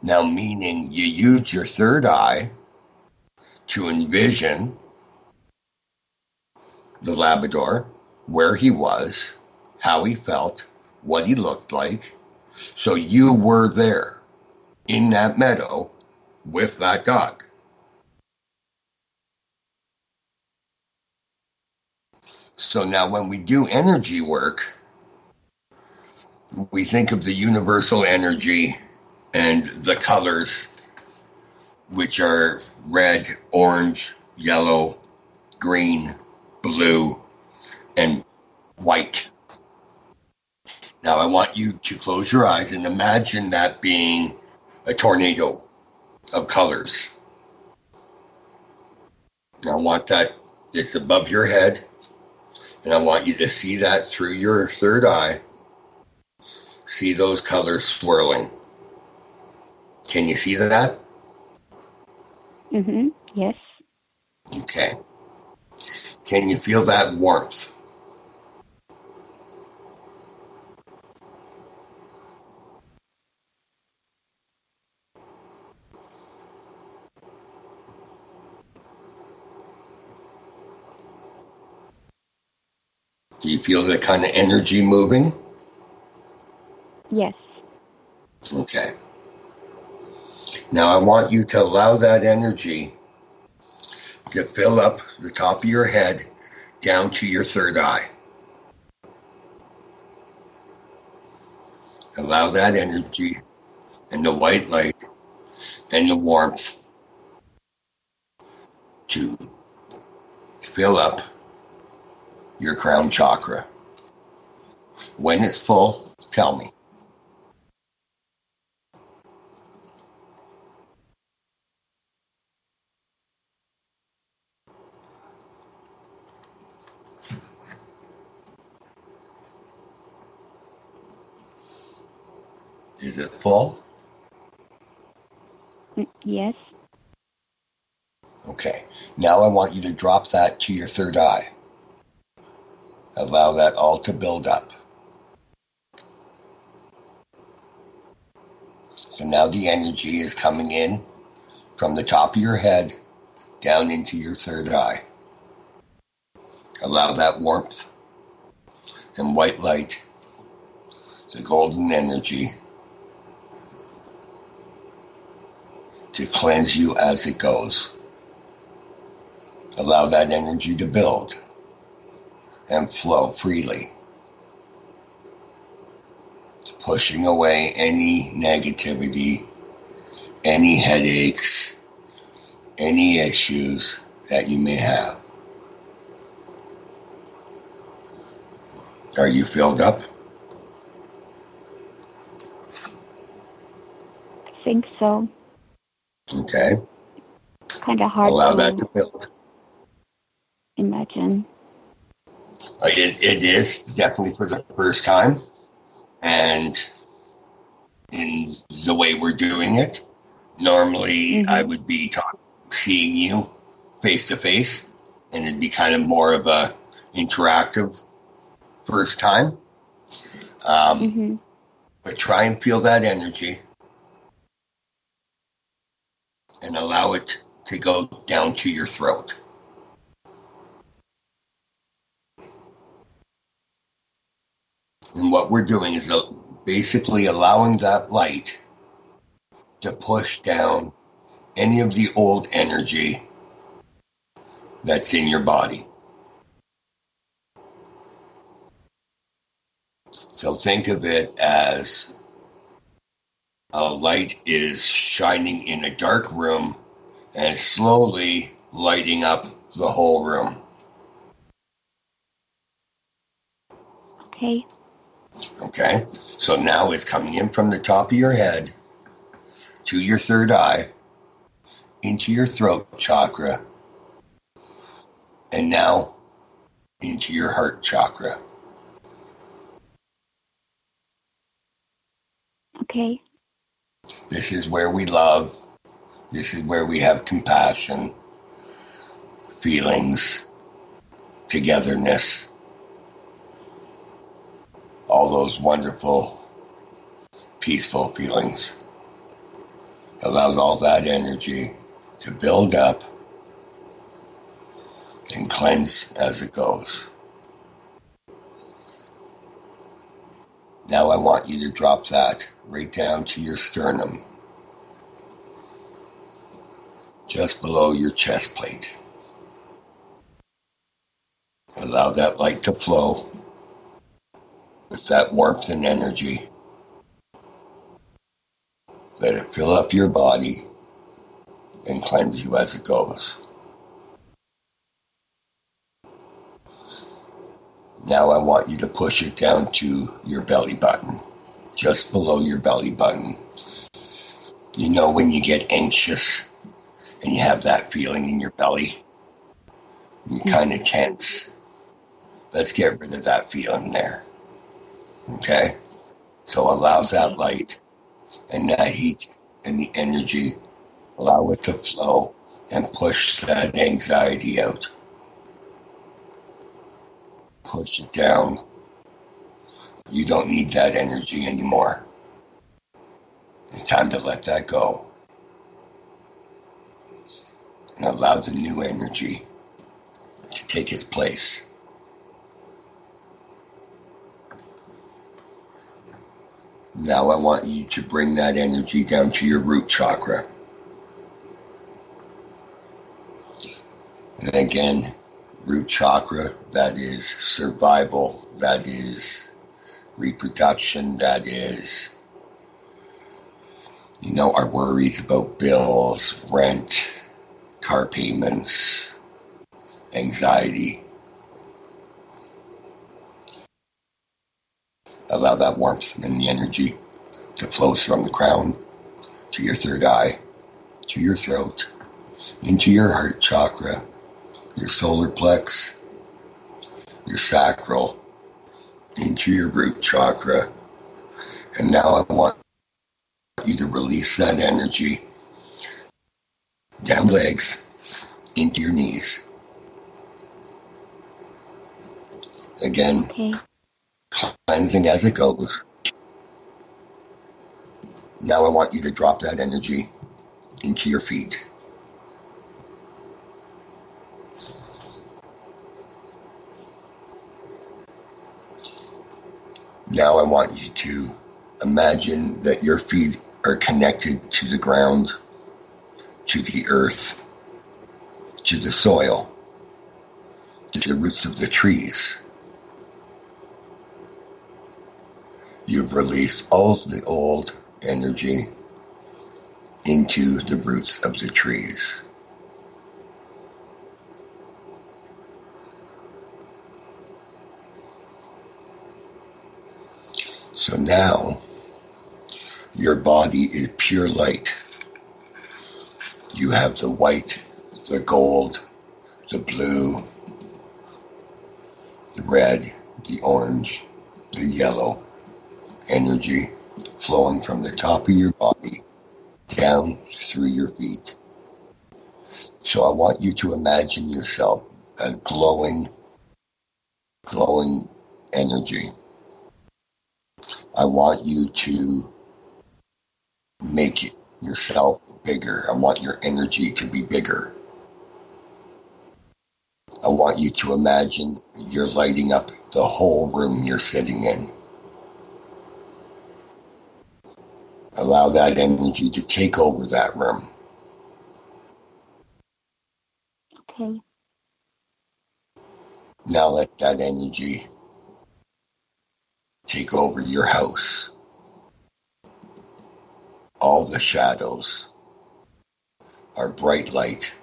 Now, meaning you used your third eye to envision the Labrador, where he was, how he felt, what he looked like. So you were there in that meadow with that dog. So now when we do energy work, we think of the universal energy and the colors, which are red, orange, yellow, green, blue, and white. Now I want you to close your eyes and imagine that being a tornado of colors. Now I want that, it's above your head, and I want you to see that through your third eye. See those colors swirling. Can you see that? Mm-hmm. Yes. Okay. Can you feel that warmth? Do you feel that kind of energy moving? Yes. Okay. Now I want you to allow that energy to fill up the top of your head down to your third eye. Allow that energy and the white light and the warmth to fill up your crown chakra. When it's full, tell me. Is it full? Yes. Okay. Now I want you to drop that to your third eye. Allow that all to build up. So now the energy is coming in from the top of your head down into your third eye. Allow that warmth and white light, the golden energy, to cleanse you as it goes. Allow that energy to build and flow freely, pushing away any negativity, any headaches, any issues that you may have. Are you filled up? I think so. Okay. Kind of hard Allow to that to build. imagine. It is definitely for the first time. And in the way we're doing it, normally I would be seeing you face to face, and it'd be kind of more of a interactive first time. But try and feel that energy and allow it to go down to your throat. And what we're doing is basically allowing that light to push down any of the old energy that's in your body. So think of it as a light is shining in a dark room and slowly lighting up the whole room. Okay. Okay? So now it's coming in from the top of your head to your third eye, into your throat chakra, and now into your heart chakra. Okay. This is where we love. This is where we have compassion, feelings, togetherness, all those wonderful, peaceful feelings. Allows all that energy to build up and cleanse as it goes. Now I want you to drop that right down to your sternum, just below your chest plate. Allow that light to flow with that warmth and energy. Let it fill up your body and cleanse you as it goes. Now I want you to push it down to your belly button, just below your belly button. You know when you get anxious and you have that feeling in your belly, you kind of tense. Let's get rid of that feeling there. Okay? So allow that light and that heat and the energy, allow it to flow and push that anxiety out. Push it down. You don't need that energy anymore. It's time to let that go. And allow the new energy to take its place. Now I want you to bring that energy down to your root chakra. And again, root chakra, that is survival, that is reproduction, that is, our worries about bills, rent, car payments, anxiety. Allow that warmth and the energy to flow from the crown to your third eye, to your throat, into your heart chakra, your solar plex, your sacral, into your root chakra. And now I want you to release that energy down legs, into your knees. Again, cleansing as it goes. Now I want you to drop that energy into your feet. Now I want you to imagine that your feet are connected to the ground, to the earth, to the soil, to the roots of the trees. You've released all the old energy into the roots of the trees. So now, your body is pure light. You have the white, the gold, the blue, the red, the orange, the yellow energy flowing from the top of your body down through your feet. So I want you to imagine yourself as glowing energy. I want you to make yourself bigger. I want your energy to be bigger. I want you to imagine you're lighting up the whole room you're sitting in. Allow that energy to take over that room. Okay. Now let that energy take over your house. All the shadows are bright light.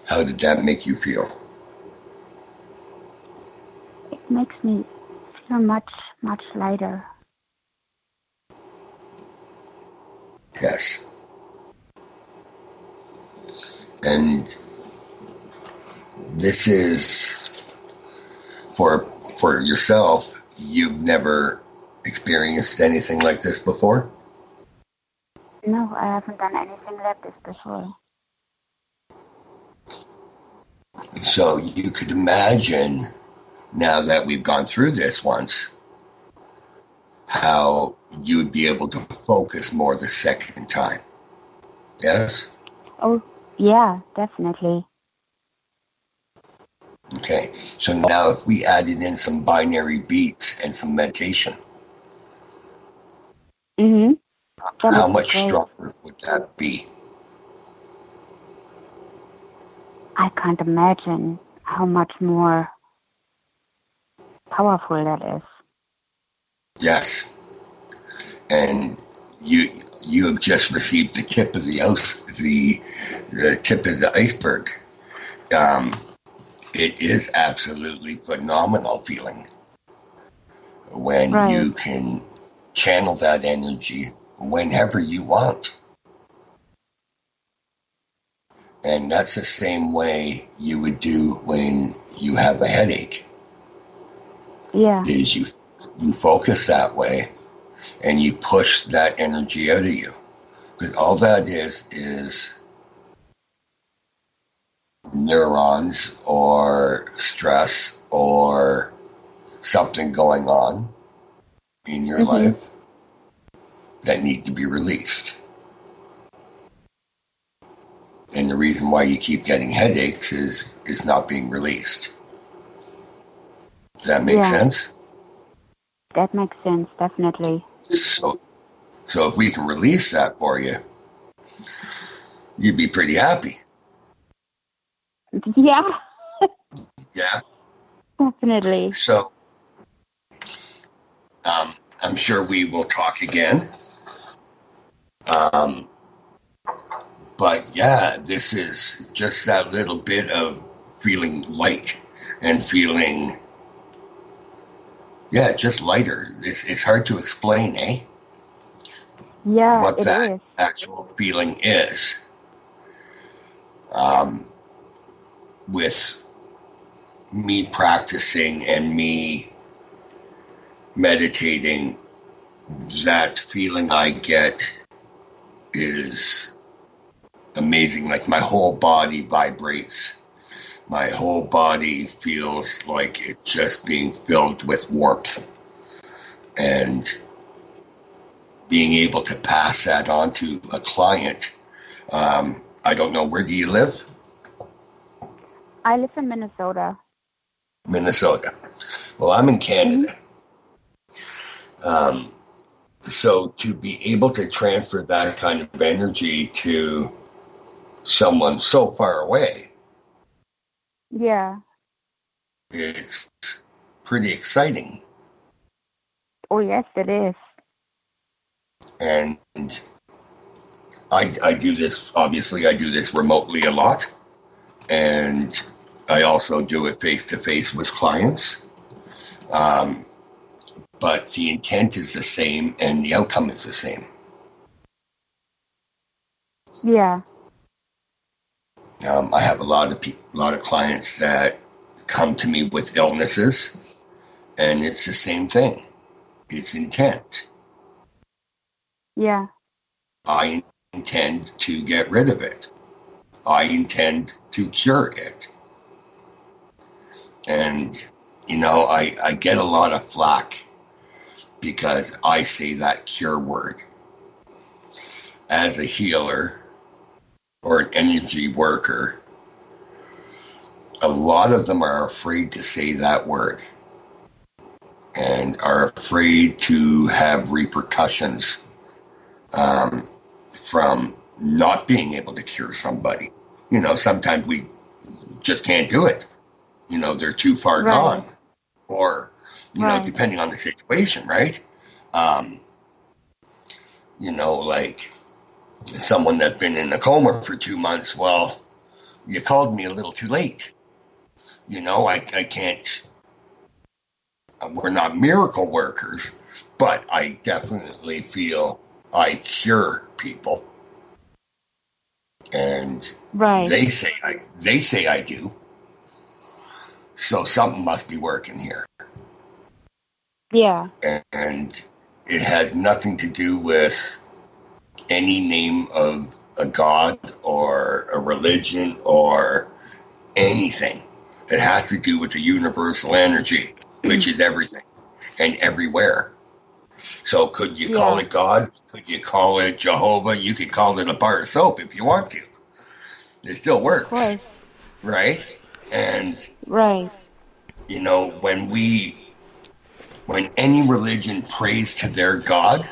How did that make you feel? It makes me feel much, much lighter. Yes. And this is for yourself. You've never experienced anything like this before? No, I haven't done anything like this before. So you could imagine, now that we've gone through this once, how you'd be able to focus more the second time. Yes? Oh, yeah, definitely. Okay, so now if we added in some binary beats and some meditation, how much stronger would that be? I can't imagine how much more powerful that is. Yes. And you have just received the tip of the tip of the iceberg. It is absolutely phenomenal feeling when you can channel that energy whenever you want. And that's the same way you would do when you have a headache. Yeah. Is you focus that way and you push that energy out of you. Because all that is neurons or stress or something going on in your life that need to be released. And the reason why you keep getting headaches is not being released. Does that make sense? That makes sense, definitely. So if we can release that for you, you'd be pretty happy. Yeah. Yeah. Definitely. So, I'm sure we will talk again. But yeah, this is just that little bit of feeling light and feeling, just lighter. It's hard to explain, eh? Yeah, what that is. Actual feeling is. With me practicing and me meditating, that feeling I get is amazing. Like my whole body vibrates. My whole body feels like it's just being filled with warmth. And being able to pass that on to a client. I don't know, where do you live? I live in Minnesota. Minnesota. Well, I'm in Canada. So to be able to transfer that kind of energy to someone so far away Yeah. It's pretty exciting. Oh, yes, it is. And I do this, obviously, I do this remotely a lot. And I also do it face-to-face with clients. But the intent is the same and the outcome is the same. Yeah. I have a lot of clients that come to me with illnesses, and it's the same thing. It's intent. Yeah. I intend to get rid of it. I intend to cure it. And, you know, I get a lot of flack because I say that cure word. As a healer or an energy worker, a lot of them are afraid to say that word and are afraid to have repercussions from not being able to cure somebody. You know, sometimes we just can't do it. You know, they're too far gone. Or, you know, depending on the situation, right? You know, like someone that's been in a coma for 2 months, well, you called me a little too late. You know, I can't, we're not miracle workers, but I definitely feel I cure people. And they say I do. So something must be working here. Yeah. And it has nothing to do with any name of a god or a religion or anything. It has to do with the universal energy, which is everything and everywhere. So could you call it God? Could you call it Jehovah? You could call it a bar of soap if you want to. It still works. Right? And you know, when any religion prays to their God,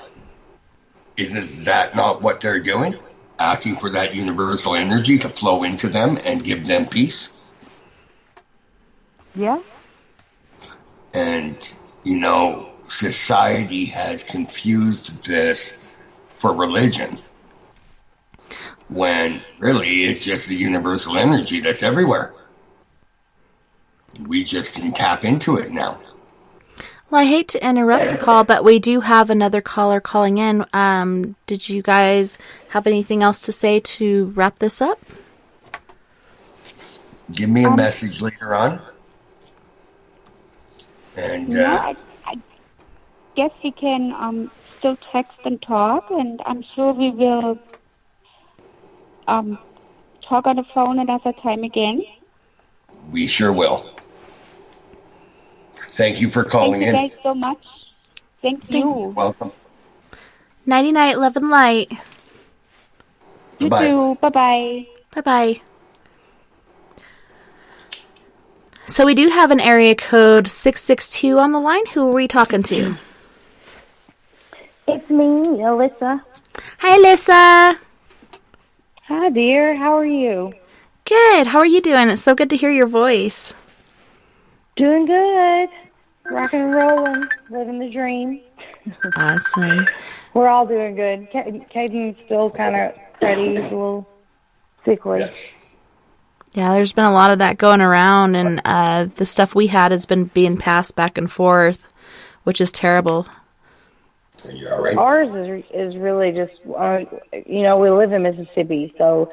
isn't that not what they're doing? Asking for that universal energy to flow into them and give them peace? Yeah. And, you know, society has confused this for religion when really it's just the universal energy that's everywhere. We just can tap into it now. Well, I hate to interrupt the call, but we do have another caller calling in. Did you guys have anything else to say to wrap this up? Give me a message later on. And I guess you can still text and talk, and I'm sure we will talk on the phone another time again. We sure will. Thank you for calling in. Thank you guys so much. Thank you. You're welcome. Nighty night, love and light. You too. Bye-bye. Bye-bye. So we do have an area code 662 on the line. Who are we talking to? It's me, Alyssa. Hi, Alyssa. Hi, dear. How are you? Good. How are you doing? It's so good to hear your voice. Doing good. Rocking and rolling. Living the dream. Awesome. We're all doing good. Caden's still kind of cruddy. He's a little sickly. Yeah, there's been a lot of that going around, and the stuff we had has been being passed back and forth, which is terrible. Are you all right? Ours is really just, you know, we live in Mississippi, so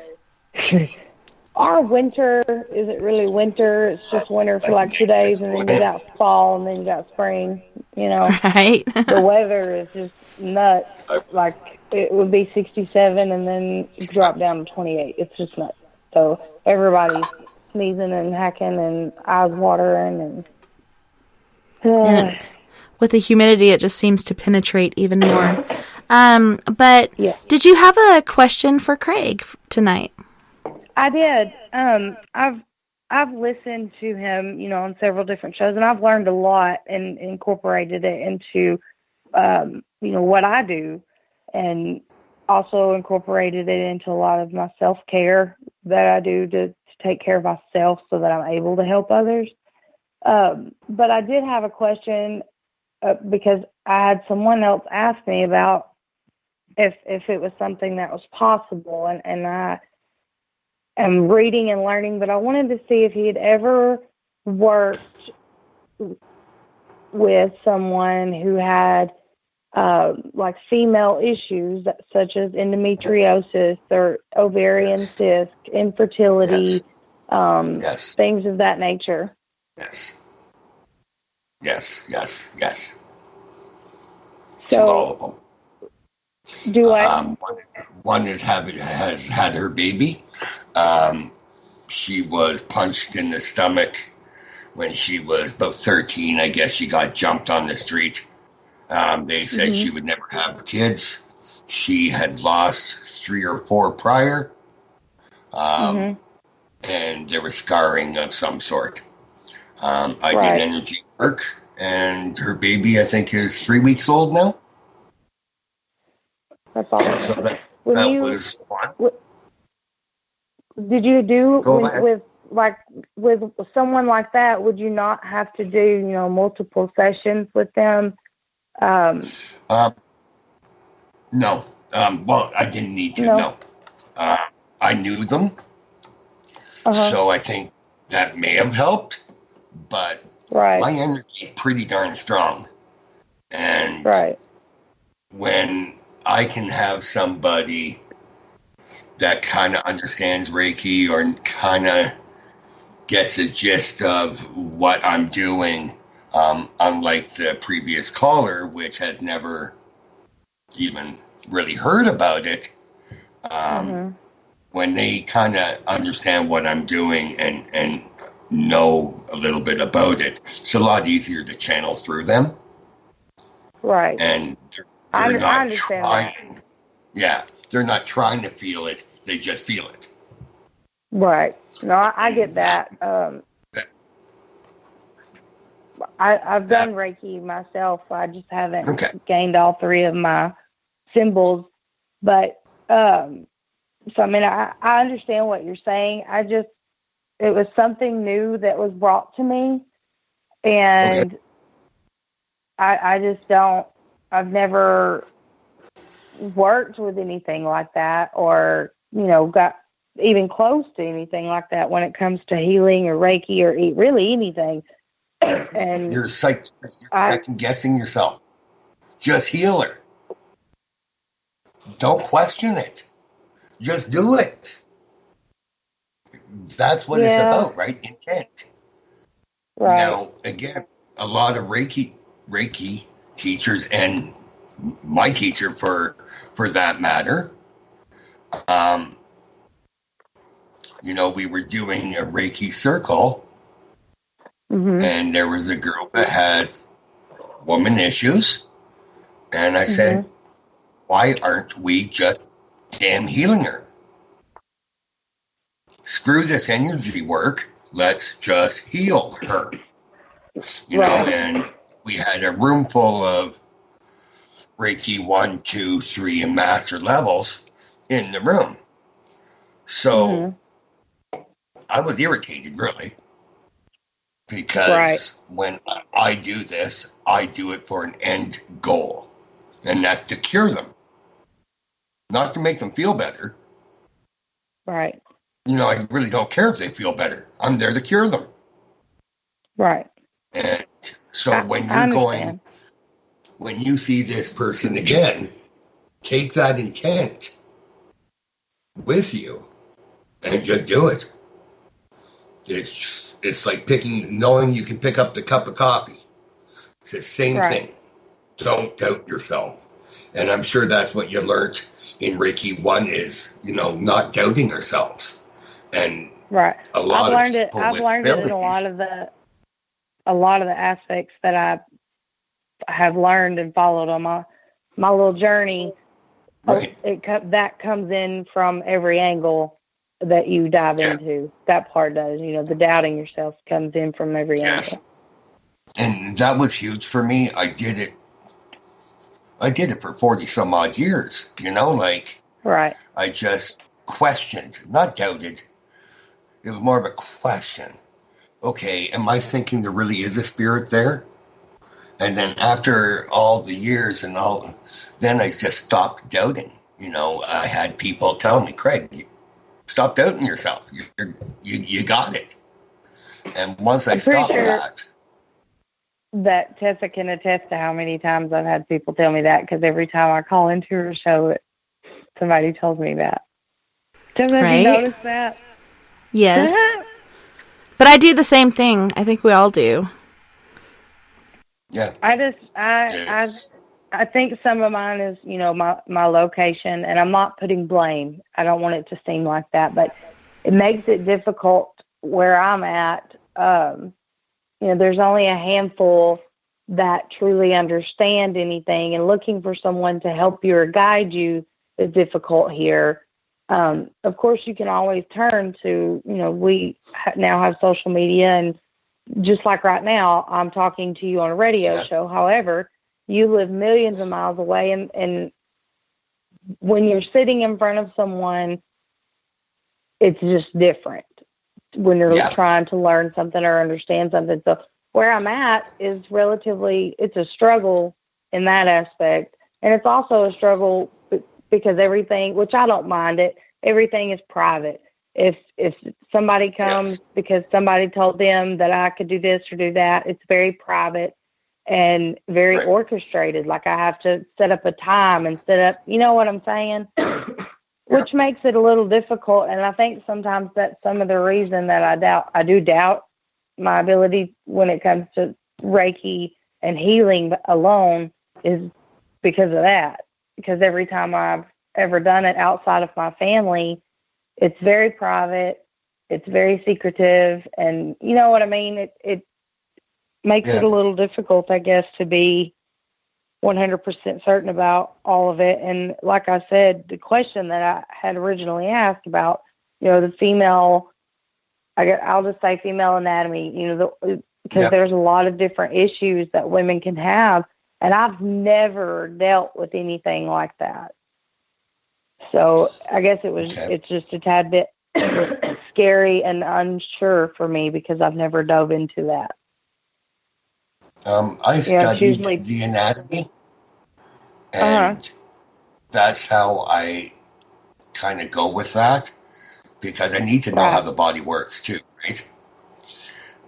our winter isn't really winter. It's just winter for like 2 days, and then you got fall, and then you got spring, you know. Right. The weather is just nuts. Like, it would be 67, and then drop down to 28. It's just nuts. So everybody's sneezing and hacking and eyes watering. And with the humidity, it just seems to penetrate even more. But did you have a question for Craig tonight? I did. I've listened to him, you know, on several different shows, and I've learned a lot and incorporated it into, you know, what I do, and also incorporated it into a lot of my self-care that I do to take care of myself so that I'm able to help others. But I did have a question because I had someone else ask me about if it was something that was possible, and I am reading and learning, but I wanted to see if he had ever worked with someone who had like female issues such as endometriosis or ovarian cyst, infertility, things of that nature. Yes. So, all of them. Do I? One has had her baby. She was punched in the stomach when she was about 13. I guess she got jumped on the street. They said she would never have kids. She had lost 3 or 4 prior. And there was scarring of some sort. I did energy work, and her baby, I think, is 3 weeks old now. That's awesome. So that was fun. Did you do with someone like that? Would you not have to do multiple sessions with them? No. Well, I didn't need to. No. I knew them, so I think that may have helped. But my energy is pretty darn strong, and when I can have somebody that kind of understands Reiki or kind of gets a gist of what I'm doing, unlike the previous caller, which has never even really heard about it, when they kind of understand what I'm doing and know a little bit about it, it's a lot easier to channel through them. Right. And they're not trying. Yeah, they're not trying to feel it. They just feel it. Right. No, I get that. I've done Reiki myself. I just haven't gained all 3 of my symbols. But, so, I mean, I understand what you're saying. It was something new that was brought to me. And I just I've never worked with anything like that or, got even close to anything like that when it comes to healing or Reiki or really anything. And you're second guessing yourself. Just heal her. Don't question it. Just do it. That's what it's about, right? Intent. Right. Now, again, a lot of Reiki teachers and my teacher for that matter, we were doing a Reiki circle, and there was a girl that had woman issues, and I said, why aren't we just damn healing her? Screw this energy work, let's just heal her. You know, and we had a room full of Reiki 1, 2, 3, and master levels in the room. So I was irritated, really, because when I do this, I do it for an end goal, and that's to cure them, not to make them feel better. Right. You know, I really don't care if they feel better. I'm there to cure them. Right. And so when you're going, when you see this person again, take that intent with you and just do it. It's like knowing you can pick up the cup of coffee. It's the same thing. Don't doubt yourself. And I'm sure that's what you learned in Reiki 1 is, not doubting ourselves. And I've learned it in a lot of the aspects that I have learned and followed on my little journey. That comes in from every angle that you dive into. That part does. The doubting yourself comes in from every angle. And that was huge for me. I did it for 40 some odd years, I just questioned, not doubted, It was more of a question. Okay, am I thinking there really is a spirit there? And then after all the years and all, then I just stopped doubting. I had people tell me, Craig, stop doubting yourself. You got it. And once I stopped that Tessa can attest to how many times I've had people tell me that, because every time I call into her show, somebody tells me that. Tessa, have you noticed that? Yes. But I do the same thing. I think we all do. Yeah. I think some of mine is, my location, and I'm not putting blame. I don't want it to seem like that, but it makes it difficult where I'm at. There's only a handful that truly understand anything, and looking for someone to help you or guide you is difficult here. Of course, you can always turn to, we now have social media, and just like right now, I'm talking to you on a radio show. However, you live millions of miles away, and when you're sitting in front of someone, it's just different when you're trying to learn something or understand something. So where I'm at is it's a struggle in that aspect. And it's also a struggle because everything, which I don't mind it, everything is private. If somebody comes because somebody told them that I could do this or do that, it's very private and very orchestrated. Like I have to set up a time and set up, you know what I'm saying? Which makes it a little difficult. And I think sometimes that's some of the reason that I do doubt my ability when it comes to Reiki and healing alone, is because of that. Because every time I've ever done it outside of my family, it's very private, it's very secretive, and you know what I mean? It makes it a little difficult, I guess, to be 100% certain about all of it. And like I said, the question that I had originally asked about, the female, I'll just say female anatomy, because there's a lot of different issues that women can have, and I've never dealt with anything like that. So I guess it's just a tad bit scary and unsure for me because I've never dove into that. I studied the anatomy, and that's how I kind of go with that, because I need to know how the body works too, right?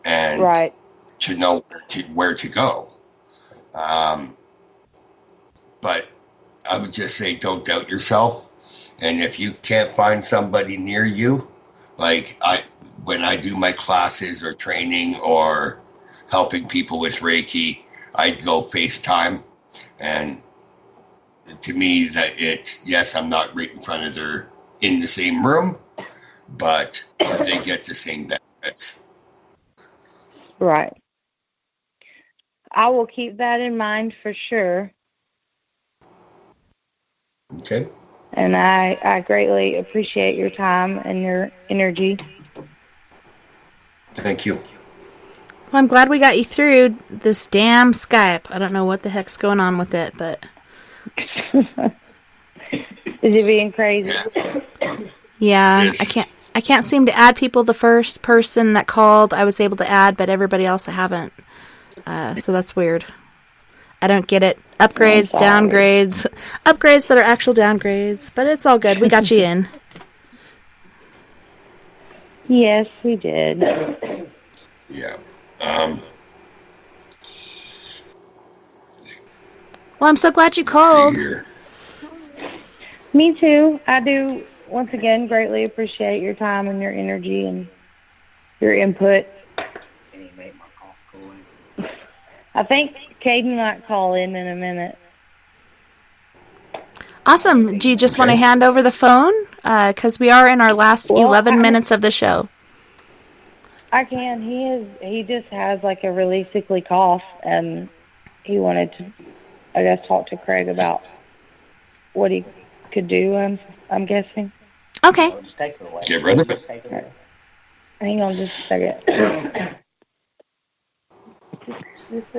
And to know where to go. But I would just say, don't doubt yourself. And if you can't find somebody near you, like when I do my classes or training or helping people with Reiki, I go FaceTime. And to me, I'm not right in front of their, in the same room, but they get the same benefits. Right. I will keep that in mind for sure. Okay. And I greatly appreciate your time and your energy. Thank you. Well, I'm glad we got you through this damn Skype. I don't know what the heck's going on with it, but... Is it being crazy? Yeah, I can't seem to add people. The first person that called, I was able to add, but everybody else I haven't. So that's weird. I don't get it. Upgrades, downgrades. Upgrades that are actual downgrades. But it's all good. We got you in. Yes, we did. Yeah. Well, I'm so glad you called. Me too. I do, once again, greatly appreciate your time and your energy and your input. I think Caden might call in a minute. Awesome. Do you just want to hand over the phone? Because we are in our last 11 minutes of the show. I can. He just has like a really sickly cough, and he wanted to, I guess, talk to Craig about what he could do, I'm guessing. Okay. Get rid of it. Right. Hang on just a second.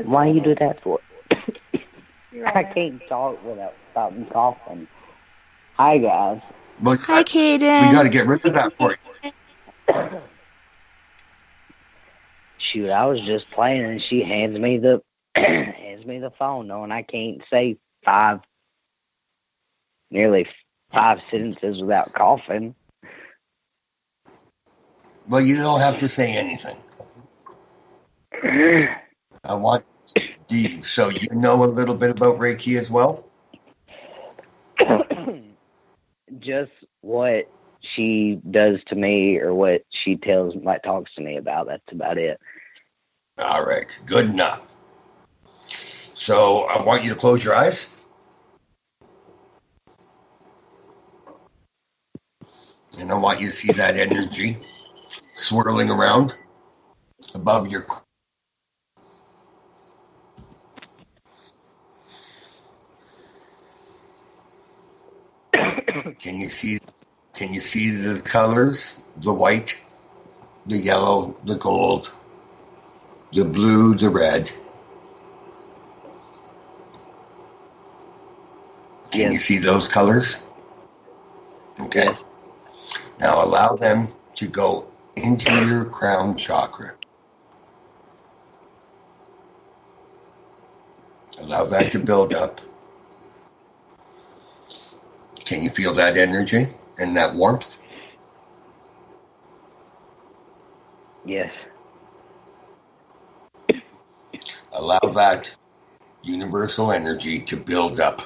Why you do that for? I can't talk without stopping coughing. Hi, guys. Well, hi, Caden. We got to get rid of that for you. Shoot, I was just playing, and she hands me the phone, knowing I can't say nearly 5 sentences without coughing. Well, you don't have to say anything. I want you. So you know a little bit about Reiki as well? Just what she does to me or what she talks to me about. That's about it. All right. Good enough. So I want you to close your eyes. And I want you to see that energy swirling around above your. Can you see the colors? The white, the yellow, the gold, the blue, the red. Can you see those colors? Okay. Now allow them to go into your crown chakra. Allow that to build up. Can you feel that energy and that warmth? Yes. Allow that universal energy to build up.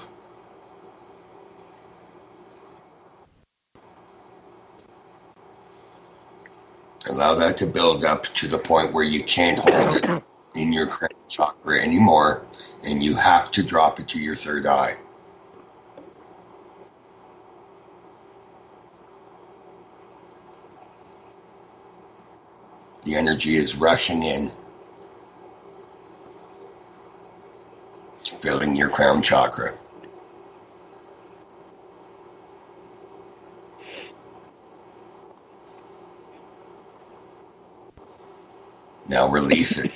Allow that to build up to the point where you can't hold it in your crown chakra anymore, and you have to drop it to your third eye. The energy is rushing in, filling your crown chakra. Now release it.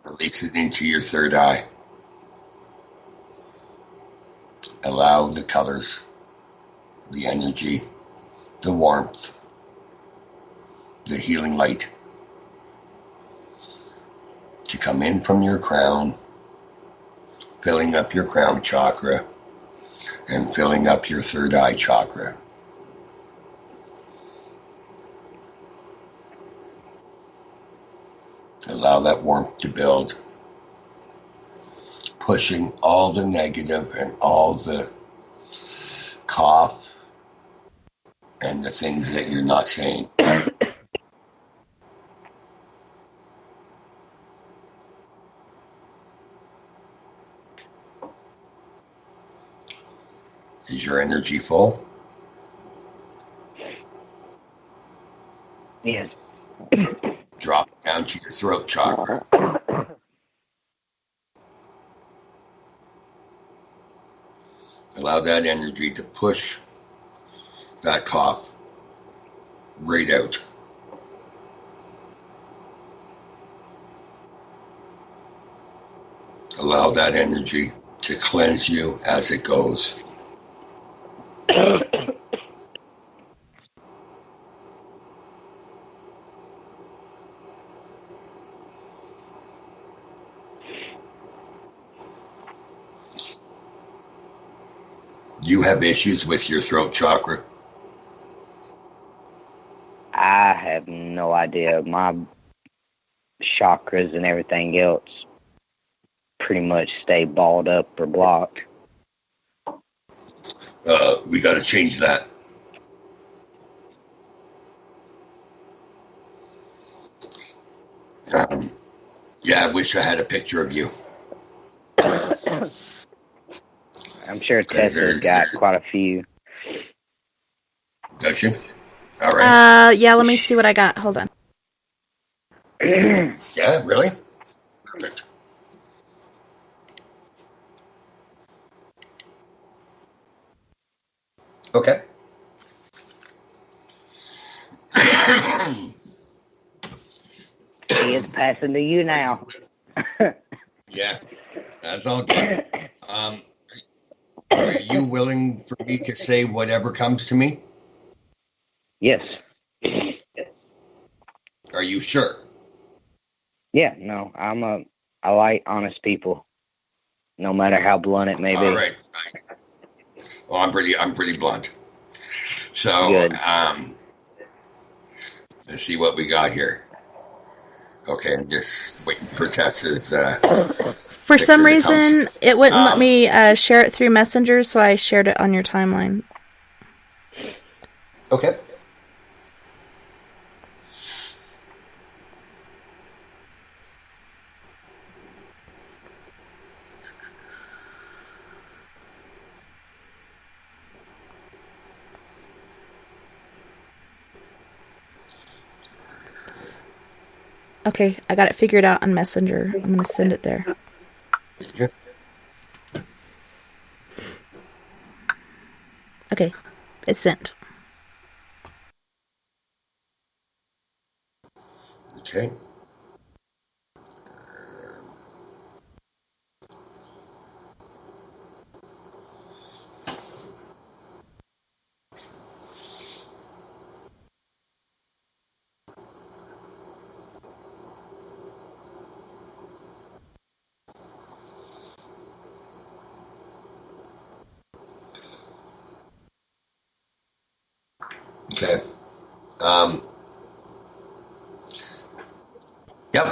Release it into your third eye. Allow the colors, the energy, the warmth, the healing light to come in from your crown, filling up your crown chakra and filling up your third eye chakra. Allow that warmth to build, pushing all the negative and all the cough and the things that you're not saying. Is your energy full? Yes. Drop it down to your throat chakra. Allow that energy to push that cough right out. Allow that energy to cleanse you as it goes. You have issues with your throat chakra? I have no idea. My chakras and everything else pretty much stay balled up or blocked. We got to change that. Yeah, I wish I had a picture of you. I'm sure Tessa's got quite a few. Does she? All right. Yeah, let me see what I got. Hold on. Yeah, really? Perfect. Okay. It's passing to you now. Yeah, that's all good. Are you willing for me to say whatever comes to me? Yes. Are you sure? Yeah, no, I like honest people, no matter how blunt it may be. All right. Well, I'm pretty blunt. So, Good. Let's see what we got here. Okay, I'm just waiting for Tessa's. For some reason, it wouldn't let me share it through Messenger, so I shared it on your timeline. Okay. Okay, I got it figured out on Messenger. I'm going to send it there. Okay, it's sent. Okay. Okay. Yep.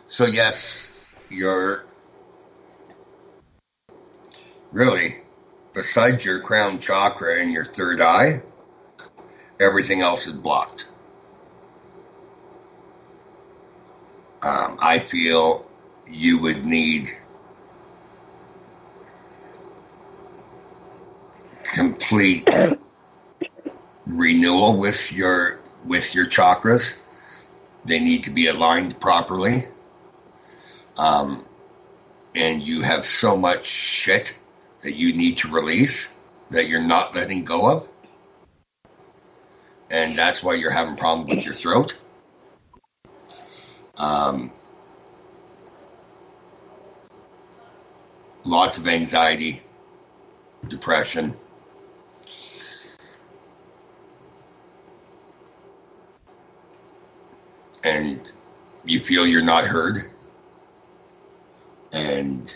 So yes, you're really, besides your crown chakra and your third eye, everything else is blocked. I feel you would need complete renewal with your chakras. They need to be aligned properly. And you have so much shit that you need to release that you're not letting go of. And that's why you're having problems with your throat. Lots of anxiety, depression. And you feel you're not heard. And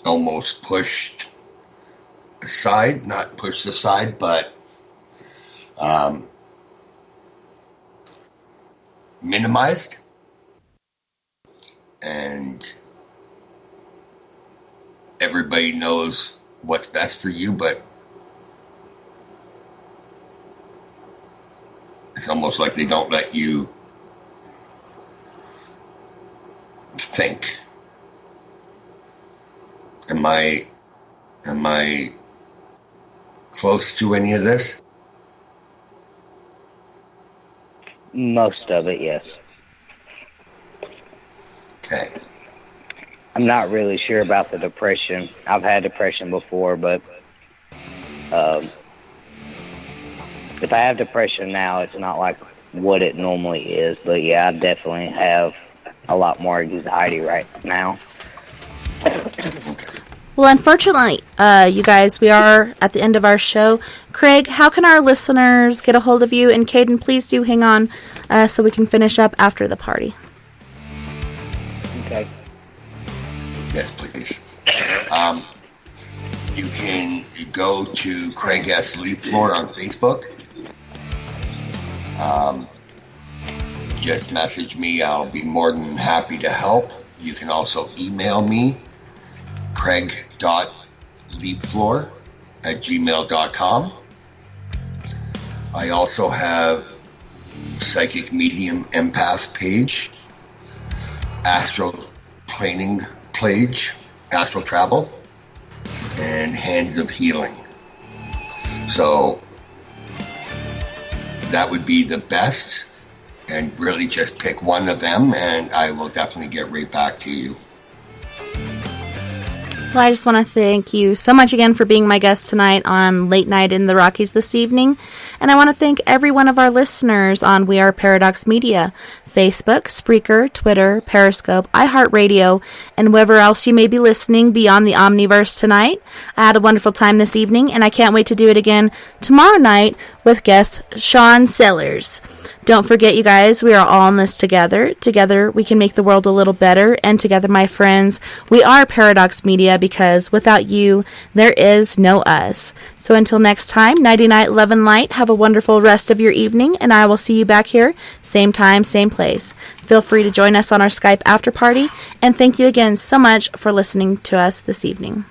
almost pushed aside, not pushed aside, but minimized. And everybody knows what's best for you, but it's almost like they don't let you think. Am I close to any of this? Most of it, yes. Okay. I'm not really sure about the depression. I've had depression before, but if I have depression now, it's not like what it normally is. But yeah, I definitely have a lot more anxiety right now. Well, unfortunately, you guys, we are at the end of our show. Craig, how can our listeners get a hold of you? And Caden, please do hang on so we can finish up after the party. Okay. Yes, please. You can go to Craig S. Leafloor on Facebook. Just message me. I'll be more than happy to help. You can also email me, craig.leafloor@gmail.com. I also have Psychic Medium Empath page, Astral Planning page, Astral Travel, and Hands of Healing. So that would be the best, and really just pick one of them, and I will definitely get right back to you. Well, I just want to thank you so much again for being my guest tonight on Late Night in the Rockies this evening. And I want to thank every one of our listeners on We Are Paradox Media, Facebook, Spreaker, Twitter, Periscope, iHeartRadio, and wherever else you may be listening beyond the Omniverse tonight. I had a wonderful time this evening, and I can't wait to do it again tomorrow night with guest Sean Sellers. Don't forget, you guys, we are all in this together. Together, we can make the world a little better. And together, my friends, we are Paradox Media, because without you, there is no us. So until next time, nighty night, love and light. Have a wonderful rest of your evening, and I will see you back here, same time, same place. Feel free to join us on our Skype after party, and thank you again so much for listening to us this evening.